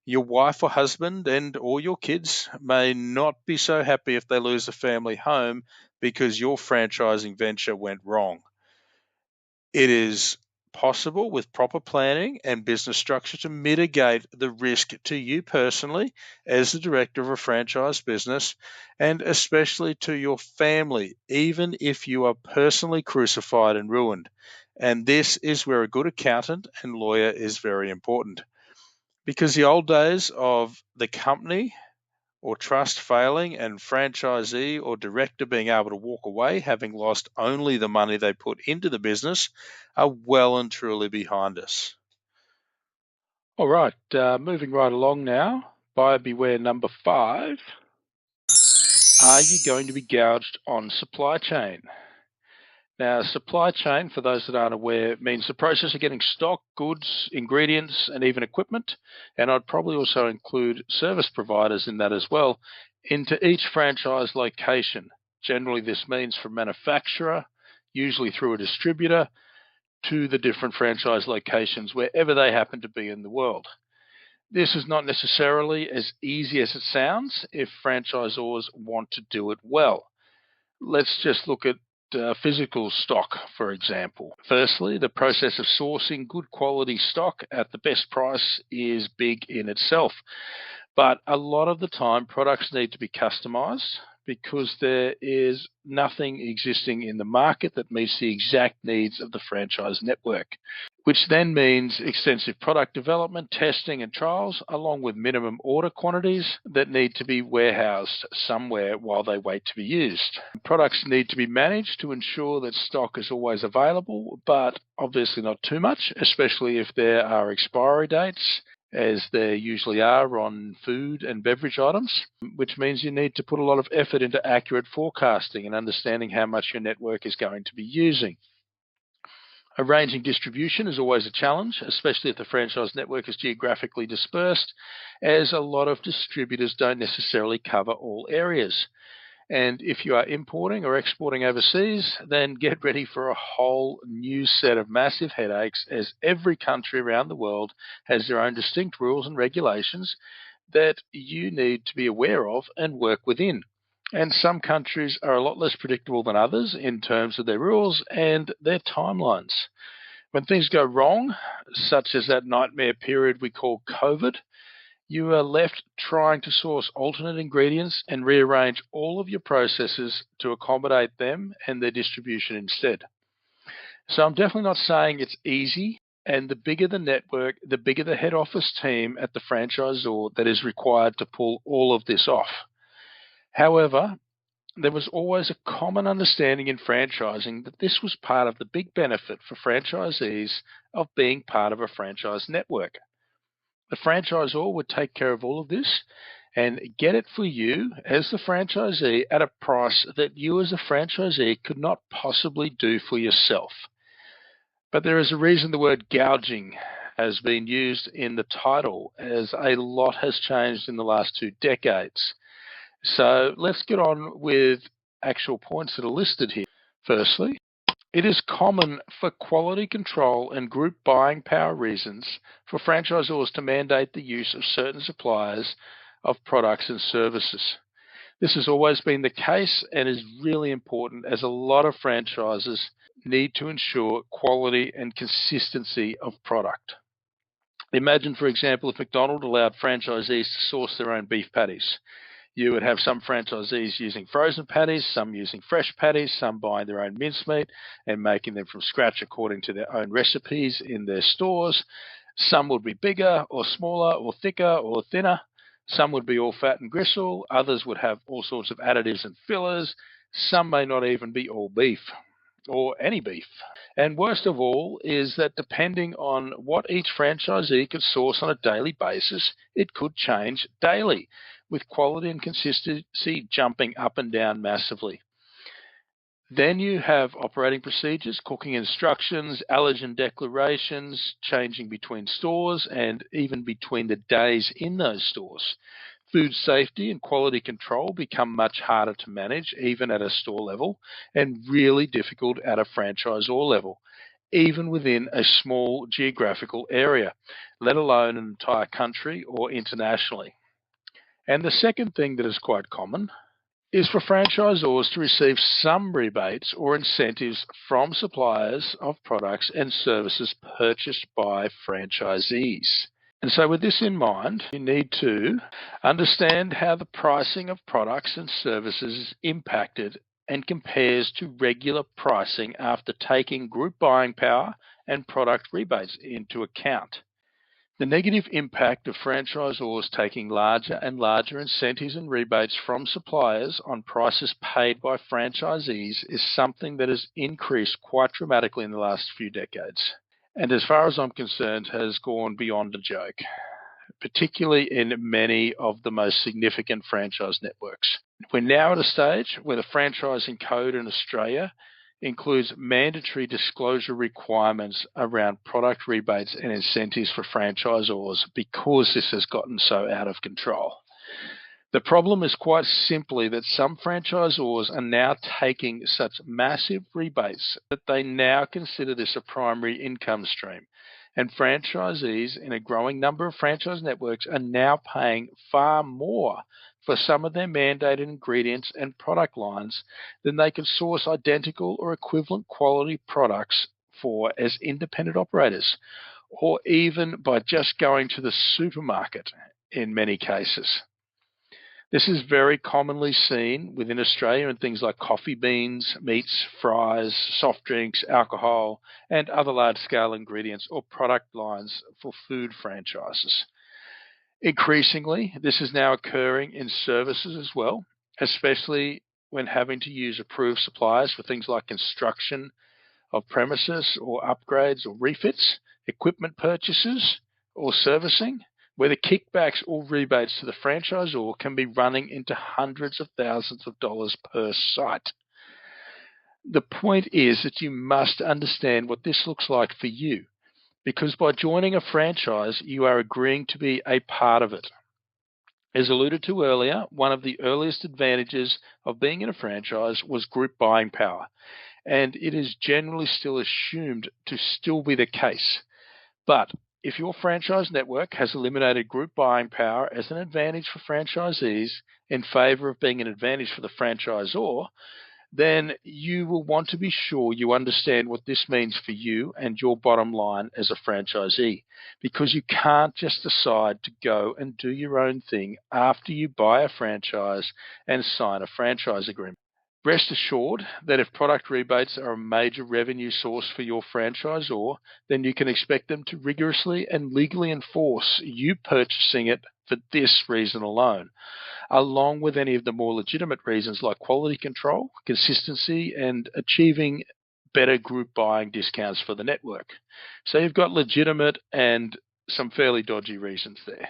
Your wife or husband and or your kids may not be so happy if they lose a family home because your franchising venture went wrong. It is possible with proper planning and business structure to mitigate the risk to you personally as the director of a franchise business and especially to your family, even if you are personally crucified and ruined. And this is where a good accountant and lawyer is very important. Because the old days of the company or trust failing and franchisee or director being able to walk away having lost only the money they put into the business are well and truly behind us. All right, moving right along now. Buyer beware number 5. Are you going to be gouged on supply chain? Now, supply chain, for those that aren't aware, means the process of getting stock, goods, ingredients, and even equipment, and I'd probably also include service providers in that as well, into each franchise location. Generally, this means from manufacturer, usually through a distributor, to the different franchise locations wherever they happen to be in the world. This is not necessarily as easy as it sounds if franchisors want to do it well. Let's just look at physical stock, for example. Firstly, the process of sourcing good quality stock at the best price is big in itself. But a lot of the time, products need to be customized because there is nothing existing in the market that meets the exact needs of the franchise network, which then means extensive product development, testing and trials, along with minimum order quantities that need to be warehoused somewhere while they wait to be used. Products need to be managed to ensure that stock is always available, but obviously not too much, especially if there are expiry dates, as there usually are on food and beverage items, which means you need to put a lot of effort into accurate forecasting and understanding how much your network is going to be using. Arranging distribution is always a challenge, especially if the franchise network is geographically dispersed, as a lot of distributors don't necessarily cover all areas. And if you are importing or exporting overseas, then get ready for a whole new set of massive headaches, as every country around the world has their own distinct rules and regulations that you need to be aware of and work within. And some countries are a lot less predictable than others in terms of their rules and their timelines. When things go wrong, such as that nightmare period we call COVID, you are left trying to source alternate ingredients and rearrange all of your processes to accommodate them and their distribution instead. So I'm definitely not saying it's easy, and the bigger the network, the bigger the head office team at the franchisor that is required to pull all of this off. However, there was always a common understanding in franchising that this was part of the big benefit for franchisees of being part of a franchise network. The franchisor would take care of all of this and get it for you as the franchisee at a price that you as a franchisee could not possibly do for yourself. But there is a reason the word gouging has been used in the title, as a lot has changed in the last 2 decades. So let's get on with actual points that are listed here. Firstly, it is common for quality control and group buying power reasons for franchisors to mandate the use of certain suppliers of products and services. This has always been the case and is really important, as a lot of franchises need to ensure quality and consistency of product. Imagine, for example, if McDonald's allowed franchisees to source their own beef patties. You would have some franchisees using frozen patties, some using fresh patties, some buying their own mincemeat and making them from scratch according to their own recipes in their stores. Some would be bigger or smaller or thicker or thinner, Some would be all fat and gristle, others would have all sorts of additives and fillers, some may not even be all beef or any beef. And worst of all is that depending on what each franchisee could source on a daily basis, it could change daily, with quality and consistency jumping up and down massively. Then you have operating procedures, cooking instructions, allergen declarations, changing between stores and even between the days in those stores. Food safety and quality control become much harder to manage, even at a store level, and really difficult at a franchisor level, even within a small geographical area, let alone an entire country or internationally. And the second thing that is quite common is for franchisors to receive some rebates or incentives from suppliers of products and services purchased by franchisees. And so with this in mind, you need to understand how the pricing of products and services is impacted and compares to regular pricing after taking group buying power and product rebates into account. The negative impact of franchisors taking larger and larger incentives and rebates from suppliers on prices paid by franchisees is something that has increased quite dramatically in the last few decades, and as far as I'm concerned has gone beyond a joke, particularly in many of the most significant franchise networks. We're now at a stage where the franchising code in Australia includes mandatory disclosure requirements around product rebates and incentives for franchisors because this has gotten so out of control. The problem is quite simply that some franchisors are now taking such massive rebates that they now consider this a primary income stream. And franchisees in a growing number of franchise networks are now paying far more for some of their mandated ingredients and product lines than they can source identical or equivalent quality products for as independent operators, or even by just going to the supermarket in many cases. This is very commonly seen within Australia in things like coffee beans, meats, fries, soft drinks, alcohol, and other large-scale ingredients or product lines for food franchises. Increasingly, this is now occurring in services as well, especially when having to use approved suppliers for things like construction of premises or upgrades or refits, equipment purchases or servicing, where the kickbacks or rebates to the franchisor can be running into hundreds of thousands of dollars per site. The point is that you must understand what this looks like for you, because by joining a franchise, you are agreeing to be a part of it. As alluded to earlier, one of the earliest advantages of being in a franchise was group buying power, and it is generally still assumed to still be the case. But if your franchise network has eliminated group buying power as an advantage for franchisees in favor of being an advantage for the franchisor, then you will want to be sure you understand what this means for you and your bottom line as a franchisee, because you can't just decide to go and do your own thing after you buy a franchise and sign a franchise agreement. Rest assured that if product rebates are a major revenue source for your franchisor, then you can expect them to rigorously and legally enforce you purchasing it for this reason alone, along with any of the more legitimate reasons like quality control, consistency, and achieving better group buying discounts for the network. So you've got legitimate and some fairly dodgy reasons there.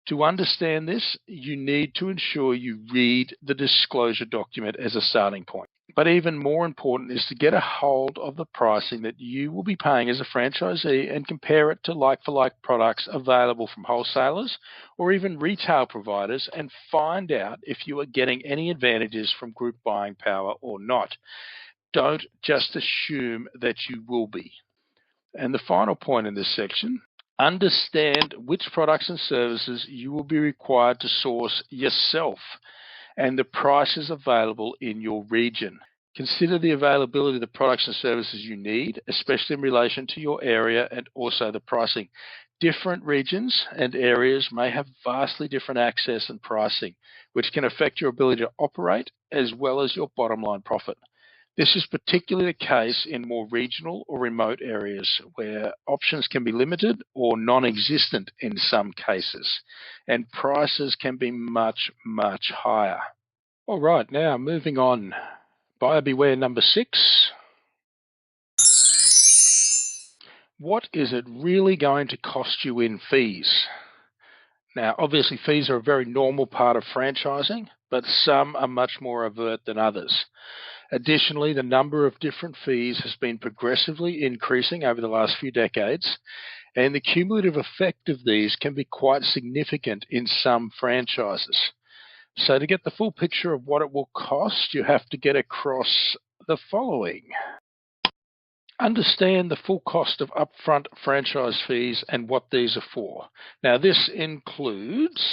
To understand this, you need to ensure you read the disclosure document as a starting point. But even more important is to get a hold of the pricing that you will be paying as a franchisee and compare it to like-for-like products available from wholesalers or even retail providers and find out if you are getting any advantages from group buying power or not. Don't just assume that you will be. And the final point in this section, understand which products and services you will be required to source yourself and the prices available in your region. Consider the availability of the products and services you need, especially in relation to your area and also the pricing. Different regions and areas may have vastly different access and pricing, which can affect your ability to operate as well as your bottom line profit. This is particularly the case in more regional or remote areas where options can be limited or non-existent in some cases, and prices can be much, much higher. All right, now moving on. Buyer beware number 6. What is it really going to cost you in fees? Now, obviously, fees are a very normal part of franchising, but some are much more overt than others. Additionally, the number of different fees has been progressively increasing over the last few decades, and the cumulative effect of these can be quite significant in some franchises. So to get the full picture of what it will cost, you have to get across the following. Understand the full cost of upfront franchise fees and what these are for. Now, this includes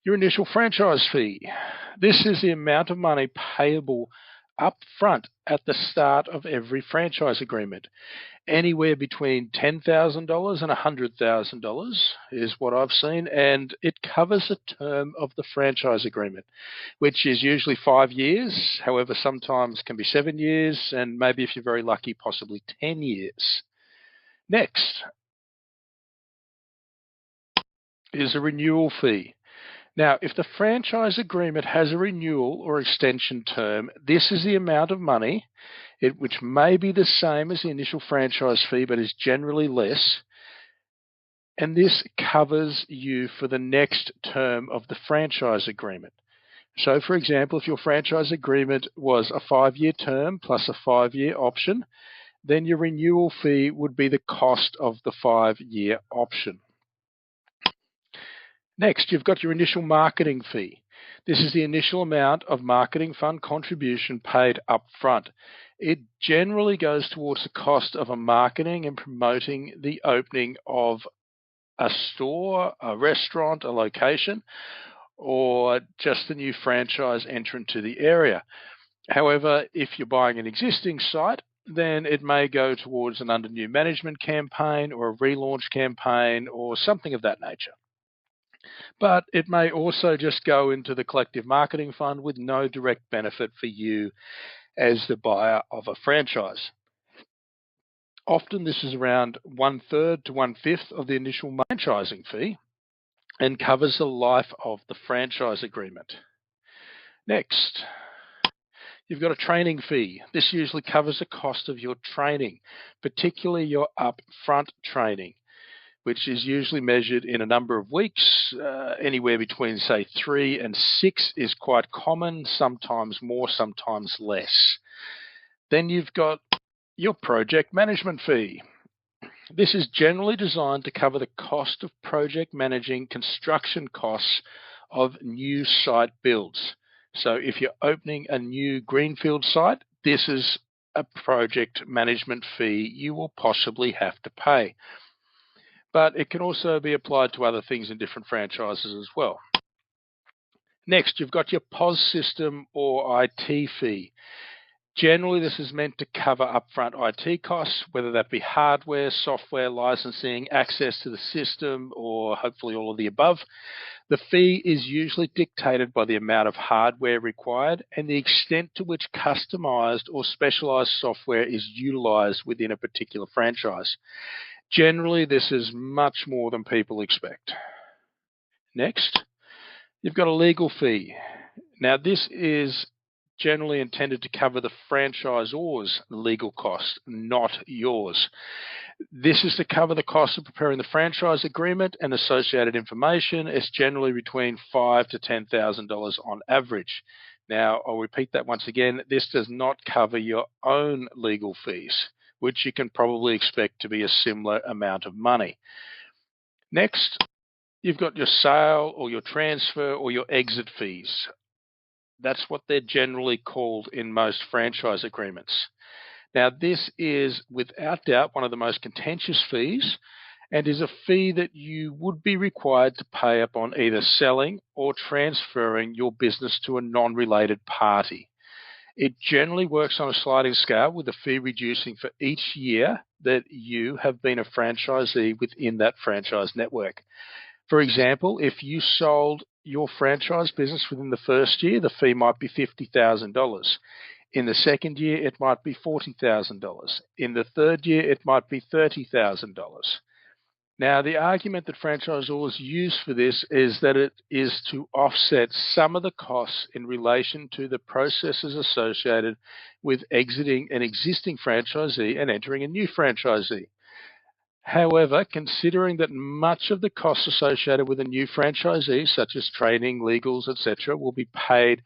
your initial franchise fee. This is the amount of money payable upfront at the start of every franchise agreement. Anywhere between $10,000 and $100,000 is what I've seen, and it covers the term of the franchise agreement, which is usually 5 years. However, sometimes can be 7 years, and maybe if you're very lucky, possibly 10 years. Next is a renewal fee. Now, if the franchise agreement has a renewal or extension term, this is the amount of money, which may be the same as the initial franchise fee, but is generally less, and this covers you for the next term of the franchise agreement. So, for example, if your franchise agreement was a 5-year term plus a 5-year option, then your renewal fee would be the cost of the 5-year option. Next, you've got your initial marketing fee. This is the initial amount of marketing fund contribution paid up front. It generally goes towards the cost of a marketing and promoting the opening of a store, a restaurant, a location, or just a new franchise entrant to the area. However, if you're buying an existing site, then it may go towards an under new management campaign or a relaunch campaign or something of that nature. But it may also just go into the collective marketing fund with no direct benefit for you as the buyer of a franchise. Often this is around 1/3 to 1/5 of the initial franchising fee and covers the life of the franchise agreement. Next, you've got a training fee. This usually covers the cost of your training, particularly your upfront training, which is usually measured in a number of weeks. Anywhere between, say, 3 and 6 is quite common, sometimes more, sometimes less. Then you've got your project management fee. This is generally designed to cover the cost of project managing construction costs of new site builds. So if you're opening a new greenfield site, this is a project management fee you will possibly have to pay. But it can also be applied to other things in different franchises as well. Next, you've got your POS system or IT fee. Generally, this is meant to cover upfront IT costs, whether that be hardware, software, licensing, access to the system, or hopefully all of the above. The fee is usually dictated by the amount of hardware required and the extent to which customized or specialized software is utilized within a particular franchise. Generally, this is much more than people expect. Next, you've got a legal fee. Now, this is generally intended to cover the franchisor's legal costs, not yours. This is to cover the cost of preparing the franchise agreement and associated information. It's generally between $5,000 to $10,000 on average. Now, I'll repeat that once again. This does not cover your own legal fees, which you can probably expect to be a similar amount of money. Next, you've got your sale or your transfer or your exit fees. That's what they're generally called in most franchise agreements. Now, this is without doubt one of the most contentious fees and is a fee that you would be required to pay upon either selling or transferring your business to a non-related party. It generally works on a sliding scale with the fee reducing for each year that you have been a franchisee within that franchise network. For example, if you sold your franchise business within the first year, the fee might be $50,000. In the second year, it might be $40,000. In the third year, it might be $30,000. Now, the argument that franchisors use for this is that it is to offset some of the costs in relation to the processes associated with exiting an existing franchisee and entering a new franchisee. However, considering that much of the costs associated with a new franchisee, such as training, legals, etc., will be paid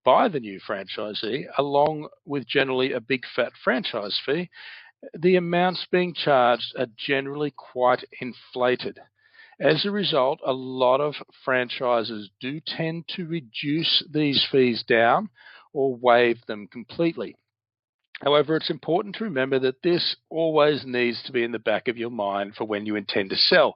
by the new franchisee, along with generally a big fat franchise fee, the amounts being charged are generally quite inflated. As a result, a lot of franchises do tend to reduce these fees down or waive them completely. However, it's important to remember that this always needs to be in the back of your mind for when you intend to sell.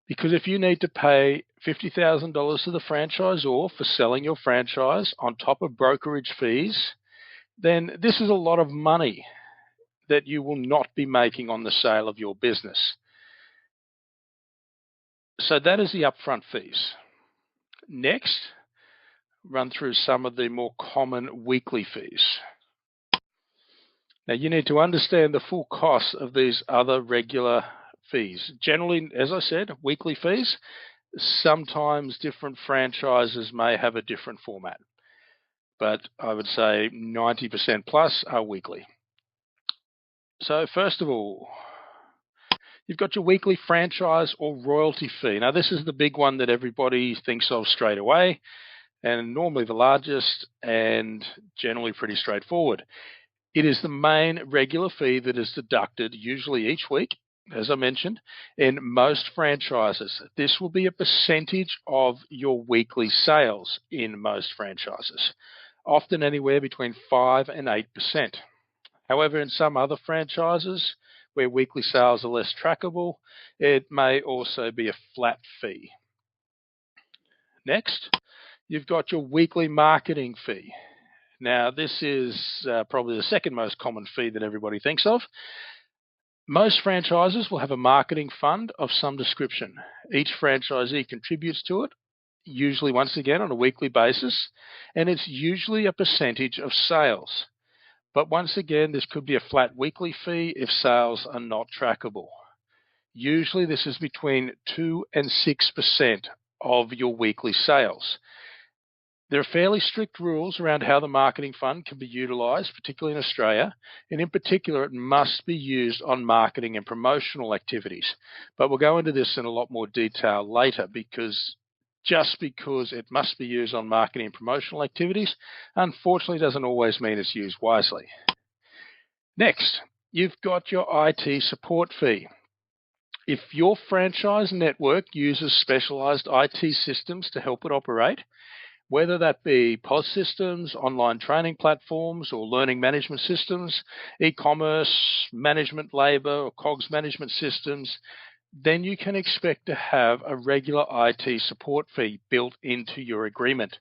Because if you need to pay $50,000 to the franchisor for selling your franchise on top of brokerage fees, then this is a lot of money that you will not be making on the sale of your business. So that is the upfront fees. Next, run through some of the more common weekly fees. Now, you need to understand the full cost of these other regular fees. Generally, as I said, weekly fees. Sometimes different franchises may have a different format, but I would say 90% plus are weekly. So first of all, you've got your weekly franchise or royalty fee. Now, this is the big one that everybody thinks of straight away, and normally the largest and generally pretty straightforward. It is the main regular fee that is deducted usually each week, as I mentioned, in most franchises. This will be a percentage of your weekly sales in most franchises, often anywhere between 5 and 8%. However, in some other franchises where weekly sales are less trackable, it may also be a flat fee. Next, you've got your weekly marketing fee. Now, this is probably the second most common fee that everybody thinks of. Most franchises will have a marketing fund of some description. Each franchisee contributes to it, usually once again on a weekly basis, and it's usually a percentage of sales. But once again, this could be a flat weekly fee if sales are not trackable. Usually this is between 2 and 6% of your weekly sales. There are fairly strict rules around how the marketing fund can be utilised, particularly in Australia, and in particular it must be used on marketing and promotional activities. But we'll go into this in a lot more detail later, because just because it must be used on marketing and promotional activities, unfortunately doesn't always mean it's used wisely. Next, you've got your IT support fee. If your franchise network uses specialised IT systems to help it operate, whether that be POS systems, online training platforms, or learning management systems, e-commerce, management labour, or COGS management systems, then you can expect to have a regular IT support fee built into your agreement.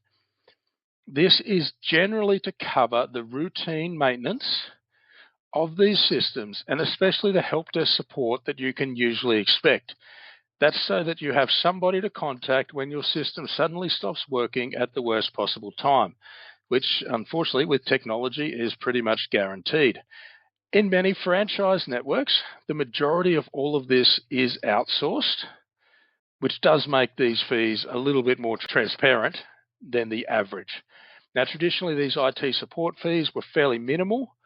This is generally to cover the routine maintenance of these systems, and especially the help desk support that you can usually expect. That's so that you have somebody to contact when your system suddenly stops working at the worst possible time, which unfortunately with technology is pretty much guaranteed. In many franchise networks, the majority of all of this is outsourced, which does make these fees a little bit more transparent than the average. Now, traditionally, these IT support fees were fairly minimal,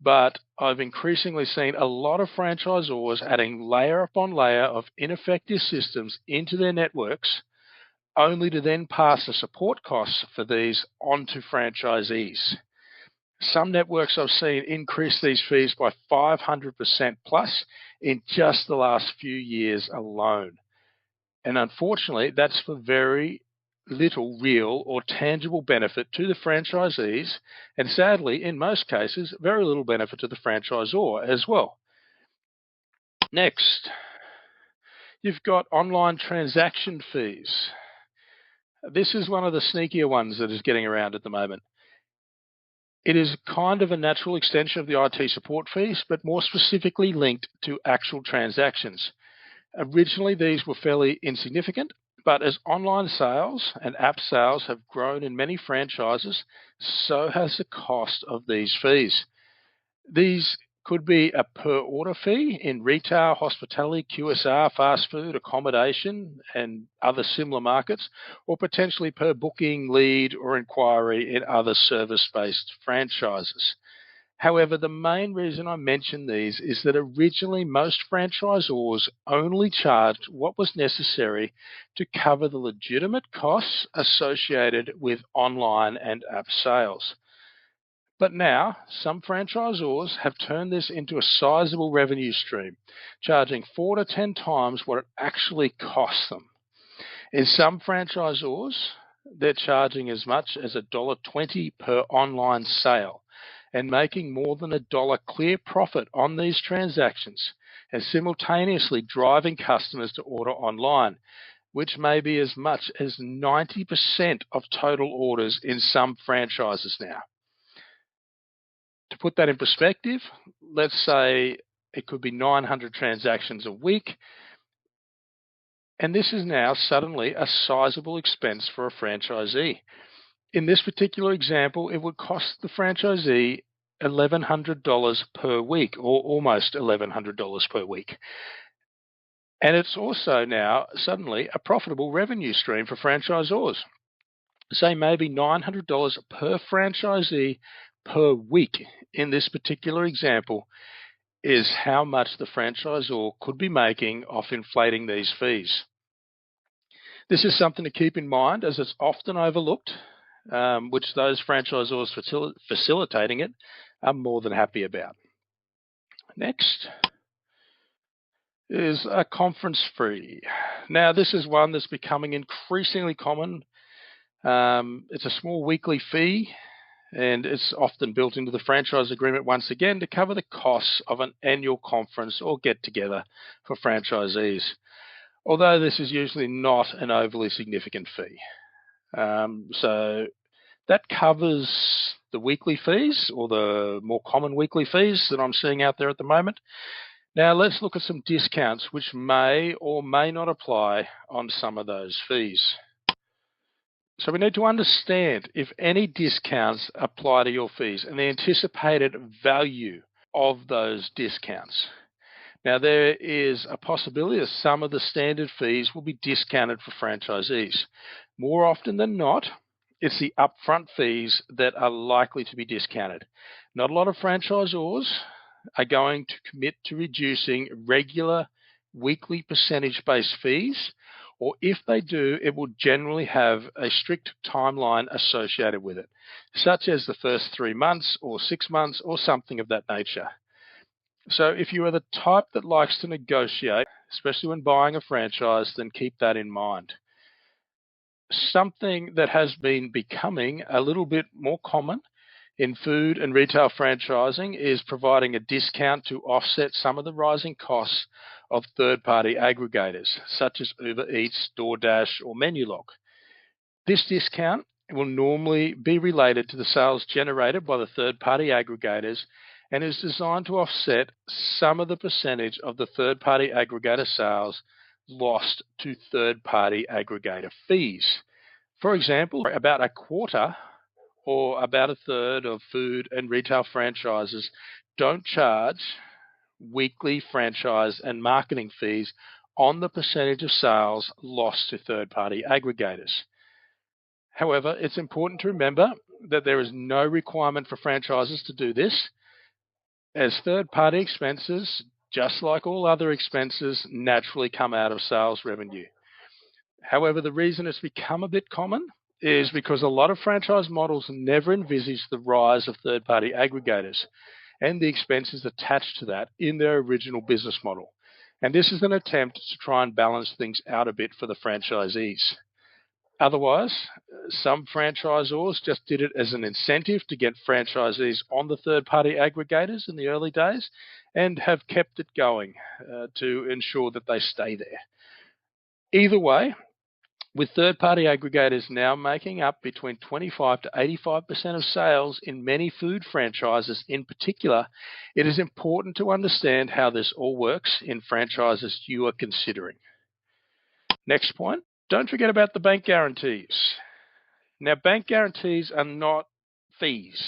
but I've increasingly seen a lot of franchisors adding layer upon layer of ineffective systems into their networks, only to then pass the support costs for these onto franchisees. Some networks I've seen increase these fees by 500% plus in just the last few years alone. And unfortunately, that's for very little real or tangible benefit to the franchisees, and sadly, in most cases, very little benefit to the franchisor as well. Next, you've got online transaction fees. This is one of the sneakier ones that is getting around at the moment. It is kind of a natural extension of the IT support fees, but more specifically linked to actual transactions. Originally, these were fairly insignificant, But as online sales and app sales have grown in many franchises, so has the cost of these fees. These could be a per order fee in retail, hospitality, QSR, fast food, accommodation, and other similar markets, or potentially per booking, lead, or inquiry in other service-based franchises. However, the main reason I mention these is that originally most franchisors only charged what was necessary to cover the legitimate costs associated with online and app sales. But now, some franchisors have turned this into a sizable revenue stream, charging 4 to 10 times what it actually costs them. In some franchisors, they're charging as much as $1.20 per online sale and making more than $1 clear profit on these transactions, and simultaneously driving customers to order online, which may be as much as 90% of total orders in some franchises now. To put that in perspective, let's say it could be 900 transactions a week, and this is now suddenly a sizable expense for a franchisee. In this particular example, it would cost the franchisee $1,100 per week, or almost $1,100 per week. And it's also now suddenly a profitable revenue stream for franchisors. Say maybe $900 per franchisee per week in this particular example is how much the franchisor could be making off inflating these fees. This is something to keep in mind as it's often overlooked, which those franchisors facilitating it are more than happy about. Next is a conference fee. Now, this is one that's becoming increasingly common. It's a small weekly fee, and it's often built into the franchise agreement once again to cover the costs of an annual conference or get-together for franchisees, although this is usually not an overly significant fee. So that covers the weekly fees, or the more common weekly fees that I'm seeing out there at the moment. Now let's look at some discounts which may or may not apply on some of those fees. So we need to understand if any discounts apply to your fees and the anticipated value of those discounts. Now, there is a possibility that some of the standard fees will be discounted for franchisees. More often than not, it's the upfront fees that are likely to be discounted. Not a lot of franchisors are going to commit to reducing regular weekly percentage-based fees, or if they do, it will generally have a strict timeline associated with it, such as the first 3 months or 6 months or something of that nature. So if you are the type that likes to negotiate, especially when buying a franchise, then keep that in mind. Something that has been becoming a little bit more common in food and retail franchising is providing a discount to offset some of the rising costs of third-party aggregators, such as Uber Eats, DoorDash, or Menulog. This discount will normally be related to the sales generated by the third-party aggregators and is designed to offset some of the percentage of the third-party aggregator sales lost to third-party aggregator fees. For example, about a quarter or about a third of food and retail franchises don't charge weekly franchise and marketing fees on the percentage of sales lost to third-party aggregators. However, it's important to remember that there is no requirement for franchises to do this, as third-party expenses, just like all other expenses, naturally come out of sales revenue. However, the reason it's become a bit common is because a lot of franchise models never envisaged the rise of third-party aggregators and the expenses attached to that in their original business model. And this is an attempt to try and balance things out a bit for the franchisees. Otherwise, some franchisors just did it as an incentive to get franchisees on the third-party aggregators in the early days and have kept it going to ensure that they stay there. Either way, with third-party aggregators now making up between 25 to 85% of sales in many food franchises in particular, it is important to understand how this all works in franchises you are considering. Next point. Don't forget about the bank guarantees. Now, bank guarantees are not fees.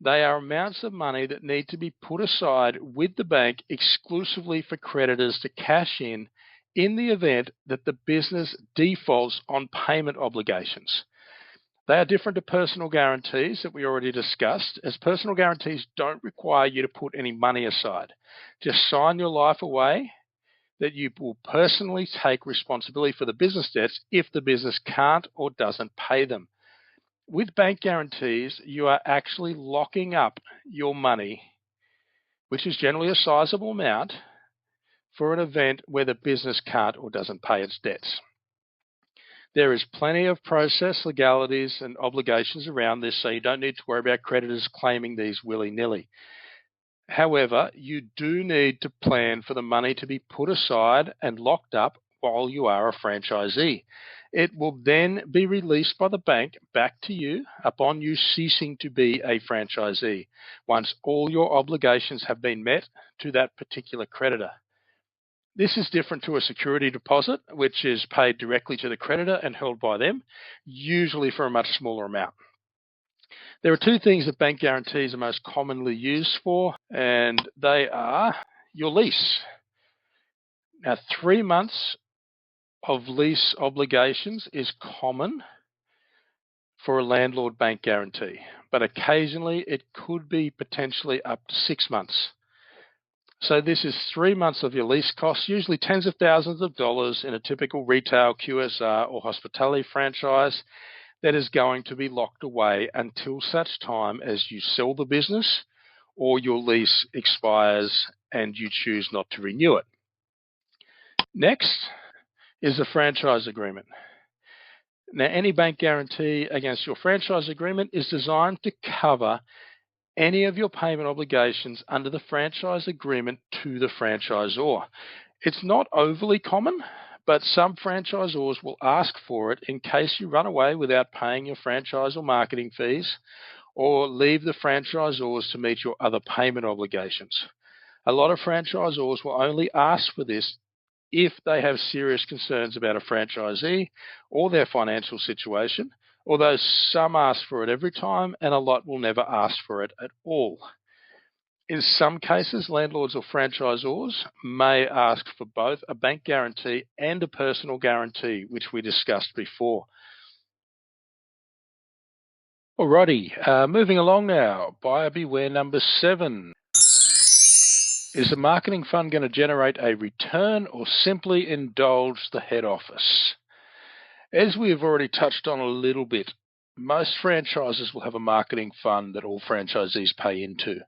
They are amounts of money that need to be put aside with the bank exclusively for creditors to cash in the event that the business defaults on payment obligations. They are different to personal guarantees that we already discussed, as personal guarantees don't require you to put any money aside. Just sign your life away that you will personally take responsibility for the business debts if the business can't or doesn't pay them. With bank guarantees, you are actually locking up your money, which is generally a sizable amount, for an event where the business can't or doesn't pay its debts. There is plenty of process, legalities, and obligations around this, so you don't need to worry about creditors claiming these willy-nilly. However, you do need to plan for the money to be put aside and locked up while you are a franchisee. It will then be released by the bank back to you upon you ceasing to be a franchisee, once all your obligations have been met to that particular creditor. This is different to a security deposit, which is paid directly to the creditor and held by them, usually for a much smaller amount. There are two things that bank guarantees are most commonly used for, and they are your lease. Now, 3 months of lease obligations is common for a landlord bank guarantee, but occasionally it could be potentially up to 6 months. So this is 3 months of your lease costs, usually tens of thousands of dollars in a typical retail, QSR, or hospitality franchise that is going to be locked away until such time as you sell the business or your lease expires and you choose not to renew it. Next is the franchise agreement. Now, any bank guarantee against your franchise agreement is designed to cover any of your payment obligations under the franchise agreement to the franchisor. It's not overly common, but some franchisors will ask for it in case you run away without paying your franchise or marketing fees, or leave the franchisors to meet your other payment obligations. A lot of franchisors will only ask for this if they have serious concerns about a franchisee or their financial situation, although some ask for it every time and a lot will never ask for it at all. In some cases, landlords or franchisors may ask for both a bank guarantee and a personal guarantee, which we discussed before. Alrighty, moving along now. Buyer beware number 7. Is the marketing fund going to generate a return or simply indulge the head office? As we have already touched on a little bit, most franchises will have a marketing fund that all franchisees pay into,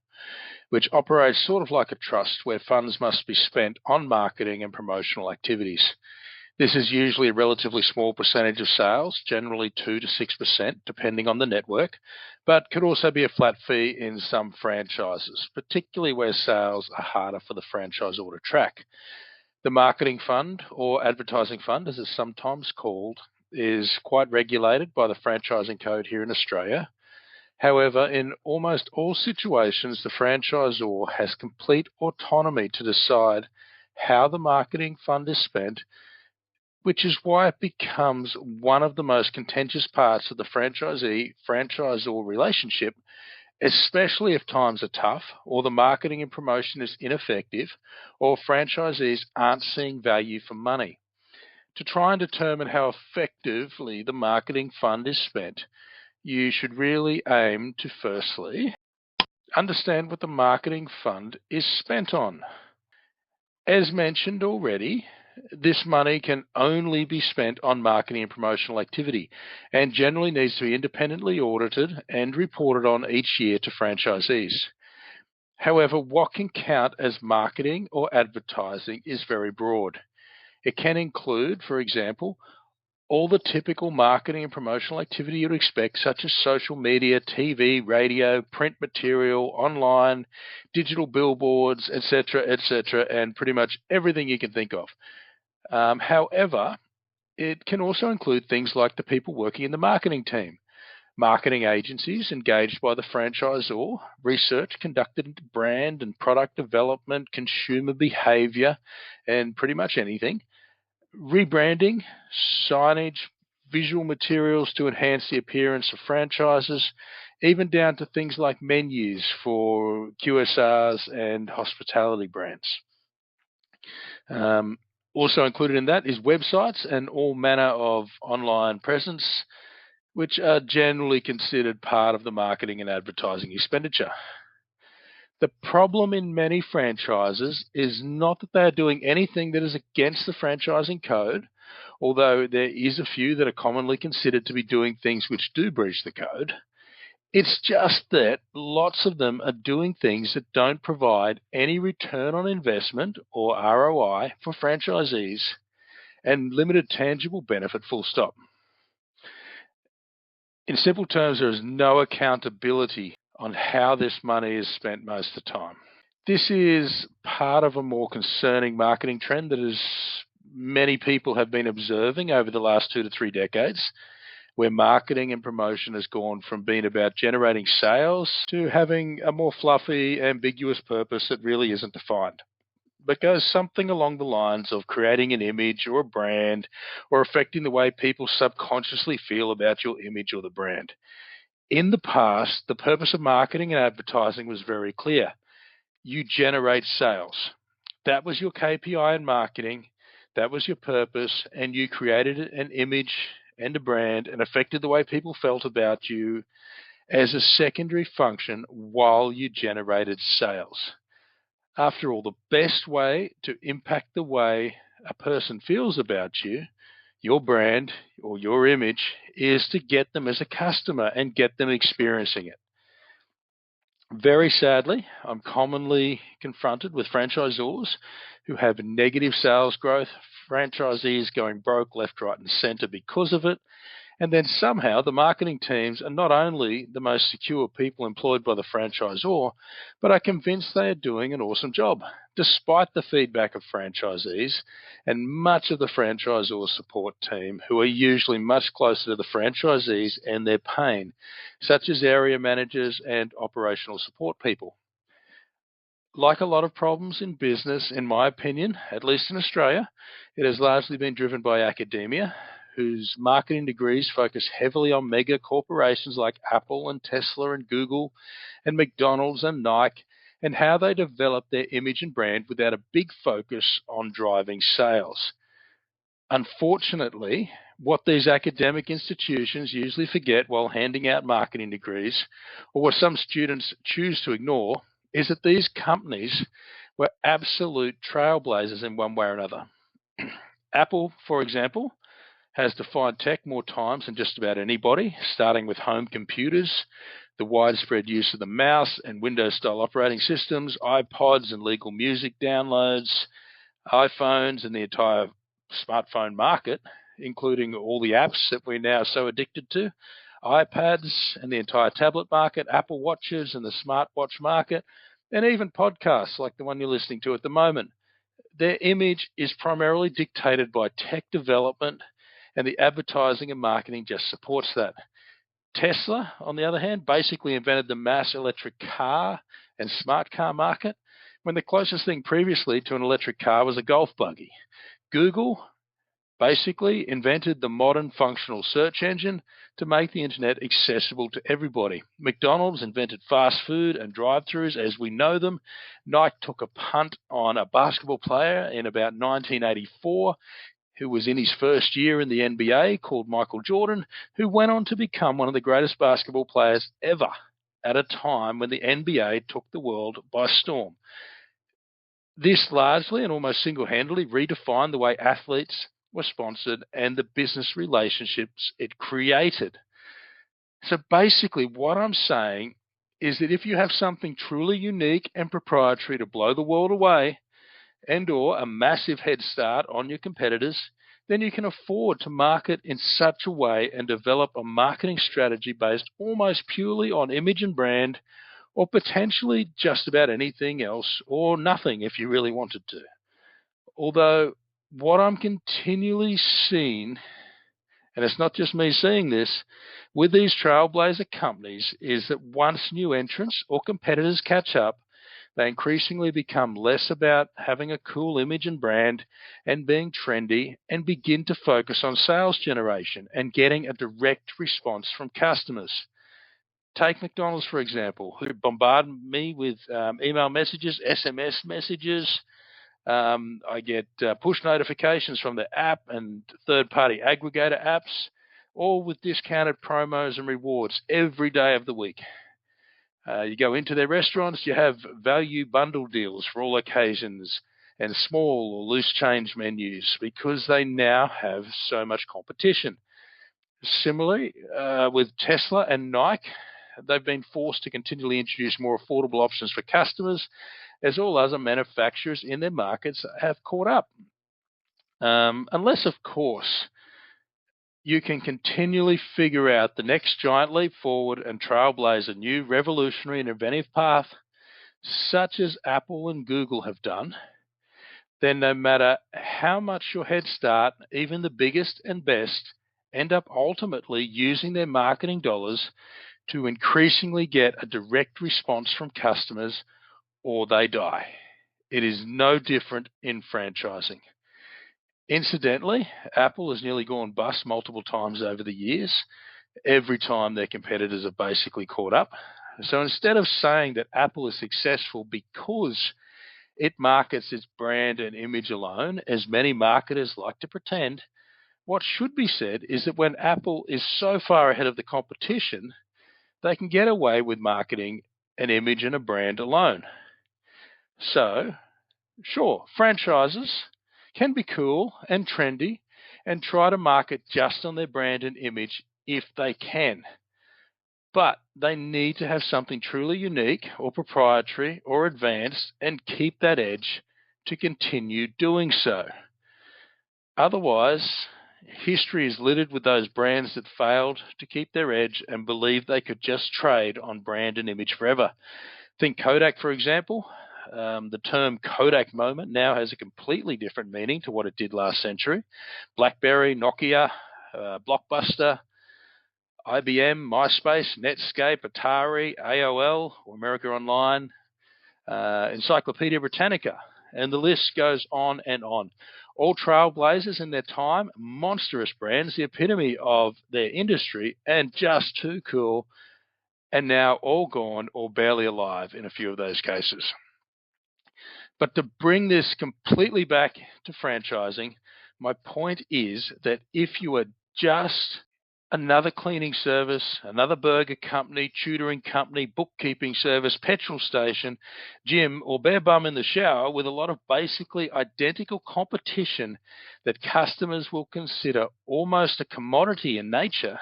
which operates sort of like a trust where funds must be spent on marketing and promotional activities. This is usually a relatively small percentage of sales, generally 2 to 6%, depending on the network, but could also be a flat fee in some franchises, particularly where sales are harder for the franchisor to track. The marketing fund, or advertising fund as it's sometimes called, is quite regulated by the franchising code here in Australia. However, in almost all situations, the franchisor has complete autonomy to decide how the marketing fund is spent, which is why it becomes one of the most contentious parts of the franchisee-franchisor relationship, especially if times are tough or the marketing and promotion is ineffective or franchisees aren't seeing value for money. To try and determine how effectively the marketing fund is spent, you should really aim to firstly understand what the marketing fund is spent on. As mentioned already, this money can only be spent on marketing and promotional activity and generally needs to be independently audited and reported on each year to franchisees. However, what can count as marketing or advertising is very broad. It can include, for example, all the typical marketing and promotional activity you'd expect, such as social media, TV, radio, print material, online, digital billboards, etc., and pretty much everything you can think of. However, it can also include things like the people working in the marketing team, marketing agencies engaged by the franchisor, research conducted into brand and product development, consumer behavior, and pretty much anything, rebranding, signage, visual materials to enhance the appearance of franchises, even down to things like menus for QSRs and hospitality brands. Also included in that is websites and all manner of online presence, which are generally considered part of the marketing and advertising expenditure. The problem in many franchises is not that they are doing anything that is against the franchising code, although there is a few that are commonly considered to be doing things which do breach the code. It's just that lots of them are doing things that don't provide any return on investment or ROI for franchisees and limited tangible benefit, full stop. In simple terms, there is no accountability on how this money is spent most of the time. This is part of a more concerning marketing trend that many people have been observing over the last 2 to 3 decades, where marketing and promotion has gone from being about generating sales to having a more fluffy, ambiguous purpose that really isn't defined, but goes something along the lines of creating an image or a brand or affecting the way people subconsciously feel about your image or the brand. In the past, the purpose of marketing and advertising was very clear. You generate sales. That was your KPI in marketing. That was your purpose, and you created an image and a brand and affected the way people felt about you as a secondary function while you generated sales. After all, the best way to impact the way a person feels about you, your brand or your image, is to get them as a customer and get them experiencing it. Very sadly, I'm commonly confronted with franchisors who have negative sales growth, franchisees going broke left, right, and center because of it, and then somehow the marketing teams are not only the most secure people employed by the franchisor, but are convinced they are doing an awesome job, despite the feedback of franchisees and much of the franchisor support team, who are usually much closer to the franchisees and their pain, such as area managers and operational support people. Like a lot of problems in business, in my opinion, at least in Australia, it has largely been driven by academia, whose marketing degrees focus heavily on mega corporations like Apple and Tesla and Google and McDonald's and Nike, and how they develop their image and brand without a big focus on driving sales. Unfortunately, what these academic institutions usually forget while handing out marketing degrees, or what some students choose to ignore, is that these companies were absolute trailblazers in one way or another. Apple, for example, has defined tech more times than just about anybody, starting with home computers, the widespread use of the mouse and Windows-style operating systems, iPods and legal music downloads, iPhones and the entire smartphone market, including all the apps that we're now so addicted to, iPads and the entire tablet market, Apple Watches and the smartwatch market, and even podcasts like the one you're listening to at the moment. Their image is primarily dictated by tech development, and the advertising and marketing just supports that. Tesla, on the other hand, basically invented the mass electric car and smart car market, when the closest thing previously to an electric car was a golf buggy. Google basically invented the modern functional search engine to make the internet accessible to everybody. McDonald's invented fast food and drive-thrus as we know them. Nike took a punt on a basketball player in about 1984 who was in his first year in the NBA, called Michael Jordan, who went on to become one of the greatest basketball players ever at a time when the NBA took the world by storm. This largely and almost single-handedly redefined the way athletes were sponsored and the business relationships it created. So basically what I'm saying is that if you have something truly unique and proprietary to blow the world away, and or a massive head start on your competitors, then you can afford to market in such a way and develop a marketing strategy based almost purely on image and brand, or potentially just about anything else, or nothing if you really wanted to. Although what I'm continually seeing, and it's not just me seeing this, with these trailblazer companies is that once new entrants or competitors catch up, They increasingly become less about having a cool image and brand and being trendy, and begin to focus on sales generation and getting a direct response from customers. Take McDonald's, for example, who bombard me with email messages, SMS messages. I get push notifications from the app and third-party aggregator apps, all with discounted promos and rewards every day of the week. You go into their restaurants, you have value bundle deals for all occasions and small or loose change menus because they now have so much competition. Similarly, with Tesla and Nike, they've been forced to continually introduce more affordable options for customers as all other manufacturers in their markets have caught up. Unless, of course, you can continually figure out the next giant leap forward and trailblaze a new revolutionary and inventive path, such as Apple and Google have done, then no matter how much your head start, even the biggest and best end up ultimately using their marketing dollars to increasingly get a direct response from customers, or they die. It is no different in franchising. Incidentally, Apple has nearly gone bust multiple times over the years, every time their competitors have basically caught up. So instead of saying that Apple is successful because it markets its brand and image alone, as many marketers like to pretend, what should be said is that when Apple is so far ahead of the competition, they can get away with marketing an image and a brand alone. So, sure, franchises can be cool and trendy and try to market just on their brand and image if they can. But they need to have something truly unique or proprietary or advanced and keep that edge to continue doing so. Otherwise, history is littered with those brands that failed to keep their edge and believed they could just trade on brand and image forever. Think Kodak, for example. The term Kodak moment now has a completely different meaning to what it did last century. BlackBerry, Nokia, Blockbuster, IBM, MySpace, Netscape, Atari, AOL, or America Online, Encyclopedia Britannica, and the list goes on and on. All trailblazers in their time, monstrous brands, the epitome of their industry, and just too cool, and now all gone or barely alive in a few of those cases. But to bring this completely back to franchising, my point is that if you are just another cleaning service, another burger company, tutoring company, bookkeeping service, petrol station, gym, or bare bum in the shower with a lot of basically identical competition that customers will consider almost a commodity in nature,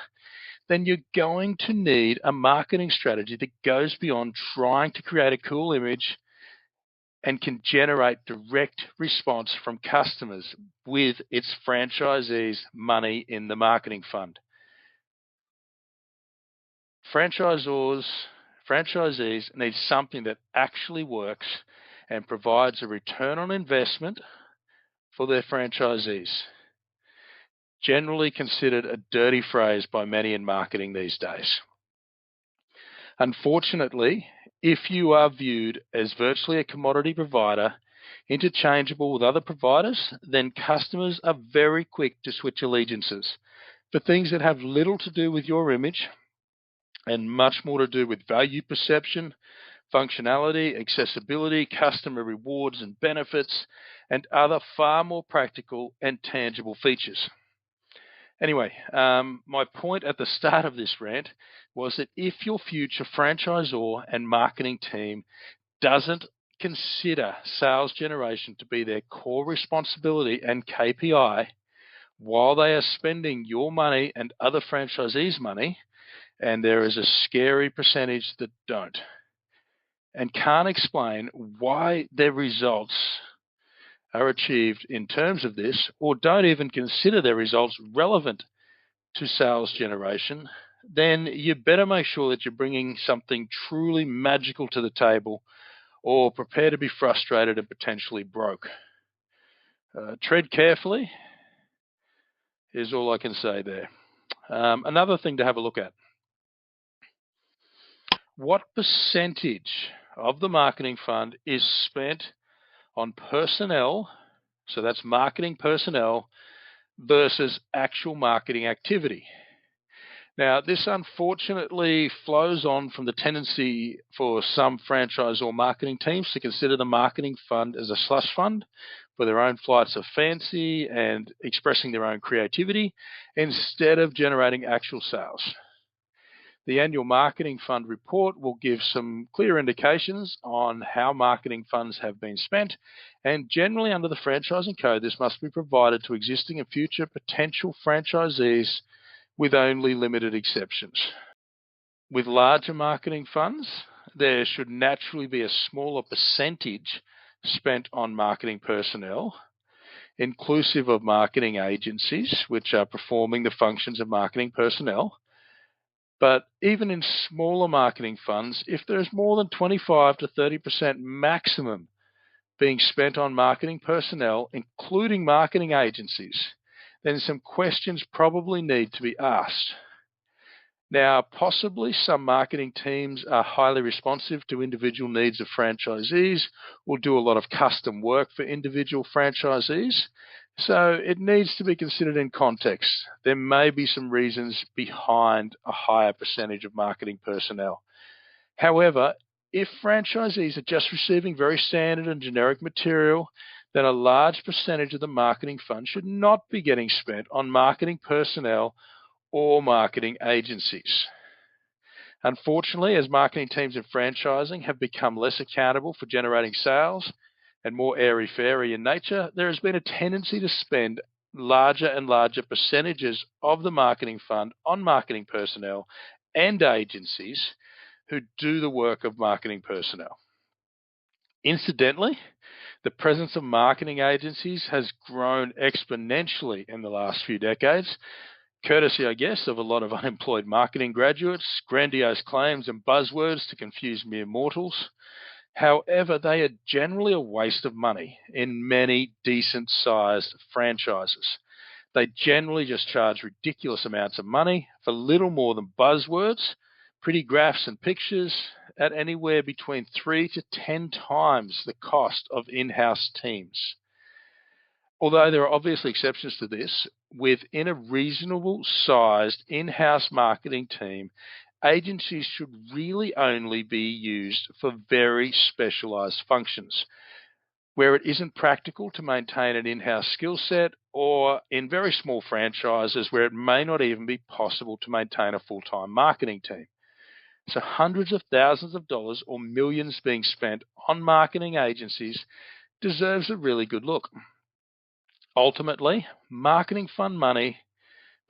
then you're going to need a marketing strategy that goes beyond trying to create a cool image and can generate direct response from customers with its franchisees' money in the marketing fund. Franchisees need something that actually works and provides a return on investment for their franchisees. Generally considered a dirty phrase by many in marketing these days. Unfortunately, if you are viewed as virtually a commodity provider, interchangeable with other providers, then customers are very quick to switch allegiances for things that have little to do with your image and much more to do with value perception, functionality, accessibility, customer rewards and benefits, and other far more practical and tangible features. Anyway, my point at the start of this rant was that if your future franchisor and marketing team doesn't consider sales generation to be their core responsibility and KPI while they are spending your money and other franchisees' money, and there is a scary percentage that don't, and can't explain why their results are achieved in terms of this, or don't even consider their results relevant to sales generation, then you better make sure that you're bringing something truly magical to the table, or prepare to be frustrated and potentially broke. Tread carefully is all I can say there. Another thing to have a look at. What percentage of the marketing fund is spent on personnel, so that's marketing personnel, versus actual marketing activity. Now, this unfortunately flows on from the tendency for some franchise or marketing teams to consider the marketing fund as a slush fund for their own flights of fancy and expressing their own creativity instead of generating actual sales. The annual marketing fund report will give some clear indications on how marketing funds have been spent, and generally under the franchising code, this must be provided to existing and future potential franchisees with only limited exceptions. With larger marketing funds, there should naturally be a smaller percentage spent on marketing personnel, inclusive of marketing agencies, which are performing the functions of marketing personnel. But even in smaller marketing funds, if there's more than 25 to 30% maximum being spent on marketing personnel, including marketing agencies, then some questions probably need to be asked. Now, possibly some marketing teams are highly responsive to individual needs of franchisees, will do a lot of custom work for individual franchisees. So it needs to be considered in context. There may be some reasons behind a higher percentage of marketing personnel. However, if franchisees are just receiving very standard and generic material, then a large percentage of the marketing fund should not be getting spent on marketing personnel or marketing agencies. Unfortunately, as marketing teams in franchising have become less accountable for generating sales and more airy-fairy in nature, there has been a tendency to spend larger and larger percentages of the marketing fund on marketing personnel and agencies who do the work of marketing personnel. Incidentally, the presence of marketing agencies has grown exponentially in the last few decades, courtesy, I guess, of a lot of unemployed marketing graduates, grandiose claims and buzzwords to confuse mere mortals. However, they are generally a waste of money in many decent-sized franchises. They generally just charge ridiculous amounts of money for little more than buzzwords, pretty graphs and pictures at anywhere between 3 to 10 times the cost of in-house teams. Although there are obviously exceptions to this, within a reasonable-sized in-house marketing team, agencies should really only be used for very specialized functions, where it isn't practical to maintain an in-house skill set, or in very small franchises where it may not even be possible to maintain a full-time marketing team. So hundreds of thousands of dollars or millions being spent on marketing agencies deserves a really good look. Ultimately, marketing fund money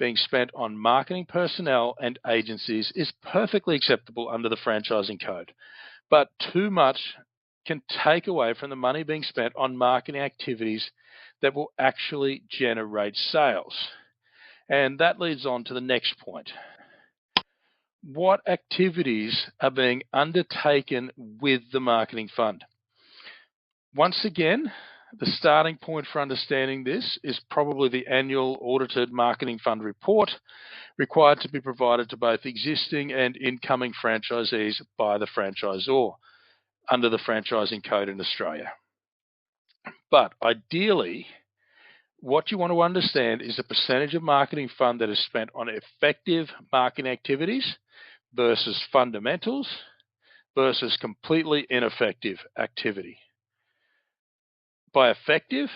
being spent on marketing personnel and agencies is perfectly acceptable under the franchising code, but too much can take away from the money being spent on marketing activities that will actually generate sales. And that leads on to the next point. What activities are being undertaken with the marketing fund? Once again, the starting point for understanding this is probably the annual audited marketing fund report required to be provided to both existing and incoming franchisees by the franchisor under the franchising code in Australia. But ideally, what you want to understand is the percentage of marketing fund that is spent on effective marketing activities versus fundamentals versus completely ineffective activity. By effective,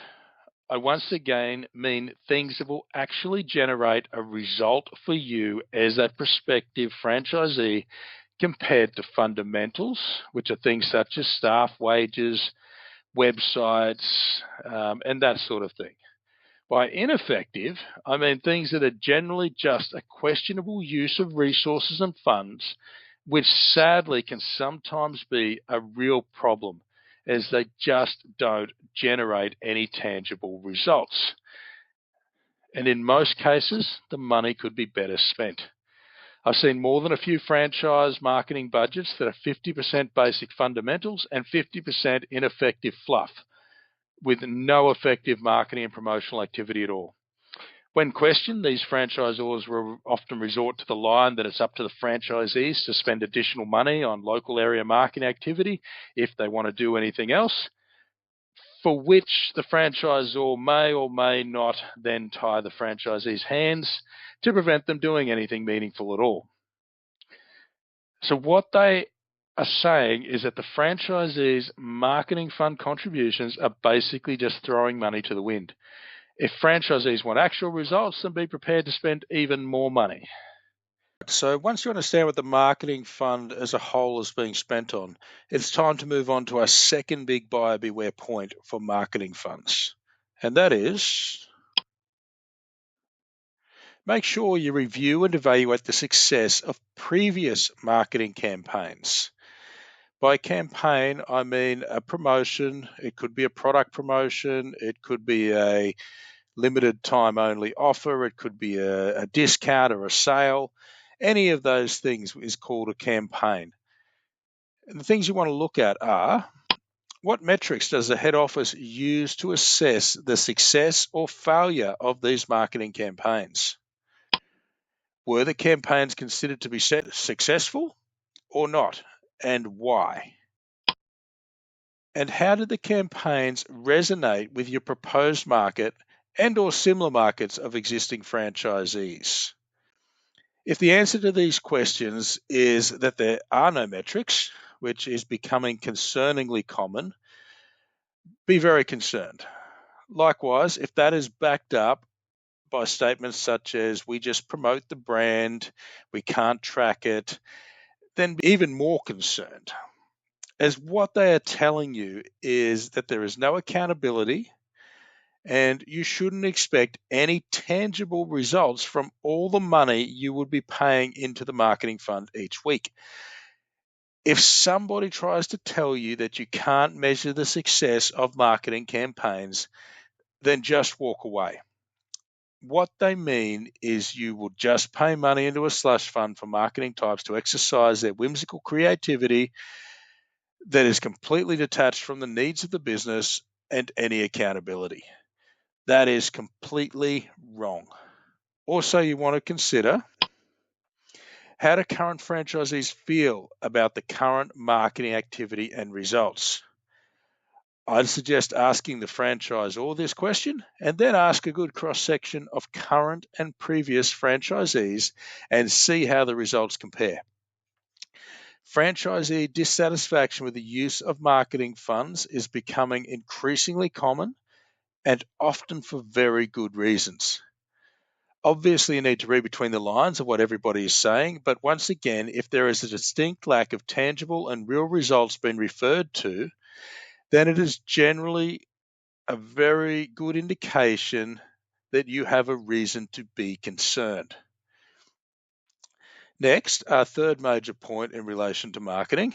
I once again mean things that will actually generate a result for you as a prospective franchisee compared to fundamentals, which are things such as staff wages, websites, and that sort of thing. By ineffective, I mean things that are generally just a questionable use of resources and funds, which sadly can sometimes be a real problem, as they just don't generate any tangible results. And in most cases, the money could be better spent. I've seen more than a few franchise marketing budgets that are 50% basic fundamentals and 50% ineffective fluff, with no effective marketing and promotional activity at all. When questioned, these franchisors will often resort to the line that it's up to the franchisees to spend additional money on local area marketing activity if they want to do anything else, for which the franchisor may or may not then tie the franchisee's hands to prevent them doing anything meaningful at all. So what they are saying is that the franchisees' marketing fund contributions are basically just throwing money to the wind. If franchisees want actual results, then be prepared to spend even more money. So once you understand what the marketing fund as a whole is being spent on, it's time to move on to our second big buyer beware point for marketing funds. And that is, make sure you review and evaluate the success of previous marketing campaigns. By campaign, I mean a promotion. It could be a product promotion. It could be a limited time only offer. It could be a discount or a sale. Any of those things is called a campaign. And the things you want to look at are, what metrics does the head office use to assess the success or failure of these marketing campaigns? Were the campaigns considered to be successful or not, and why? And how did the campaigns resonate with your proposed market and or similar markets of existing franchisees? If the answer to these questions is that there are no metrics, which is becoming concerningly common, be very concerned. Likewise, if that is backed up by statements such as we just promote the brand, we can't track it, then be even more concerned, as what they are telling you is that there is no accountability and you shouldn't expect any tangible results from all the money you would be paying into the marketing fund each week. If somebody tries to tell you that you can't measure the success of marketing campaigns, then just walk away. What they mean is you will just pay money into a slush fund for marketing types to exercise their whimsical creativity that is completely detached from the needs of the business and any accountability. That is completely wrong. Also, you want to consider, how do current franchisees feel about the current marketing activity and results? I'd suggest asking the franchisor this question and then ask a good cross section of current and previous franchisees and see how the results compare. Franchisee dissatisfaction with the use of marketing funds is becoming increasingly common and often for very good reasons. Obviously, you need to read between the lines of what everybody is saying, but once again, if there is a distinct lack of tangible and real results being referred to, then it is generally a very good indication that you have a reason to be concerned. Next, our third major point in relation to marketing.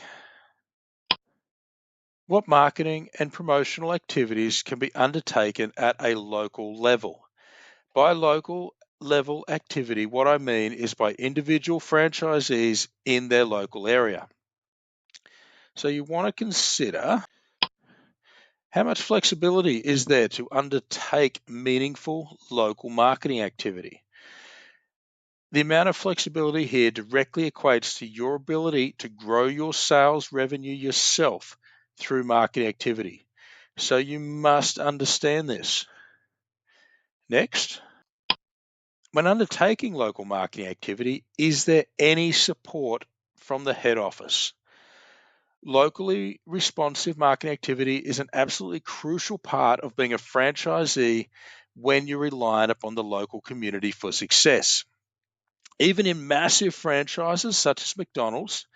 What marketing and promotional activities can be undertaken at a local level? By local level activity, what I mean is by individual franchisees in their local area. So you want to consider, how much flexibility is there to undertake meaningful local marketing activity? The amount of flexibility here directly equates to your ability to grow your sales revenue yourself through marketing activity. So you must understand this. Next, when undertaking local marketing activity, is there any support from the head office? Locally responsive marketing activity is an absolutely crucial part of being a franchisee when you're reliant upon the local community for success. Even in massive franchises such as McDonald's,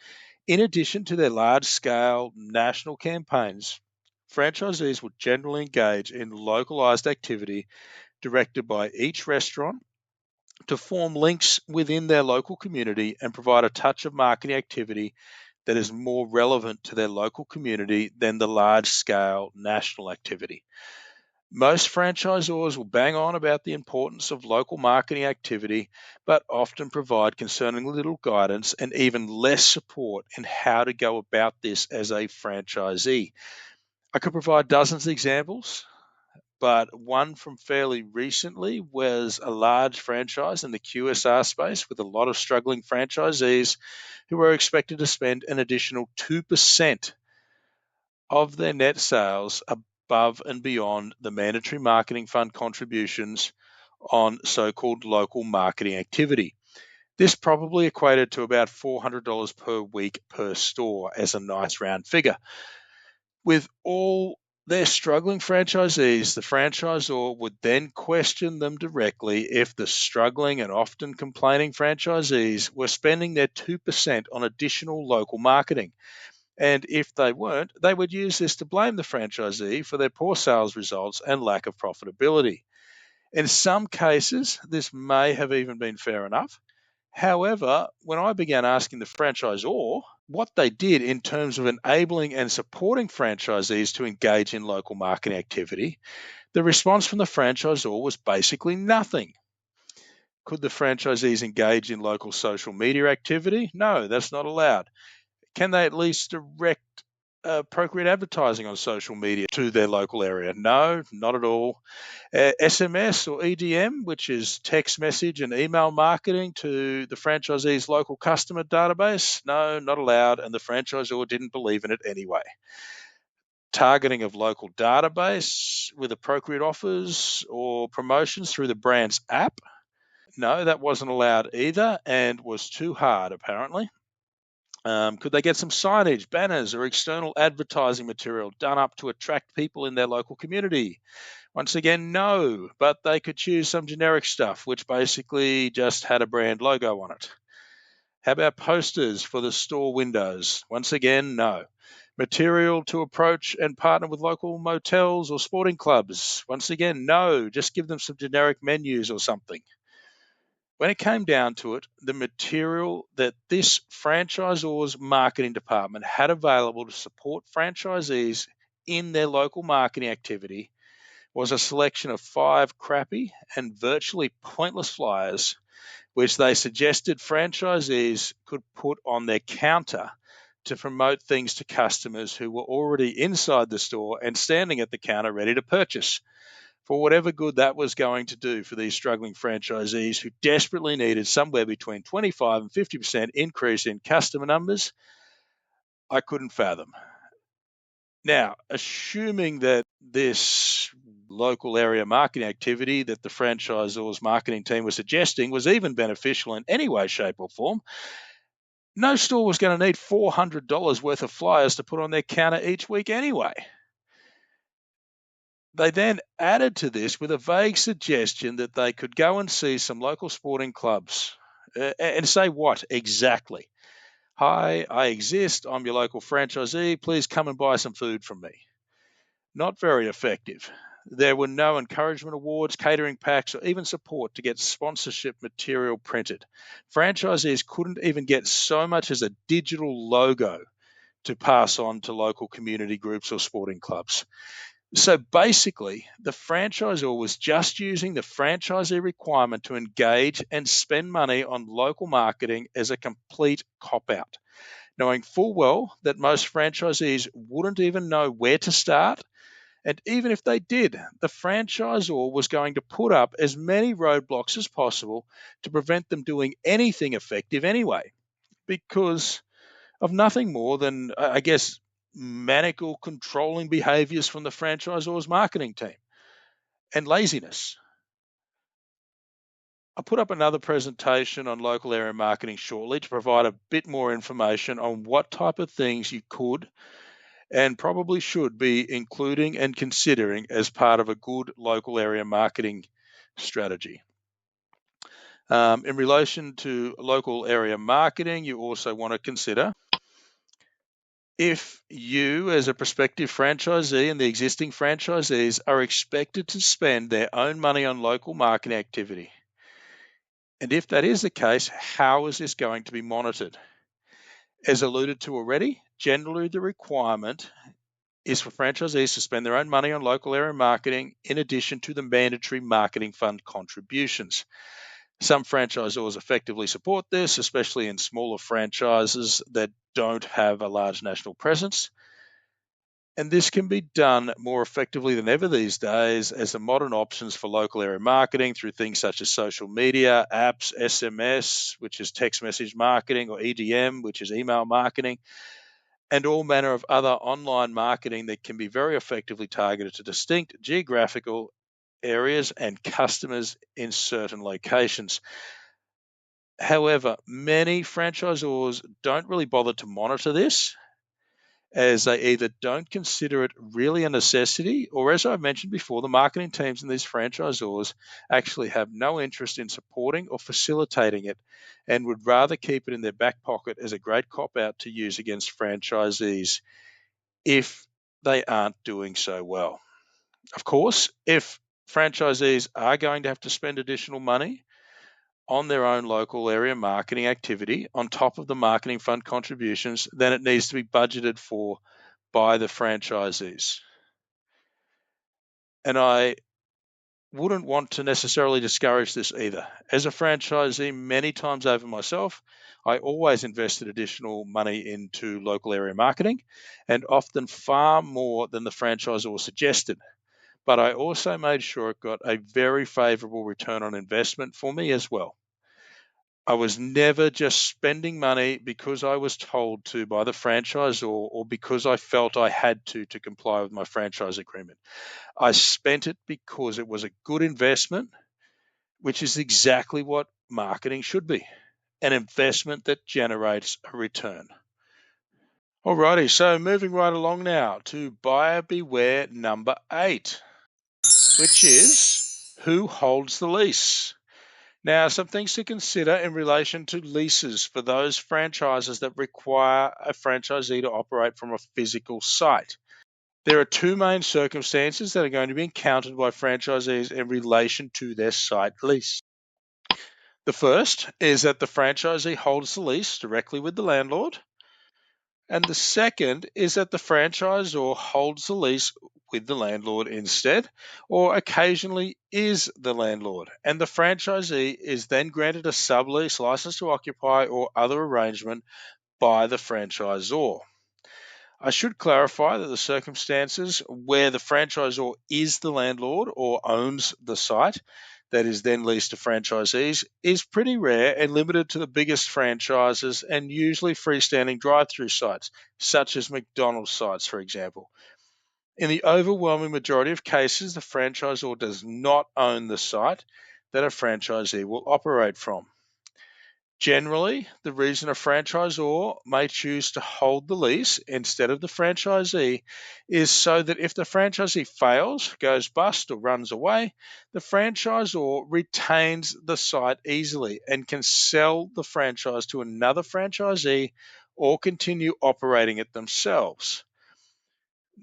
in addition to their large-scale national campaigns, franchisees will generally engage in localized activity directed by each restaurant to form links within their local community and provide a touch of marketing activity that is more relevant to their local community than the large-scale national activity. Most franchisors will bang on about the importance of local marketing activity, but often provide concerningly little guidance and even less support in how to go about this as a franchisee. I could provide dozens of examples, but one from fairly recently was a large franchise in the QSR space with a lot of struggling franchisees who were expected to spend an additional 2% of their net sales above and beyond the mandatory marketing fund contributions on so-called local marketing activity. This probably equated to about $400 per week per store as a nice round figure. With all their struggling franchisees, the franchisor would then question them directly if the struggling and often complaining franchisees were spending their 2% on additional local marketing. And if they weren't, they would use this to blame the franchisee for their poor sales results and lack of profitability. In some cases, this may have even been fair enough. However, when I began asking the franchisor what they did in terms of enabling and supporting franchisees to engage in local marketing activity, the response from the franchisor was basically nothing. Could the franchisees engage in local social media activity? No, that's not allowed. Can they at least direct appropriate advertising on social media to their local area? No, not at all. SMS or EDM, which is text message and email marketing to the franchisee's local customer database? No, not allowed, and the franchisor didn't believe in it anyway. Targeting of local database with appropriate offers or promotions through the brand's app? No, that wasn't allowed either and was too hard, apparently. Could they get some signage, banners, or external advertising material done up to attract people in their local community? Once again, no, but they could choose some generic stuff, which basically just had a brand logo on it. How about posters for the store windows? Once again, no. Material to approach and partner with local motels or sporting clubs? Once again, no. Just give them some generic menus or something. When it came down to it, the material that this franchisor's marketing department had available to support franchisees in their local marketing activity was a selection of 5 crappy and virtually pointless flyers, which they suggested franchisees could put on their counter to promote things to customers who were already inside the store and standing at the counter ready to purchase. For whatever good that was going to do for these struggling franchisees who desperately needed somewhere between 25 and 50% increase in customer numbers, I couldn't fathom. Now, assuming that this local area marketing activity that the franchisor's marketing team was suggesting was even beneficial in any way, shape, or form, no store was going to need $400 worth of flyers to put on their counter each week anyway. They then added to this with a vague suggestion that they could go and see some local sporting clubs and say what exactly? Hi, I exist. I'm your local franchisee. Please come and buy some food from me. Not very effective. There were no encouragement awards, catering packs, or even support to get sponsorship material printed. Franchisees couldn't even get so much as a digital logo to pass on to local community groups or sporting clubs. So basically, the franchisor was just using the franchisee requirement to engage and spend money on local marketing as a complete cop-out, knowing full well that most franchisees wouldn't even know where to start. And even if they did, the franchisor was going to put up as many roadblocks as possible to prevent them doing anything effective anyway, because of nothing more than, I guess, maniacal controlling behaviors from the franchisor's marketing team and laziness. I'll put up another presentation on local area marketing shortly to provide a bit more information on what type of things you could and probably should be including and considering as part of a good local area marketing strategy. In relation to local area marketing, you also want to consider if you, as a prospective franchisee and the existing franchisees, are expected to spend their own money on local marketing activity. And if that is the case, how is this going to be monitored? As alluded to already, generally the requirement is for franchisees to spend their own money on local area marketing in addition to the mandatory marketing fund contributions. Some franchisors effectively support this, especially in smaller franchises that don't have a large national presence. And this can be done more effectively than ever these days, as the modern options for local area marketing through things such as social media, apps, SMS, which is text message marketing, or EDM, which is email marketing, and all manner of other online marketing that can be very effectively targeted to distinct geographical areas and customers in certain locations. However, many franchisors don't really bother to monitor this, as they either don't consider it really a necessity, or, as I've mentioned before, the marketing teams in these franchisors actually have no interest in supporting or facilitating it, and would rather keep it in their back pocket as a great cop out to use against franchisees if they aren't doing so well. Of course, if franchisees are going to have to spend additional money on their own local area marketing activity on top of the marketing fund contributions, then it needs to be budgeted for by the franchisees. And I wouldn't want to necessarily discourage this either. As a franchisee, many times over myself, I always invested additional money into local area marketing, and often far more than the franchisor suggested. But I also made sure it got a very favorable return on investment for me as well. I was never just spending money because I was told to by the franchisor, or because I felt I had to comply with my franchise agreement. I spent it because it was a good investment, which is exactly what marketing should be, an investment that generates a return. Alrighty, so moving right along now to buyer beware number 8, which is who holds the lease. Now, some things to consider in relation to leases for those franchises that require a franchisee to operate from a physical site. There are two main circumstances that are going to be encountered by franchisees in relation to their site lease. The first is that the franchisee holds the lease directly with the landlord, and the second is that the franchisor holds the lease with the landlord instead, or occasionally is the landlord, and the franchisee is then granted a sublease, license to occupy, or other arrangement by the franchisor. I should clarify that the circumstances where the franchisor is the landlord or owns the site that is then leased to franchisees is pretty rare and limited to the biggest franchises, and usually freestanding drive-through sites, such as McDonald's sites, for example. In the overwhelming majority of cases, the franchisor does not own the site that a franchisee will operate from. Generally, the reason a franchisor may choose to hold the lease instead of the franchisee is so that if the franchisee fails, goes bust, or runs away, the franchisor retains the site easily and can sell the franchise to another franchisee or continue operating it themselves.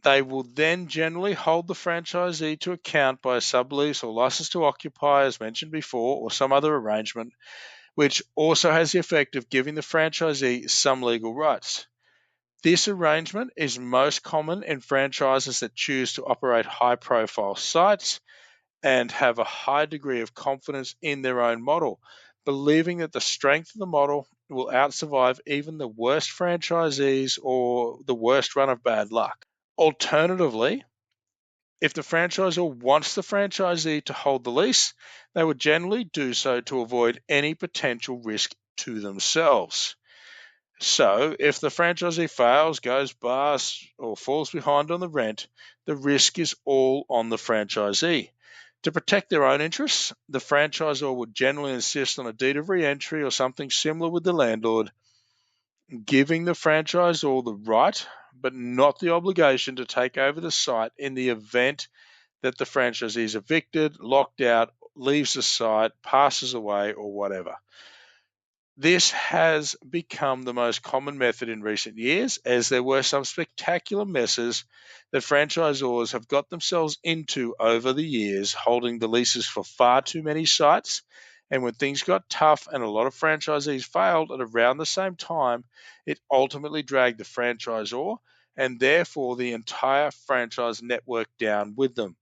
They will then generally hold the franchisee to account by a sublease or license to occupy, as mentioned before, or some other arrangement, which also has the effect of giving the franchisee some legal rights. This arrangement is most common in franchises that choose to operate high profile sites and have a high degree of confidence in their own model, believing that the strength of the model will outsurvive even the worst franchisees or the worst run of bad luck. Alternatively, if the franchisor wants the franchisee to hold the lease, they would generally do so to avoid any potential risk to themselves. So, if the franchisee fails, goes bust, or falls behind on the rent, the risk is all on the franchisee. To protect their own interests, the franchisor would generally insist on a deed of re-entry or something similar with the landlord, giving the franchisor the right but not the obligation to take over the site in the event that the franchisee is evicted, locked out, leaves the site, passes away, or whatever. This has become the most common method in recent years, as there were some spectacular messes that franchisors have got themselves into over the years, holding the leases for far too many sites. And when things got tough and a lot of franchisees failed at around the same time, it ultimately dragged the franchisor and therefore the entire franchise network down with them,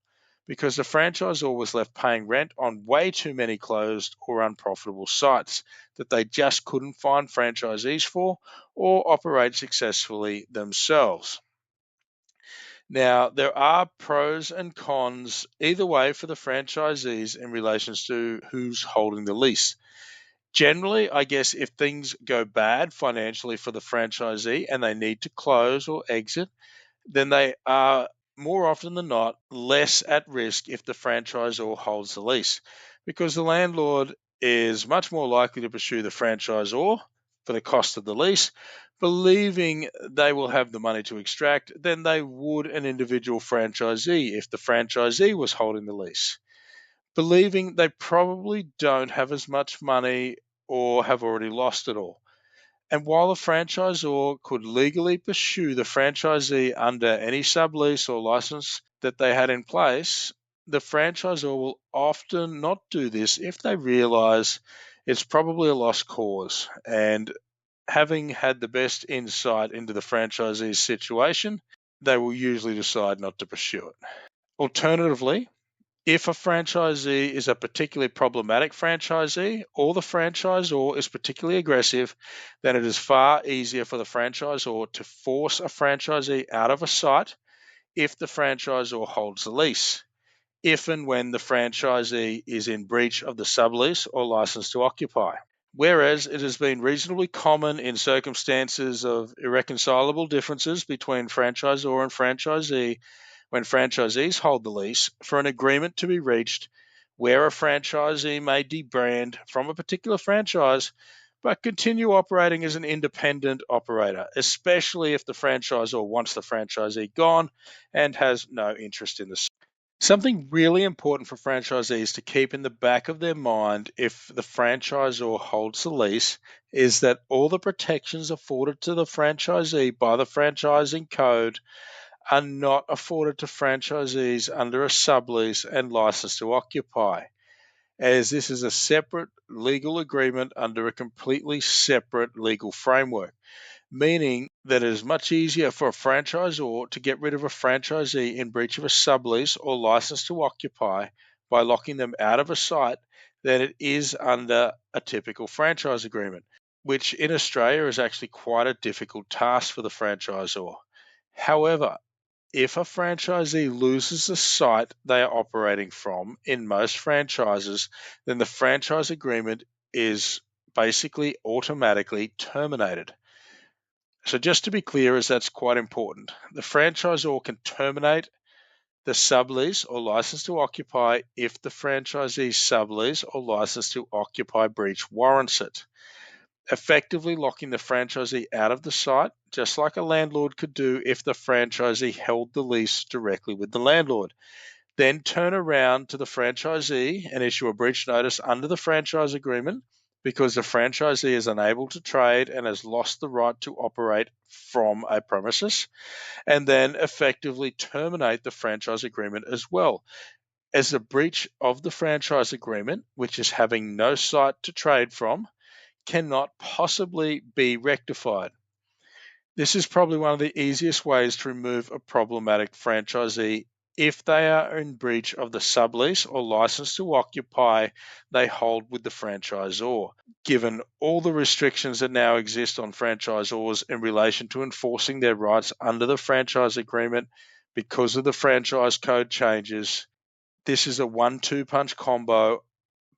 because the franchisor was left paying rent on way too many closed or unprofitable sites that they just couldn't find franchisees for or operate successfully themselves. Now, there are pros and cons either way for the franchisees in relation to who's holding the lease. Generally, I guess if things go bad financially for the franchisee and they need to close or exit, then they are more often than not less at risk if the franchisor holds the lease, because the landlord is much more likely to pursue the franchisor for the cost of the lease, believing they will have the money to extract, than they would an individual franchisee if the franchisee was holding the lease, believing they probably don't have as much money or have already lost it all. And while the franchisor could legally pursue the franchisee under any sublease or license that they had in place, the franchisor will often not do this if they realize it's probably a lost cause. And having had the best insight into the franchisee's situation, they will usually decide not to pursue it. Alternatively, if a franchisee is a particularly problematic franchisee or the franchisor is particularly aggressive, then it is far easier for the franchisor to force a franchisee out of a site if the franchisor holds the lease, if and when the franchisee is in breach of the sublease or license to occupy. Whereas it has been reasonably common in circumstances of irreconcilable differences between franchisor and franchisee, when franchisees hold the lease, for an agreement to be reached where a franchisee may debrand from a particular franchise but continue operating as an independent operator, especially if the franchisor wants the franchisee gone and has no interest in the site. Something really important for franchisees to keep in the back of their mind if the franchisor holds the lease is that all the protections afforded to the franchisee by the franchising code are not afforded to franchisees under a sublease and license to occupy, as this is a separate legal agreement under a completely separate legal framework, meaning that it is much easier for a franchisor to get rid of a franchisee in breach of a sublease or license to occupy by locking them out of a site than it is under a typical franchise agreement, which in Australia is actually quite a difficult task for the franchisor. However, if a franchisee loses the site they are operating from in most franchises, then the franchise agreement is basically automatically terminated. So just to be clear, as that's quite important, the franchisor can terminate the sublease or license to occupy if the franchisee's sublease or license to occupy breach warrants it, effectively locking the franchisee out of the site, just like a landlord could do if the franchisee held the lease directly with the landlord. Then turn around to the franchisee and issue a breach notice under the franchise agreement because the franchisee is unable to trade and has lost the right to operate from a premises, and then effectively terminate the franchise agreement as well, as the breach of the franchise agreement, which is having no site to trade from, cannot possibly be rectified. This is probably one of the easiest ways to remove a problematic franchisee if they are in breach of the sublease or license to occupy they hold with the franchisor, given all the restrictions that now exist on franchisors in relation to enforcing their rights under the franchise agreement because of the franchise code changes. This is a 1-2 punch combo,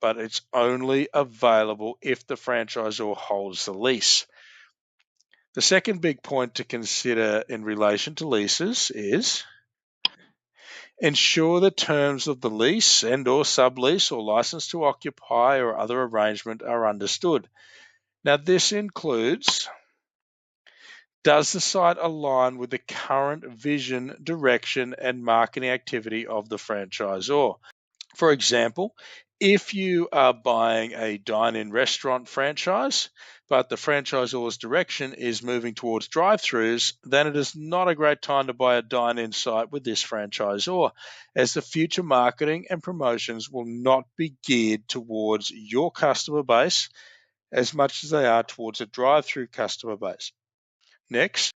but it's only available if the franchisor holds the lease. The second big point to consider in relation to leases is ensure the terms of the lease and or sublease or license to occupy or other arrangement are understood. Now this includes, does the site align with the current vision, direction and marketing activity of the franchisor? For example, if you are buying a dine-in restaurant franchise, but the franchisor's direction is moving towards drive-throughs, then it is not a great time to buy a dine-in site with this franchisor, as the future marketing and promotions will not be geared towards your customer base as much as they are towards a drive-through customer base. Next,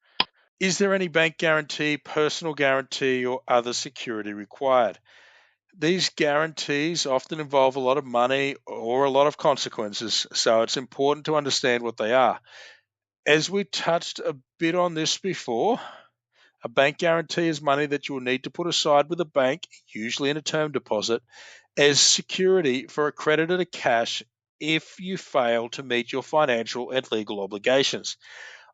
is there any bank guarantee, personal guarantee, or other security required? These guarantees often involve a lot of money or a lot of consequences, so it's important to understand what they are. As we touched a bit on this before, A bank guarantee is money that you will need to put aside with a bank, usually in a term deposit, as security for a creditor to cash if you fail to meet your financial and legal obligations,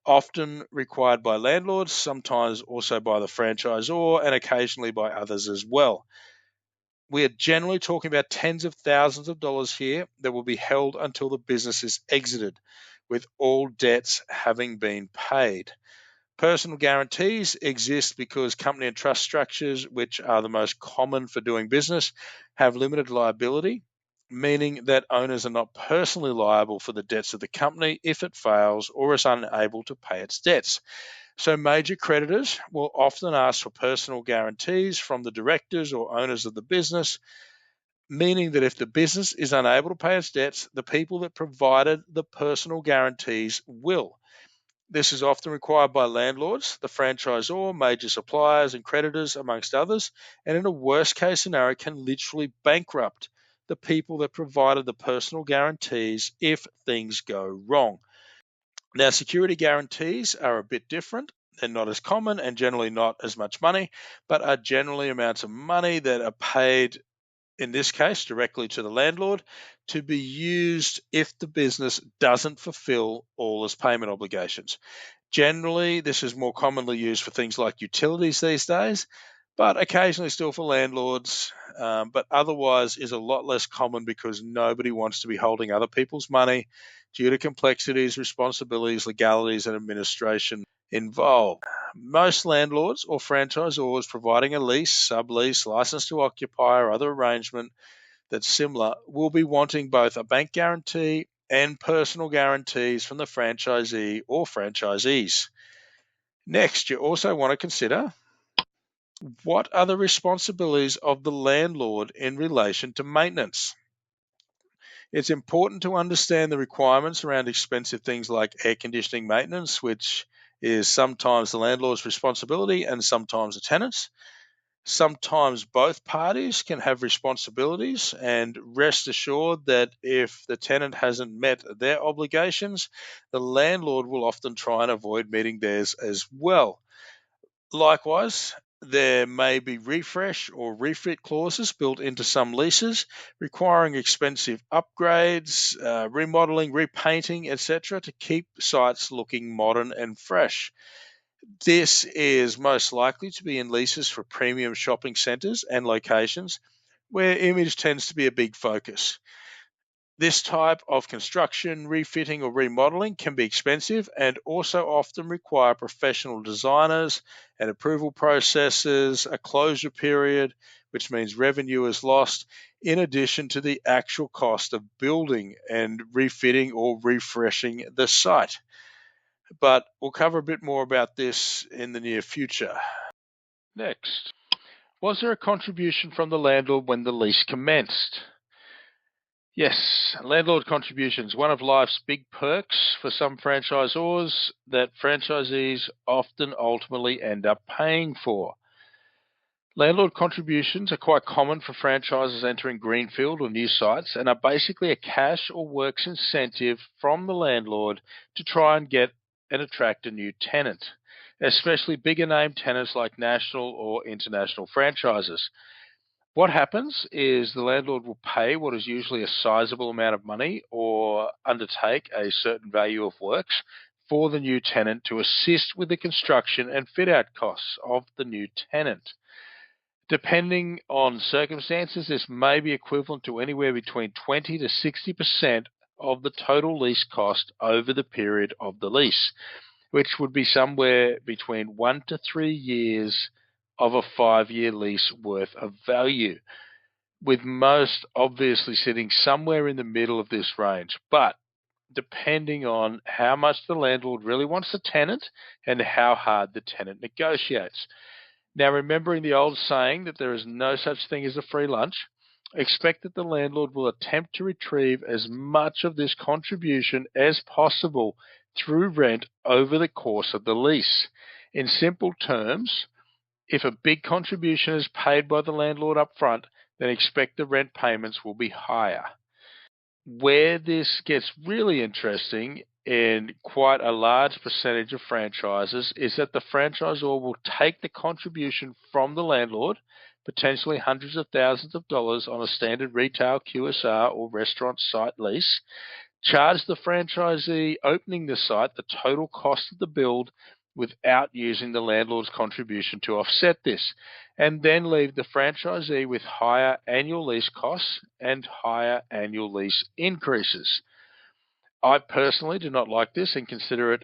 often required by landlords, sometimes also by the franchisor, and occasionally by others as well. We are generally talking about tens of thousands of dollars here that will be held until the business is exited, with all debts having been paid. Personal guarantees exist because company and trust structures, which are the most common for doing business, have limited liability, meaning that owners are not personally liable for the debts of the company if it fails or is unable to pay its debts. So, major creditors will often ask for personal guarantees from the directors or owners of the business, meaning that if the business is unable to pay its debts, the people that provided the personal guarantees will. This is often required by landlords, the franchisor, major suppliers, and creditors, amongst others, and in a worst case scenario, can literally bankrupt the people that provided the personal guarantees if things go wrong. Now, security guarantees are a bit different. They're not as common and generally not as much money, but are generally amounts of money that are paid, in this case, directly to the landlord to be used if the business doesn't fulfill all its payment obligations. Generally, this is more commonly used for things like utilities these days, but occasionally still for landlords, but otherwise is a lot less common because nobody wants to be holding other people's money due to complexities, responsibilities, legalities, and administration involved. Most landlords or franchisors providing a lease, sublease, license to occupy, or other arrangement that's similar will be wanting both a bank guarantee and personal guarantees from the franchisee or franchisees. Next, you also want to consider what are the responsibilities of the landlord in relation to maintenance. It's important to understand the requirements around expensive things like air conditioning maintenance, which is sometimes the landlord's responsibility and sometimes the tenant's. Sometimes both parties can have responsibilities, and rest assured that if the tenant hasn't met their obligations, the landlord will often try and avoid meeting theirs as well. Likewise, there may be refresh or refit clauses built into some leases requiring expensive upgrades, remodeling, repainting, etc., to keep sites looking modern and fresh. This is most likely to be in leases for premium shopping centres and locations where image tends to be a big focus. This type of construction, refitting, or remodeling can be expensive and also often require professional designers and approval processes, a closure period, which means revenue is lost, in addition to the actual cost of building and refitting or refreshing the site. But we'll cover a bit more about this in the near future. Next, was there a contribution from the landlord when the lease commenced? Yes, landlord contributions, one of life's big perks for some franchisors that franchisees often ultimately end up paying for. Landlord contributions are quite common for franchises entering greenfield or new sites and are basically a cash or works incentive from the landlord to try and get and attract a new tenant, especially bigger name tenants like national or international franchises. What happens is the landlord will pay what is usually a sizable amount of money or undertake a certain value of works for the new tenant to assist with the construction and fit out costs of the new tenant. Depending on circumstances, this may be equivalent to anywhere between 20 to 60% of the total lease cost over the period of the lease, which would be somewhere between 1 to 3 years of a 5-year lease worth of value, with most obviously sitting somewhere in the middle of this range. But depending on how much the landlord really wants the tenant and how hard the tenant negotiates. Now, remembering the old saying that there is no such thing as a free lunch, expect that the landlord will attempt to retrieve as much of this contribution as possible through rent over the course of the lease. In simple terms, if a big contribution is paid by the landlord up front, then expect the rent payments will be higher. Where this gets really interesting in quite a large percentage of franchises is that the franchisor will take the contribution from the landlord, potentially hundreds of thousands of dollars on a standard retail QSR or restaurant site lease, charge the franchisee opening the site the total cost of the build without using the landlord's contribution to offset this, and then leave the franchisee with higher annual lease costs and higher annual lease increases. I personally do not like this and consider it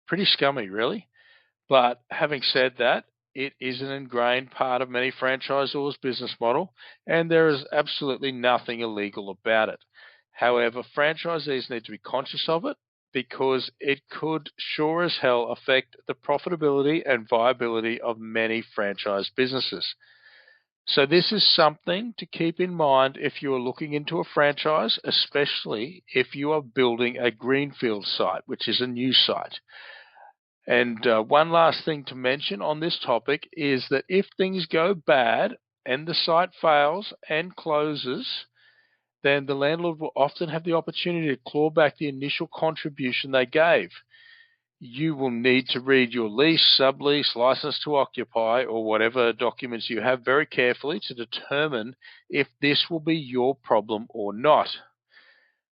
pretty scummy, really. But having said that, it is an ingrained part of many franchisors' business model, and there is absolutely nothing illegal about it. However, franchisees need to be conscious of it because it could sure as hell affect the profitability and viability of many franchise businesses. So this is something to keep in mind if you are looking into a franchise, especially if you are building a greenfield site, which is a new site. And one last thing to mention on this topic is that if things go bad and the site fails and closes, then the landlord will often have the opportunity to claw back the initial contribution they gave. You will need to read your lease, sublease, license to occupy, or whatever documents you have very carefully to determine if this will be your problem or not.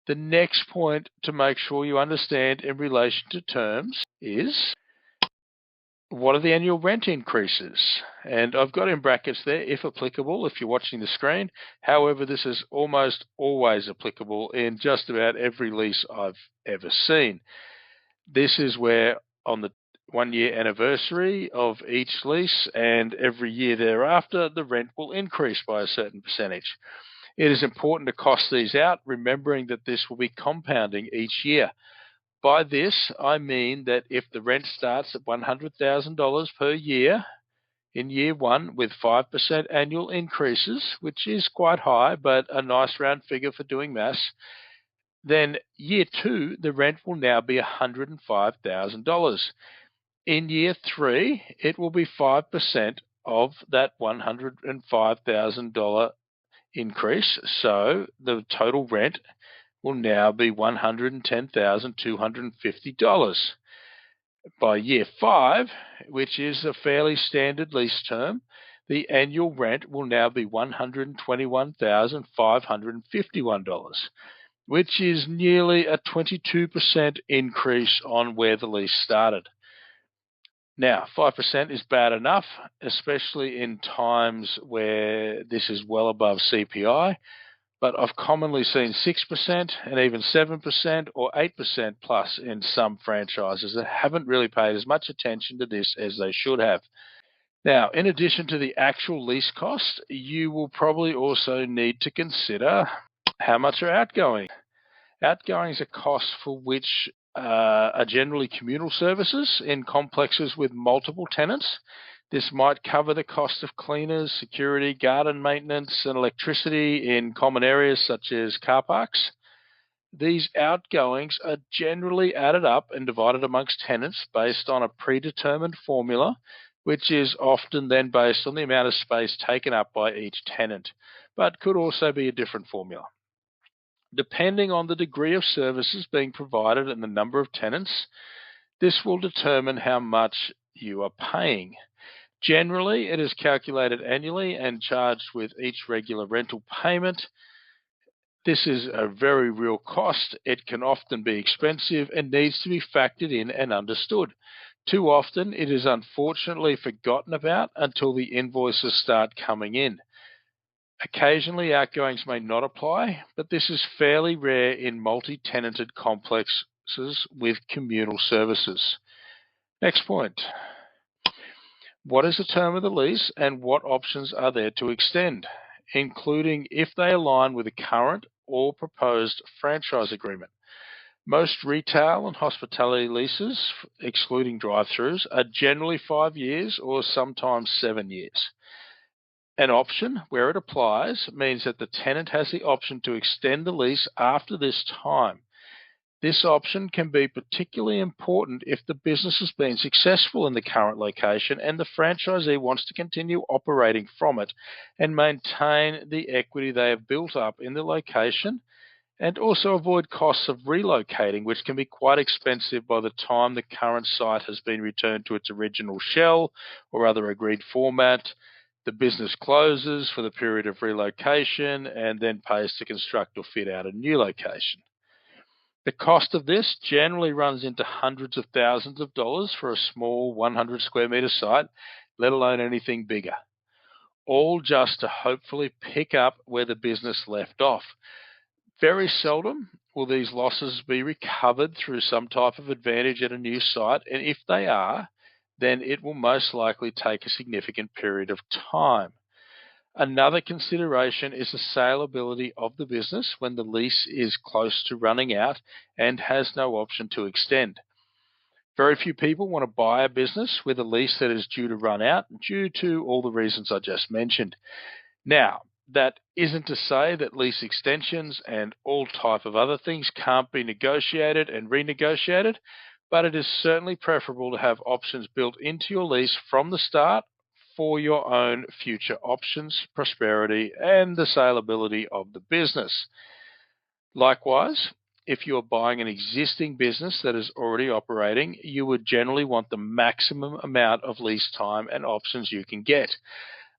The next point to make sure you understand in relation to terms is, what are the annual rent increases? And I've got in brackets there, if applicable, if you're watching the screen. However, this is almost always applicable in just about every lease I've ever seen. This is where on the 1-year anniversary of each lease and every year thereafter, the rent will increase by a certain percentage. It is important to cost these out, remembering that this will be compounding each year. By this, I mean that if the rent starts at $100,000 per year in year one with 5% annual increases, which is quite high, but a nice round figure for doing maths, then year two, the rent will now be $105,000. In year three, it will be 5% of that $105,000 increase. So the total rent will now be $110,250. By year five, which is a fairly standard lease term, the annual rent will now be $121,551, which is nearly a 22% increase on where the lease started. Now, 5% is bad enough, especially in times where this is well above CPI, but I've commonly seen 6% and even 7% or 8% plus in some franchises that haven't really paid as much attention to this as they should have. Now, in addition to the actual lease cost, you will probably also need to consider how much are outgoing. Outgoings are costs for which are generally communal services in complexes with multiple tenants. This might cover the cost of cleaners, security, garden maintenance, and electricity in common areas such as car parks. These outgoings are generally added up and divided amongst tenants based on a predetermined formula, which is often then based on the amount of space taken up by each tenant, but could also be a different formula. Depending on the degree of services being provided and the number of tenants, this will determine how much you are paying. Generally, it is calculated annually and charged with each regular rental payment. This is a very real cost. It can often be expensive and needs to be factored in and understood. Too often, it is unfortunately forgotten about until the invoices start coming in. Occasionally, outgoings may not apply, but this is fairly rare in multi-tenanted complexes with communal services. Next point. What is the term of the lease and what options are there to extend, including if they align with a current or proposed franchise agreement? Most retail and hospitality leases, excluding drive-thrus, are generally 5 years or sometimes 7 years. An option, where it applies, means that the tenant has the option to extend the lease after this time. This option can be particularly important if the business has been successful in the current location and the franchisee wants to continue operating from it and maintain the equity they have built up in the location And also avoid costs of relocating, which can be quite expensive by the time the current site has been returned to its original shell or other agreed format. The business closes for the period of relocation and then pays to construct or fit out a new location. The cost of this generally runs into hundreds of thousands of dollars for a small 100 square metre site, let alone anything bigger. All just to hopefully pick up where the business left off. Very seldom will these losses be recovered through some type of advantage at a new site, and if they are, then it will most likely take a significant period of time. Another consideration is the saleability of the business when the lease is close to running out and has no option to extend. Very few people want to buy a business with a lease that is due to run out due to all the reasons I just mentioned. Now, that isn't to say that lease extensions and all type of other things can't be negotiated and renegotiated, but it is certainly preferable to have options built into your lease from the start for your own future options, prosperity, and the saleability of the business. Likewise, if you are buying an existing business that is already operating, you would generally want the maximum amount of lease time and options you can get,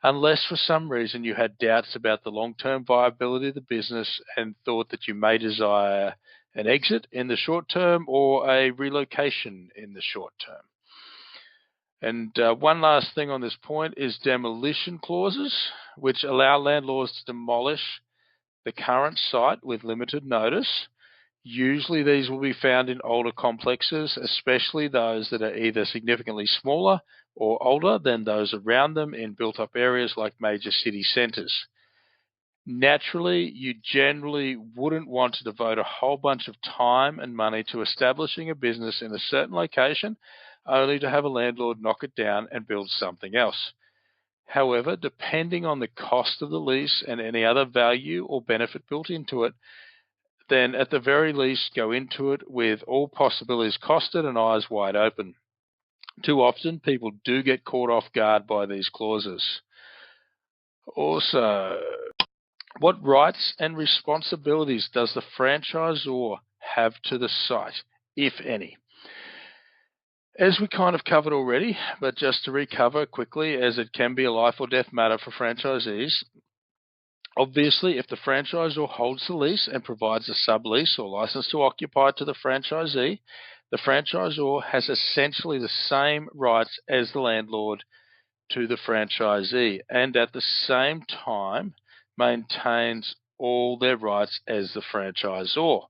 unless for some reason you had doubts about the long-term viability of the business and thought that you may desire an exit in the short term or a relocation in the short term. And one last thing on this point is demolition clauses, which allow landlords to demolish the current site with limited notice. Usually these will be found in older complexes, especially those that are either significantly smaller or older than those around them in built-up areas like major city centres. Naturally, you generally wouldn't want to devote a whole bunch of time and money to establishing a business in a certain location, only to have a landlord knock it down and build something else. However, depending on the cost of the lease and any other value or benefit built into it, then at the very least go into it with all possibilities costed and eyes wide open. Too often, people do get caught off guard by these clauses. Also, what rights and responsibilities does the franchisor have to the site, if any? As we kind of covered already, but just to recover quickly, as it can be a life or death matter for franchisees, obviously, if the franchisor holds the lease and provides a sublease or license to occupy to the franchisee, the franchisor has essentially the same rights as the landlord to the franchisee, and at the same time maintains all their rights as the franchisor.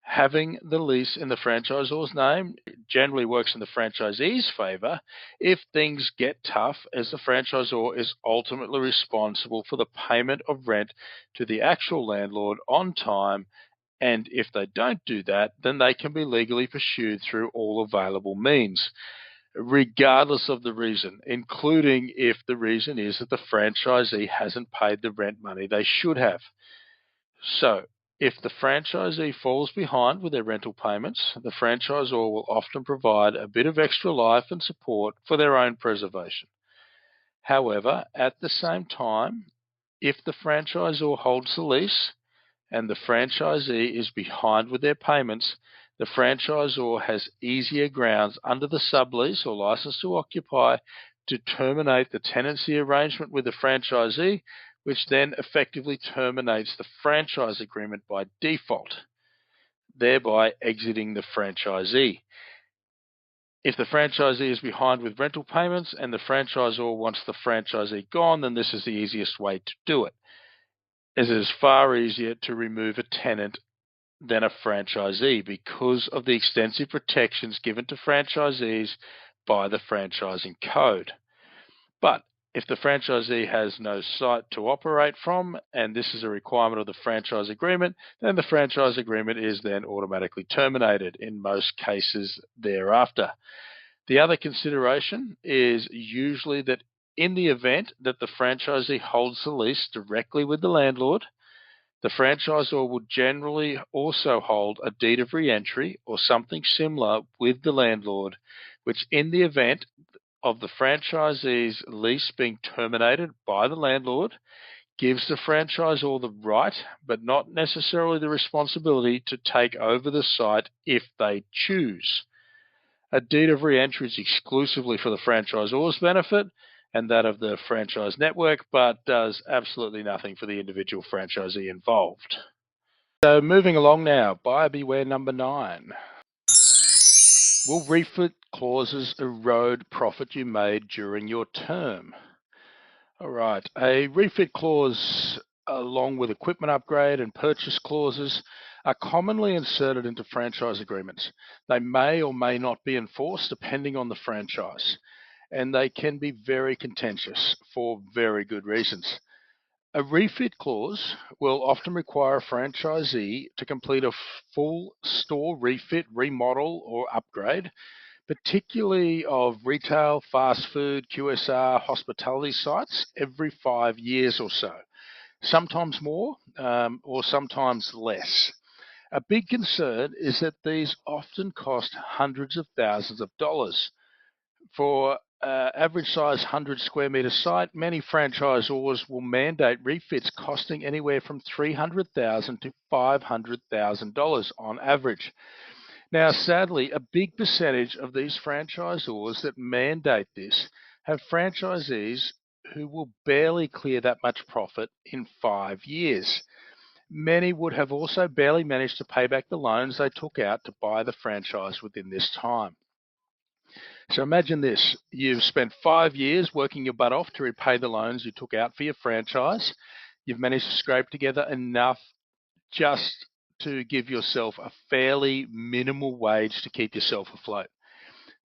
Having the lease in the franchisor's name generally works in the franchisee's favour if things get tough, as the franchisor is ultimately responsible for the payment of rent to the actual landlord on time, and if they don't do that, then they can be legally pursued through all available means, regardless of the reason, including if the reason is that the franchisee hasn't paid the rent money they should have. So, if the franchisee falls behind with their rental payments, the franchisor will often provide a bit of extra life and support for their own preservation. However, at the same time, if the franchisor holds the lease and the franchisee is behind with their payments, the franchisor has easier grounds under the sublease or license to occupy to terminate the tenancy arrangement with the franchisee, which then effectively terminates the franchise agreement by default, thereby exiting the franchisee. If the franchisee is behind with rental payments and the franchisor wants the franchisee gone, then this is the easiest way to do it, as it is far easier to remove a tenant than a franchisee because of the extensive protections given to franchisees by the franchising code. But if the franchisee has no site to operate from, and this is a requirement of the franchise agreement, then the franchise agreement is then automatically terminated in most cases thereafter. The other consideration is usually that in the event that the franchisee holds the lease directly with the landlord, the franchisor will generally also hold a deed of re-entry or something similar with the landlord, which in the event of the franchisee's lease being terminated by the landlord, gives the franchisor the right, but not necessarily the responsibility, to take over the site if they choose. A deed of re-entry is exclusively for the franchisor's benefit and that of the franchise network, but does absolutely nothing for the individual franchisee involved. So moving along now, buyer beware number 9. Will refit clauses erode profit you made during your term? All right, a refit clause along with equipment upgrade and purchase clauses are commonly inserted into franchise agreements. They may or may not be enforced depending on the franchise, and they can be very contentious for very good reasons. A refit clause will often require a franchisee to complete a full store refit, remodel, or upgrade, particularly of retail, fast food, QSR, hospitality sites, every 5 years or so, sometimes more or sometimes less. A big concern is that these often cost hundreds of thousands of dollars. For average size 100 square meter site, many franchisors will mandate refits costing anywhere from $300,000 to $500,000 on average. Now, sadly, a big percentage of these franchisors that mandate this have franchisees who will barely clear that much profit in 5 years. Many would have also barely managed to pay back the loans they took out to buy the franchise within this time. So imagine this: you've spent 5 years working your butt off to repay the loans you took out for your franchise. You've managed to scrape together enough just to give yourself a fairly minimal wage to keep yourself afloat.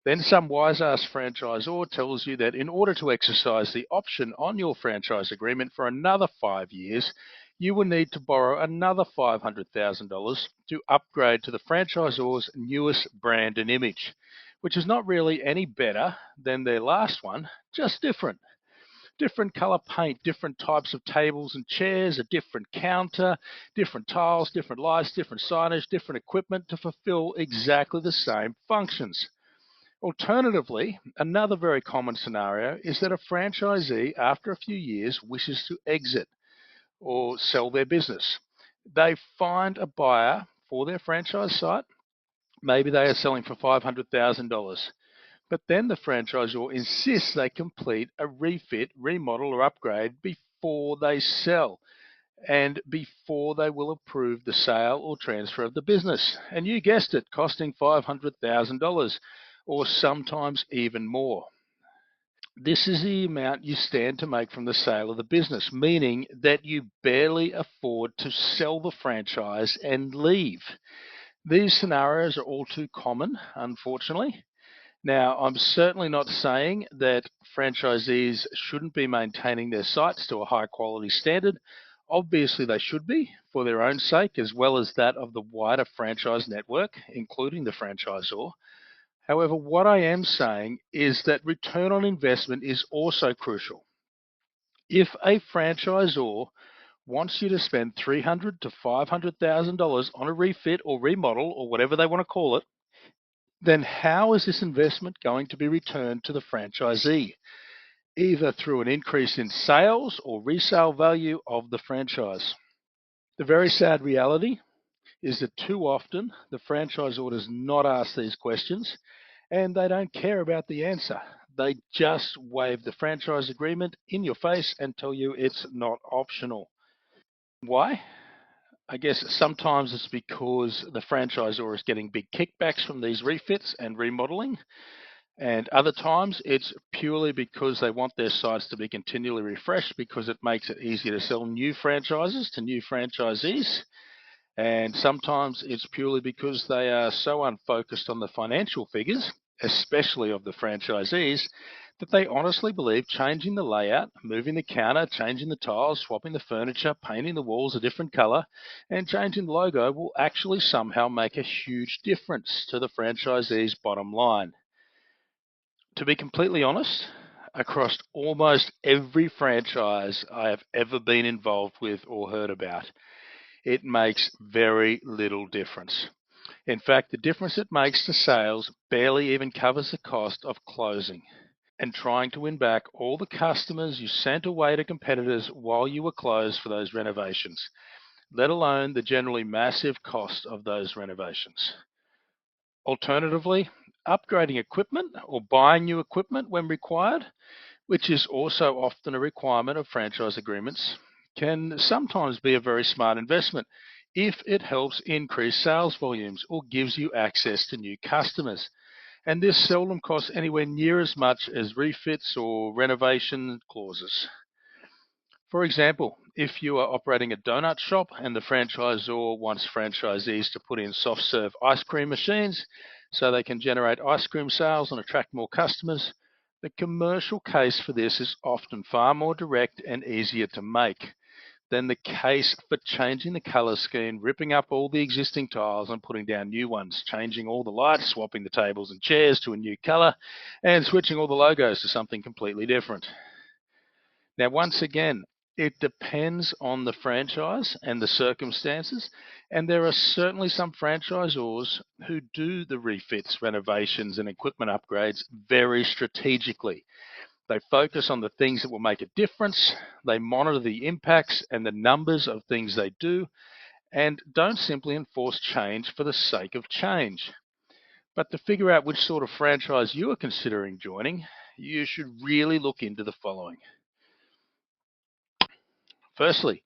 Then some wise-ass franchisor tells you that in order to exercise the option on your franchise agreement for another 5 years, you will need to borrow another $500,000 to upgrade to the franchisor's newest brand and image, which is not really any better than their last one, just different. Different color paint, different types of tables and chairs, a different counter, different tiles, different lights, different signage, different equipment to fulfill exactly the same functions. Alternatively, another very common scenario is that a franchisee, after a few years, wishes to exit or sell their business. They find a buyer for their franchise site. Maybe they are selling for $500,000. But then the franchisor insists they complete a refit, remodel, or upgrade before they sell and before they will approve the sale or transfer of the business. And you guessed it, costing $500,000 or sometimes even more. This is the amount you stand to make from the sale of the business, meaning that you barely afford to sell the franchise and leave. These scenarios are all too common, unfortunately. Now, I'm certainly not saying that franchisees shouldn't be maintaining their sites to a high quality standard. Obviously, they should be for their own sake as well as that of the wider franchise network, including the franchisor. However, what I am saying is that return on investment is also crucial. If a franchisor wants you to spend $300,000 to $500,000 on a refit or remodel or whatever they want to call it, then how is this investment going to be returned to the franchisee? Either through an increase in sales or resale value of the franchise. The very sad reality is that too often the franchisor does not ask these questions and they don't care about the answer. They just waive the franchise agreement in your face and tell you it's not optional. Why? I guess sometimes it's because the franchisor is getting big kickbacks from these refits and remodeling. And other times it's purely because they want their sites to be continually refreshed because it makes it easier to sell new franchises to new franchisees. And sometimes it's purely because they are so unfocused on the financial figures, especially of the franchisees, that they honestly believe changing the layout, moving the counter, changing the tiles, swapping the furniture, painting the walls a different color, and changing the logo will actually somehow make a huge difference to the franchisee's bottom line. To be completely honest, across almost every franchise I have ever been involved with or heard about, it makes very little difference. In fact, the difference it makes to sales barely even covers the cost of closing. and trying to win back all the customers you sent away to competitors while you were closed for those renovations, let alone the generally massive cost of those renovations. Alternatively, upgrading equipment or buying new equipment when required, which is also often a requirement of franchise agreements, can sometimes be a very smart investment if it helps increase sales volumes or gives you access to new customers. And this seldom costs anywhere near as much as refits or renovation clauses. For example, if you are operating a donut shop and the franchisor wants franchisees to put in soft serve ice cream machines so they can generate ice cream sales and attract more customers, the commercial case for this is often far more direct and easier to make than the case for changing the color scheme, ripping up all the existing tiles and putting down new ones, changing all the lights, swapping the tables and chairs to a new color, and switching all the logos to something completely different. Now, once again, it depends on the franchise and the circumstances, and there are certainly some franchisors who do the refits, renovations, and equipment upgrades very strategically. They focus on the things that will make a difference, they monitor the impacts and the numbers of things they do, and don't simply enforce change for the sake of change. But to figure out which sort of franchise you are considering joining, you should really look into the following. Firstly,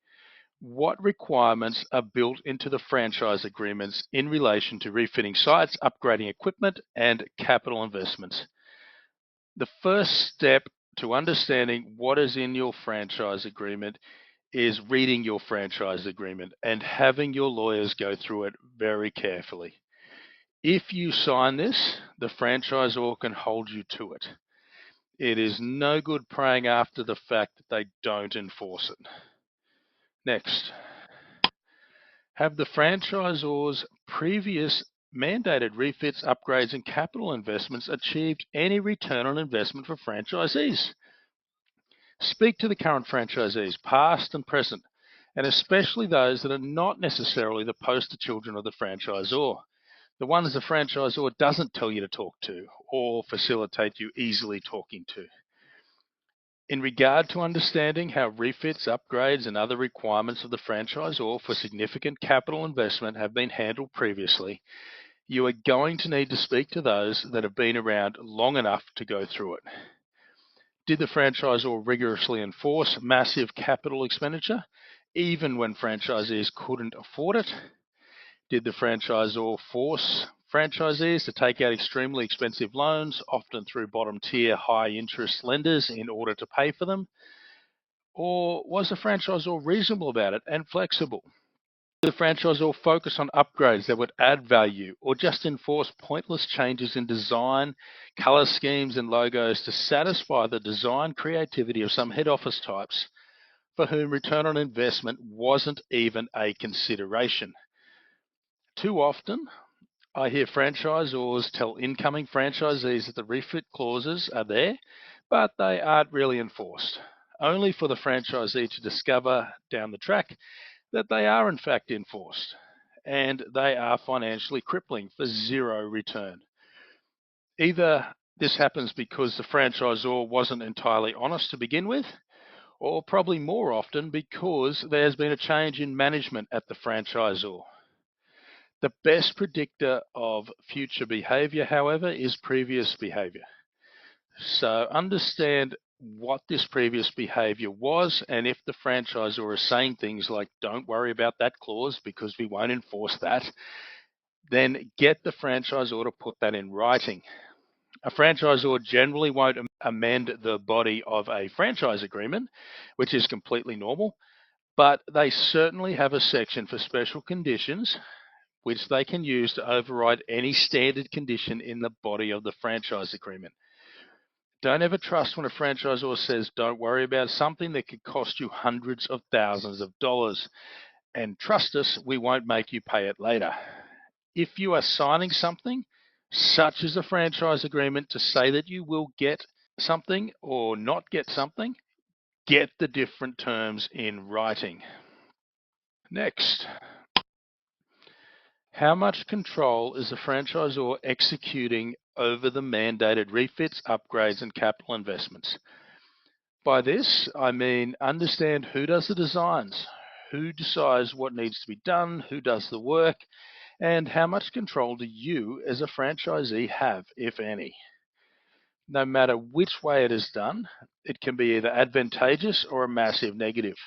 what requirements are built into the franchise agreements in relation to refitting sites, upgrading equipment, and capital investments? The first step to understanding what is in your franchise agreement is reading your franchise agreement and having your lawyers go through it very carefully. If you sign this, the franchisor can hold you to it. It is no good praying after the fact that they don't enforce it. Next, have the franchisor's previous mandated refits, upgrades, and capital investments achieved any return on investment for franchisees? Speak to the current franchisees, past and present, and especially those that are not necessarily the poster children of the franchisor, the ones the franchisor doesn't tell you to talk to or facilitate you easily talking to. In regard to understanding how refits, upgrades, and other requirements of the franchisor for significant capital investment have been handled previously, you are going to need to speak to those that have been around long enough to go through it. Did the franchisor rigorously enforce massive capital expenditure, even when franchisees couldn't afford it? Did the franchisor force franchisees to take out extremely expensive loans, often through bottom-tier, high-interest lenders, in order to pay for them? Or was the franchisor reasonable about it and flexible? Did the franchisor focus on upgrades that would add value, or just enforce pointless changes in design, color schemes, and logos to satisfy the design creativity of some head office types for whom return on investment wasn't even a consideration? Too often, I hear franchisors tell incoming franchisees that the refit clauses are there, but they aren't really enforced, only for the franchisee to discover down the track that they are in fact enforced, and they are financially crippling for zero return. Either this happens because the franchisor wasn't entirely honest to begin with, or probably more often because there's been a change in management at the franchisor. The best predictor of future behavior, however, is previous behavior. So understand what this previous behavior was, and if the franchisor is saying things like, don't worry about that clause because we won't enforce that, then get the franchisor to put that in writing. A franchisor generally won't amend the body of a franchise agreement, which is completely normal, but they certainly have a section for special conditions which they can use to override any standard condition in the body of the franchise agreement. Don't ever trust when a franchisor says, don't worry about something that could cost you hundreds of thousands of dollars. And trust us, we won't make you pay it later. If you are signing something, such as a franchise agreement, to say that you will get something or not get something, get the different terms in writing. Next, how much control is the franchisor executing over the mandated refits, upgrades, and capital investments. By this, I mean understand who does the designs, who decides what needs to be done, who does the work, and how much control do you as a franchisee have, if any. No matter which way it is done, it can be either advantageous or a massive negative.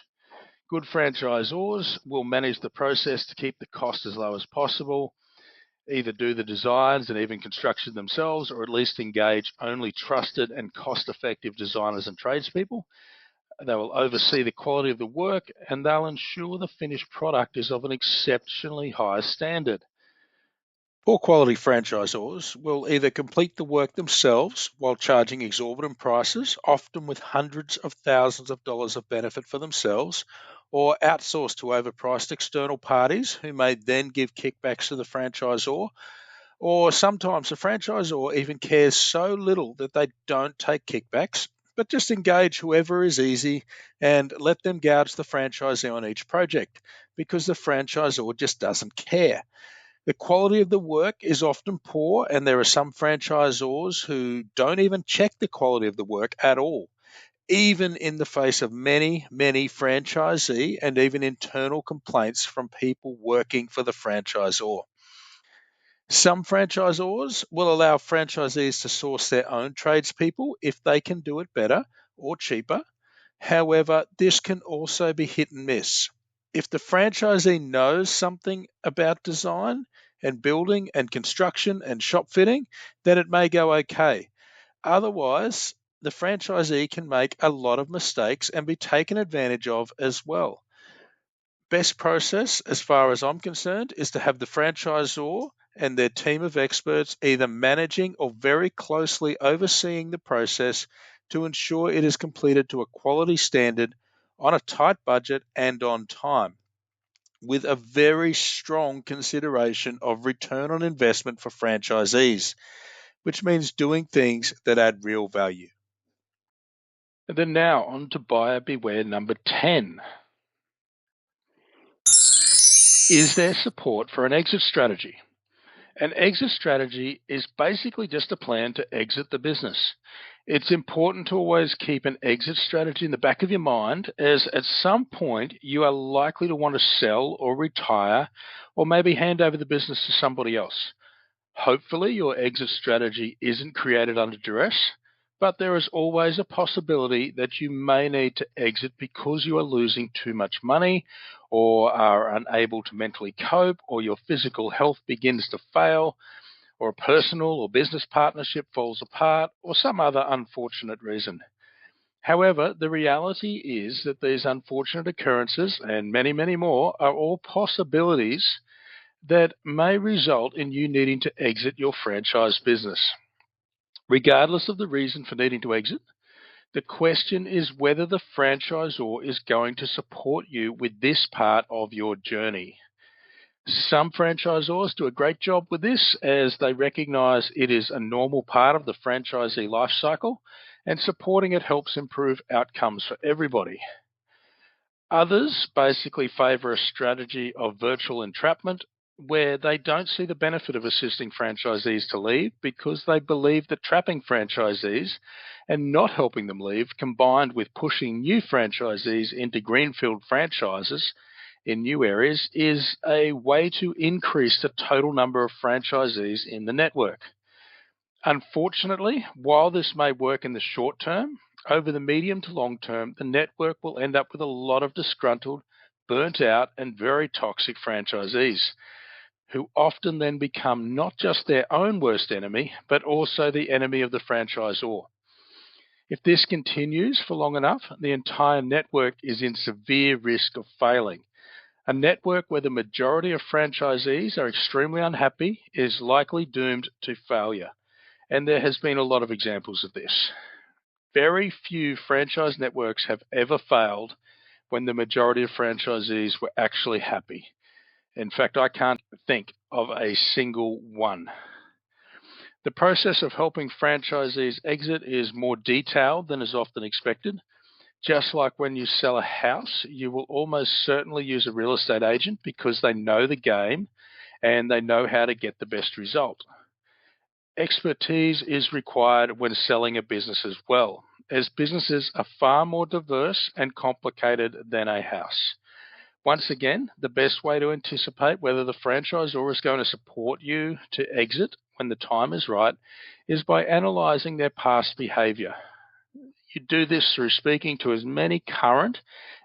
Good franchisors will manage the process to keep the cost as low as possible, either do the designs and even construction themselves, or at least engage only trusted and cost-effective designers and tradespeople. They will oversee the quality of the work, and they'll ensure the finished product is of an exceptionally high standard. Poor quality franchisors will either complete the work themselves while charging exorbitant prices, often with hundreds of thousands of dollars of benefit for themselves, or outsource to overpriced external parties who may then give kickbacks to the franchisor. Or sometimes the franchisor even cares so little that they don't take kickbacks, but just engage whoever is easy and let them gouge the franchisee on each project because the franchisor just doesn't care. The quality of the work is often poor, and there are some franchisors who don't even check the quality of the work at all, even in the face of many, many franchisee and even internal complaints from people working for the franchisor. Some franchisors will allow franchisees to source their own tradespeople if they can do it better or cheaper. However, this can also be hit and miss. If the franchisee knows something about design and building and construction and shop fitting, then it may go okay. Otherwise, the franchisee can make a lot of mistakes and be taken advantage of as well. Best process, as far as I'm concerned, is to have the franchisor and their team of experts either managing or very closely overseeing the process to ensure it is completed to a quality standard on a tight budget and on time, with a very strong consideration of return on investment for franchisees, which means doing things that add real value. And then now on to buyer beware number 10. Is there support for an exit strategy? An exit strategy is basically just a plan to exit the business. It's important to always keep an exit strategy in the back of your mind, as at some point you are likely to want to sell or retire or maybe hand over the business to somebody else. Hopefully, your exit strategy isn't created under duress, but there is always a possibility that you may need to exit because you are losing too much money or are unable to mentally cope, or your physical health begins to fail, or a personal or business partnership falls apart, or some other unfortunate reason. However, the reality is that these unfortunate occurrences, and many, many more, are all possibilities that may result in you needing to exit your franchise business. Regardless of the reason for needing to exit, the question is whether the franchisor is going to support you with this part of your journey. Some franchisors do a great job with this, as they recognize it is a normal part of the franchisee life cycle, and supporting it helps improve outcomes for everybody. Others basically favor a strategy of virtual entrapment, where they don't see the benefit of assisting franchisees to leave because they believe that trapping franchisees and not helping them leave, combined with pushing new franchisees into greenfield franchises in new areas, is a way to increase the total number of franchisees in the network. Unfortunately, while this may work in the short term, over the medium to long term, the network will end up with a lot of disgruntled, burnt out, and very toxic franchisees, who often then become not just their own worst enemy, but also the enemy of the franchisor. If this continues for long enough, the entire network is in severe risk of failing. A network where the majority of franchisees are extremely unhappy is likely doomed to failure. And there has been a lot of examples of this. Very few franchise networks have ever failed when the majority of franchisees were actually happy. In fact, I can't think of a single one. The process of helping franchisees exit is more detailed than is often expected. Just like when you sell a house, you will almost certainly use a real estate agent because they know the game and they know how to get the best result. Expertise is required when selling a business as well, as businesses are far more diverse and complicated than a house. Once again, the best way to anticipate whether the franchisor is going to support you to exit when the time is right is by analysing their past behaviour. You do this through speaking to as many current,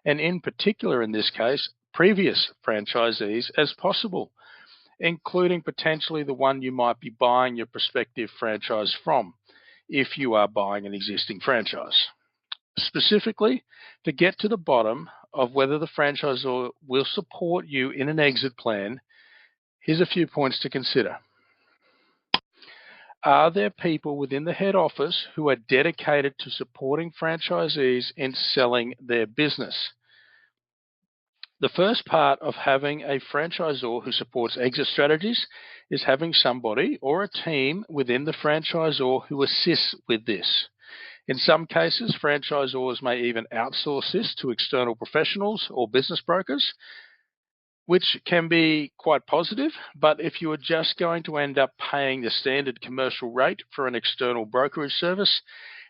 and in particular in this case, previous franchisees as possible, including potentially the one you might be buying your prospective franchise from, if you are buying an existing franchise. Specifically, to get to the bottom of whether the franchisor will support you in an exit plan, here's a few points to consider. Are there people within the head office who are dedicated to supporting franchisees in selling their business? The first part of having a franchisor who supports exit strategies is having somebody or a team within the franchisor who assists with this. In some cases, franchisors may even outsource this to external professionals or business brokers, which can be quite positive, but if you are just going to end up paying the standard commercial rate for an external brokerage service,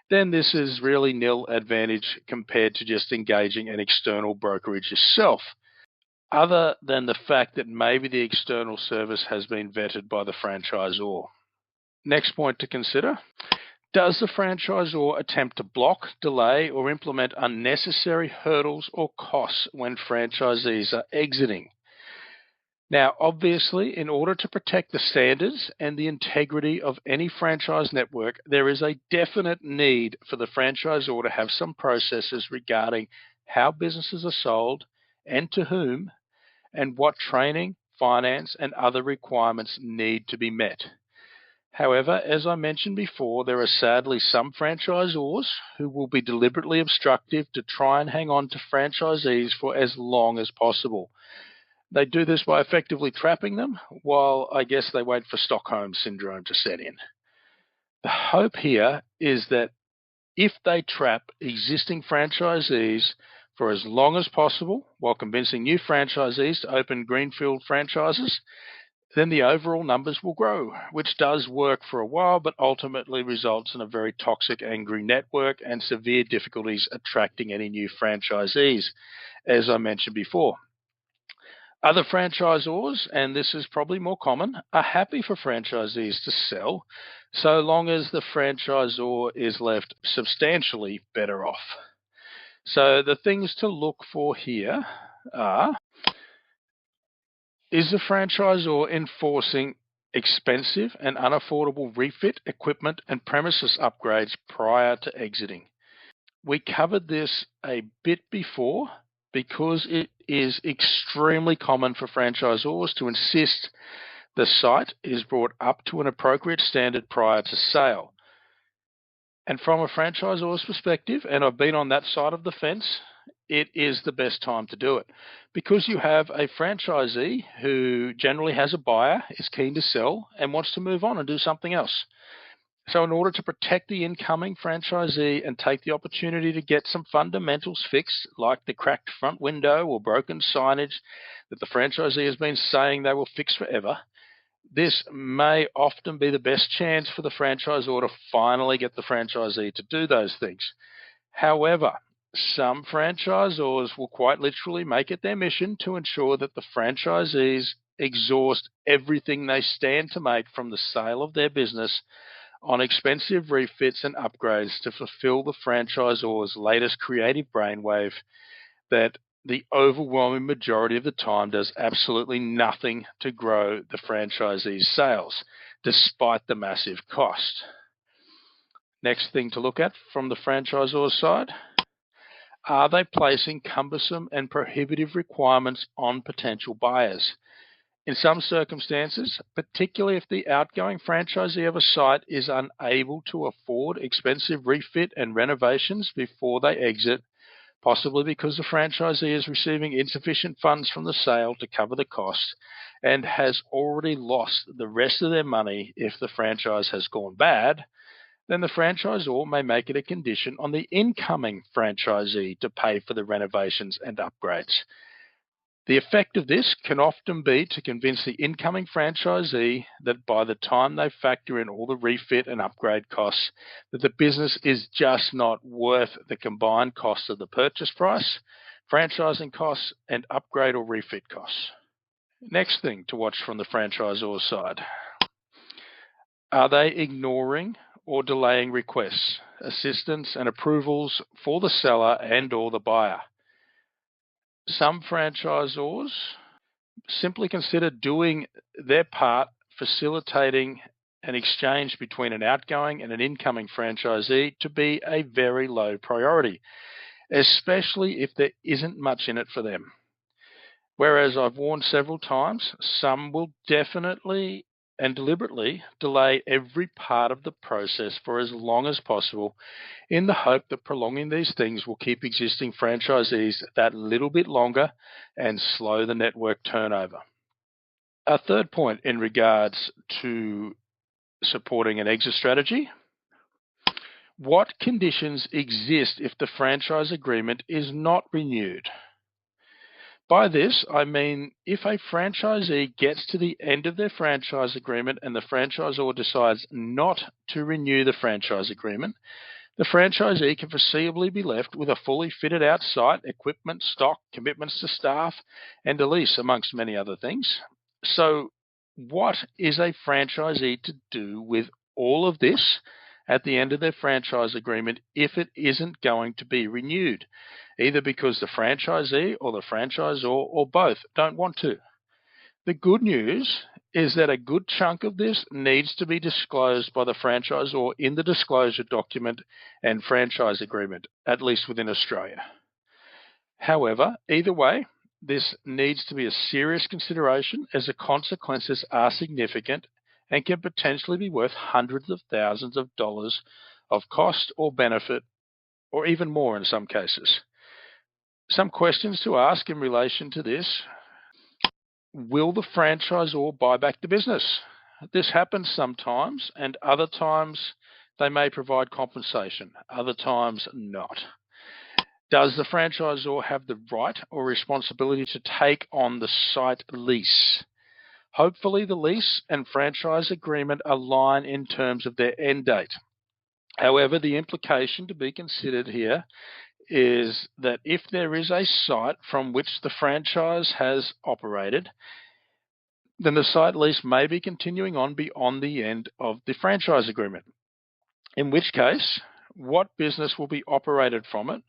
then this is really nil advantage compared to just engaging an external brokerage yourself, other than the fact that maybe the external service has been vetted by the franchisor. Next point to consider. Does the franchisor attempt to block, delay, or implement unnecessary hurdles or costs when franchisees are exiting? Now, obviously, in order to protect the standards and the integrity of any franchise network, there is a definite need for the franchisor to have some processes regarding how businesses are sold and to whom, and what training, finance, and other requirements need to be met. However, as I mentioned before, there are sadly some franchisors who will be deliberately obstructive to try and hang on to franchisees for as long as possible. They do this by effectively trapping them, while I guess they wait for Stockholm Syndrome to set in. The hope here is that if they trap existing franchisees for as long as possible while convincing new franchisees to open greenfield franchises, then the overall numbers will grow, which does work for a while, but ultimately results in a very toxic, angry network and severe difficulties attracting any new franchisees, as I mentioned before. Other franchisors, and this is probably more common, are happy for franchisees to sell, so long as the franchisor is left substantially better off. So the things to look for here are: is the franchisor enforcing expensive and unaffordable refit, equipment, and premises upgrades prior to exiting? We covered this a bit before because it is extremely common for franchisors to insist the site is brought up to an appropriate standard prior to sale. And from a franchisor's perspective, and I've been on that side of the fence, it is the best time to do it because you have a franchisee who generally has a buyer, is keen to sell, and wants to move on and do something else. So in order to protect the incoming franchisee and take the opportunity to get some fundamentals fixed, like the cracked front window or broken signage that the franchisee has been saying they will fix forever, this may often be the best chance for the franchisor to finally get the franchisee to do those things. However, some franchisors will quite literally make it their mission to ensure that the franchisees exhaust everything they stand to make from the sale of their business on expensive refits and upgrades to fulfill the franchisor's latest creative brainwave that the overwhelming majority of the time does absolutely nothing to grow the franchisee's sales, despite the massive cost. Next thing to look at from the franchisor's side: are they placing cumbersome and prohibitive requirements on potential buyers? In some circumstances, particularly if the outgoing franchisee of a site is unable to afford expensive refit and renovations before they exit, possibly because the franchisee is receiving insufficient funds from the sale to cover the cost and has already lost the rest of their money if the franchise has gone bad, then the franchisor may make it a condition on the incoming franchisee to pay for the renovations and upgrades. The effect of this can often be to convince the incoming franchisee that by the time they factor in all the refit and upgrade costs, that the business is just not worth the combined cost of the purchase price, franchising costs, and upgrade or refit costs. Next thing to watch from the franchisor's side. Are they ignoring or delaying requests, assistance, and approvals for the seller and or the buyer? Some franchisors simply consider doing their part, facilitating an exchange between an outgoing and an incoming franchisee to be a very low priority, especially if there isn't much in it for them. Whereas I've warned several times, some will definitely and deliberately delay every part of the process for as long as possible in the hope that prolonging these things will keep existing franchisees that little bit longer and slow the network turnover. Our third point in regards to supporting an exit strategy: what conditions exist if the franchise agreement is not renewed? By this, I mean if a franchisee gets to the end of their franchise agreement and the franchisor decides not to renew the franchise agreement, the franchisee can foreseeably be left with a fully fitted out site, equipment, stock, commitments to staff, and a lease, amongst many other things. So, what is a franchisee to do with all of this at the end of their franchise agreement if it isn't going to be renewed, either because the franchisee or the franchisor or both don't want to? The good news is that a good chunk of this needs to be disclosed by the franchisor in the disclosure document and franchise agreement, at least within Australia. However, either way, this needs to be a serious consideration as the consequences are significant and can potentially be worth hundreds of thousands of dollars of cost or benefit, or even more in some cases. Some questions to ask in relation to this: will the franchisor buy back the business? This happens sometimes, and other times they may provide compensation, other times not. Does the franchisor have the right or responsibility to take on the site lease? Hopefully, the lease and franchise agreement align in terms of their end date. However, the implication to be considered here is that if there is a site from which the franchise has operated, then the site lease may be continuing on beyond the end of the franchise agreement. In which case, what business will be operated from it,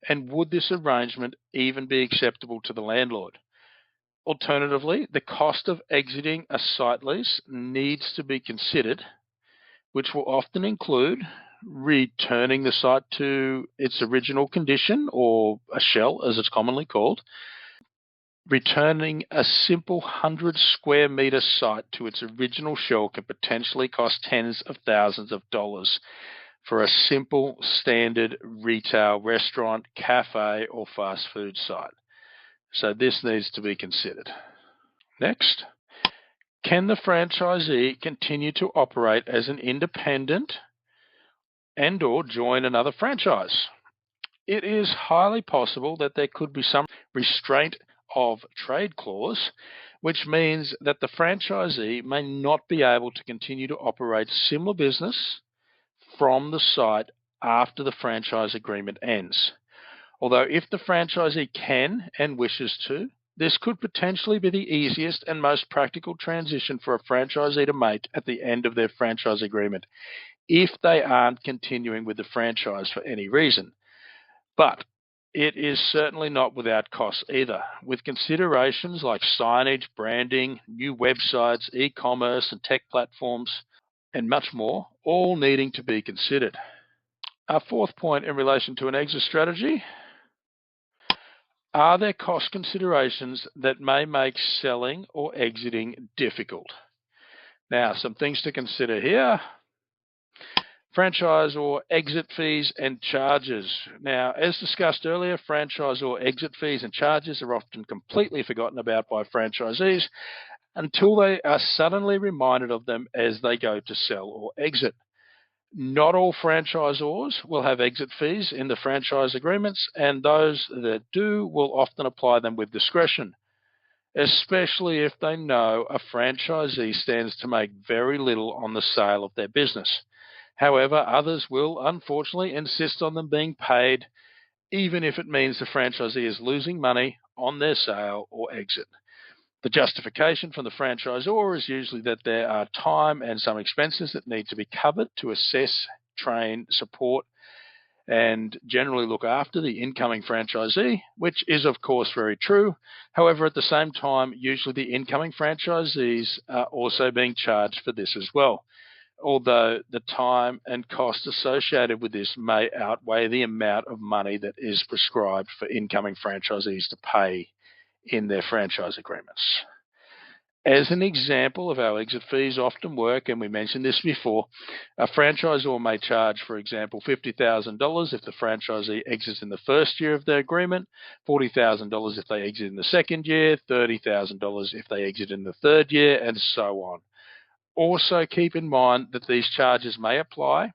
and would this arrangement even be acceptable to the landlord? Alternatively, the cost of exiting a site lease needs to be considered, which will often include returning the site to its original condition, or a shell as it's commonly called. Returning a simple 100 square metre site to its original shell can potentially cost tens of thousands of dollars for a simple standard retail restaurant, cafe, or fast food site. So this needs to be considered. Next, can the franchisee continue to operate as an independent and or join another franchise? It is highly possible that there could be some restraint of trade clause, which means that the franchisee may not be able to continue to operate similar business from the site after the franchise agreement ends. Although if the franchisee can and wishes to, this could potentially be the easiest and most practical transition for a franchisee to make at the end of their franchise agreement, if they aren't continuing with the franchise for any reason. But it is certainly not without costs either, with considerations like signage, branding, new websites, e-commerce and tech platforms, and much more, all needing to be considered. Our fourth point in relation to an exit strategy: are there cost considerations that may make selling or exiting difficult? Now, some things to consider here: franchise or exit fees and charges. Now, as discussed earlier, franchise or exit fees and charges are often completely forgotten about by franchisees until they are suddenly reminded of them as they go to sell or exit. Not all franchisors will have exit fees in the franchise agreements, and those that do will often apply them with discretion. especially if they know a franchisee stands to make very little on the sale of their business. However, others will unfortunately insist on them being paid, even if it means the franchisee is losing money on their sale or exit. The justification from the franchisor is usually that there are time and some expenses that need to be covered to assess, train, support, and generally look after the incoming franchisee, which is, of course, very true. However, at the same time, usually the incoming franchisees are also being charged for this as well, although the time and cost associated with this may outweigh the amount of money that is prescribed for incoming franchisees to pay in their franchise agreements. As an example of how exit fees often work, and we mentioned this before, a franchisor may charge, for example, $50,000 if the franchisee exits in the first year of their agreement, $40,000 if they exit in the second year, $30,000 if they exit in the third year, and so on. Also, keep in mind that these charges may apply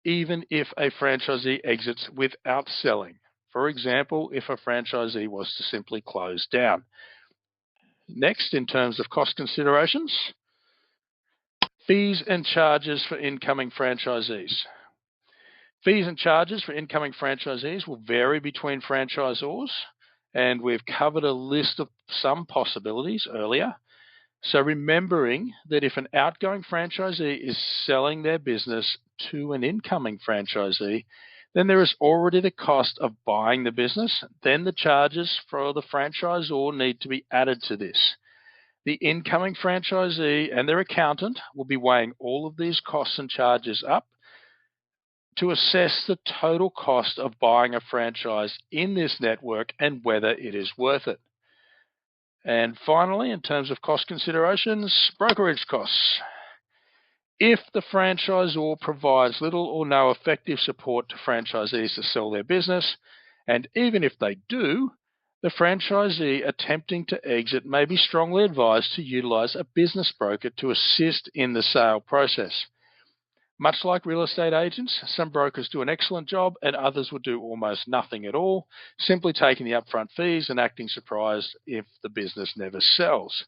even if a franchisee exits without selling. For example, if a franchisee was to simply close down. Next, in terms of cost considerations, fees and charges for incoming franchisees. Fees and charges for incoming franchisees will vary between franchisors, and we've covered a list of some possibilities earlier. So remembering that if an outgoing franchisee is selling their business to an incoming franchisee, then there is already the cost of buying the business. Then the charges for the franchisor need to be added to this. The incoming franchisee and their accountant will be weighing all of these costs and charges up to assess the total cost of buying a franchise in this network and whether it is worth it. And finally, in terms of cost considerations, brokerage costs. If the franchisor provides little or no effective support to franchisees to sell their business, and even if they do, the franchisee attempting to exit may be strongly advised to utilize a business broker to assist in the sale process. Much like real estate agents, some brokers do an excellent job and others will do almost nothing at all, simply taking the upfront fees and acting surprised if the business never sells.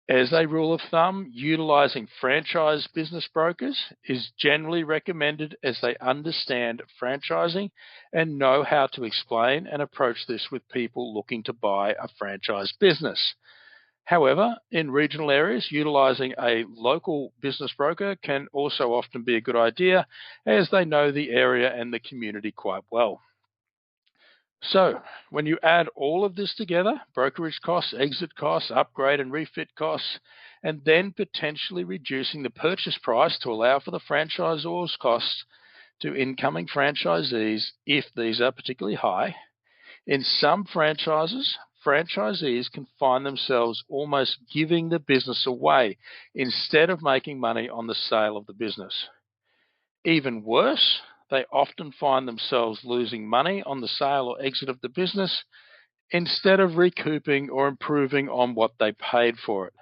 As a rule of thumb, utilizing franchise business brokers is generally recommended as they understand franchising and know how to explain and approach this with people looking to buy a franchise business. However, in regional areas, utilizing a local business broker can also often be a good idea as they know the area and the community quite well. So, when you add all of this together, brokerage costs, exit costs, upgrade and refit costs, and then potentially reducing the purchase price to allow for the franchisor's costs to incoming franchisees if these are particularly high, in some franchises, franchisees can find themselves almost giving the business away instead of making money on the sale of the business. Even worse, they often find themselves losing money on the sale or exit of the business instead of recouping or improving on what they paid for it.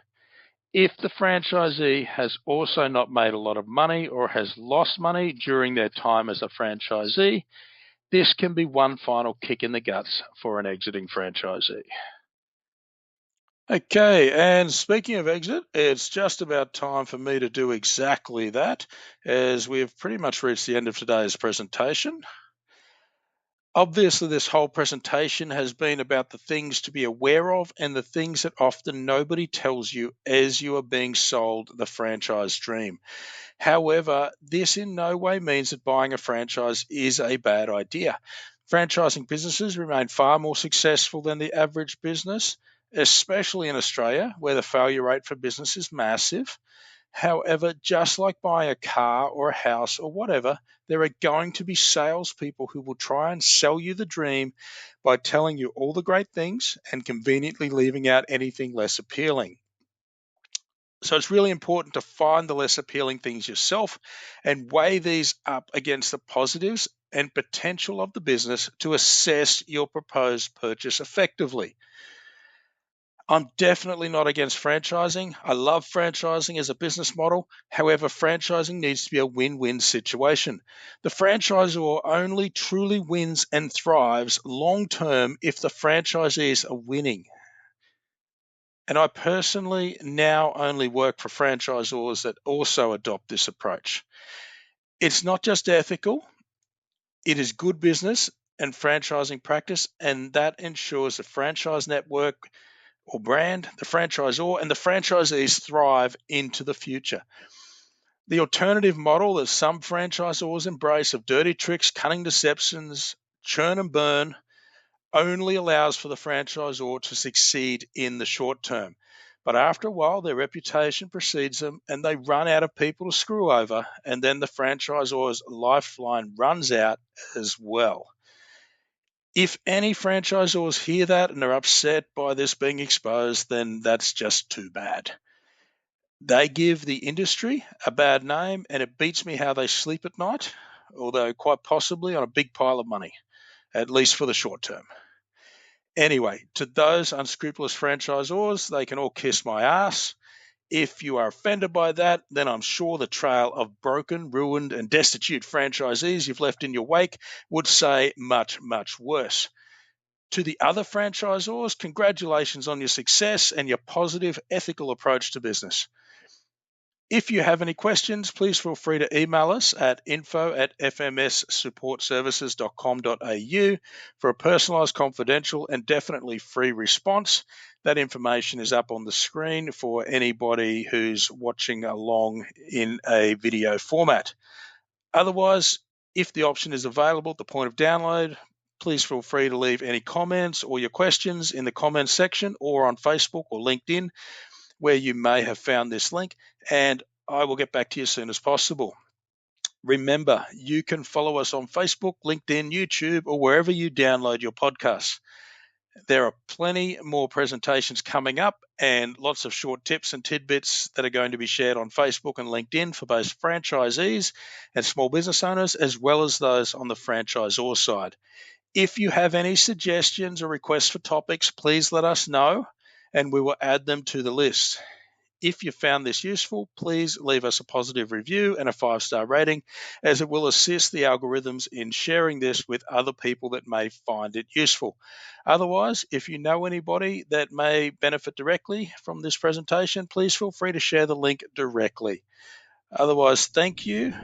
If the franchisee has also not made a lot of money or has lost money during their time as a franchisee, this can be one final kick in the guts for an exiting franchisee. Okay, and speaking of exit, it's just about time for me to do exactly that, as we've pretty much reached the end of today's presentation. Obviously, this whole presentation has been about the things to be aware of and the things that often nobody tells you as you are being sold the franchise dream. However, this in no way means that buying a franchise is a bad idea. Franchising businesses remain far more successful than the average business, especially in Australia, where the failure rate for business is massive. However, just like buying a car or a house or whatever, there are going to be salespeople who will try and sell you the dream by telling you all the great things and conveniently leaving out anything less appealing. So it's really important to find the less appealing things yourself and weigh these up against the positives and potential of the business to assess your proposed purchase effectively. I'm definitely not against franchising. I love franchising as a business model. However, franchising needs to be a win-win situation. The franchisor only truly wins and thrives long term if the franchisees are winning. And I personally now only work for franchisors that also adopt this approach. It's not just ethical, it is good business and franchising practice, and that ensures the franchise network or brand, the franchisor, and the franchisees thrive into the future. The alternative model that some franchisors embrace of dirty tricks, cunning deceptions, churn and burn only allows for the franchisor to succeed in the short term. But after a while, their reputation precedes them and they run out of people to screw over, and then the franchisor's lifeline runs out as well. If any franchisors hear that and are upset by this being exposed, then that's just too bad. They give the industry a bad name, and it beats me how they sleep at night, although quite possibly on a big pile of money, at least for the short term. Anyway, to those unscrupulous franchisors, they can all kiss my ass. If you are offended by that, then I'm sure the trail of broken, ruined, and destitute franchisees you've left in your wake would say much, much worse. To the other franchisors, congratulations on your success and your positive, ethical approach to business. If you have any questions, please feel free to email us at info@fmssupportservices.com.au for a personalised, confidential, and definitely free response. That information is up on the screen for anybody who's watching along in a video format. Otherwise, if the option is available at the point of download, please feel free to leave any comments or your questions in the comments section or on Facebook or LinkedIn, where you may have found this link, and I will get back to you as soon as possible. Remember, you can follow us on Facebook, LinkedIn, YouTube, or wherever you download your podcasts. There are plenty more presentations coming up and lots of short tips and tidbits that are going to be shared on Facebook and LinkedIn for both franchisees and small business owners, as well as those on the franchisor side. If you have any suggestions or requests for topics, please let us know and we will add them to the list. If you found this useful, please leave us a positive review and a 5-star rating, as it will assist the algorithms in sharing this with other people that may find it useful. Otherwise, if you know anybody that may benefit directly from this presentation, please feel free to share the link directly. Otherwise, thank you.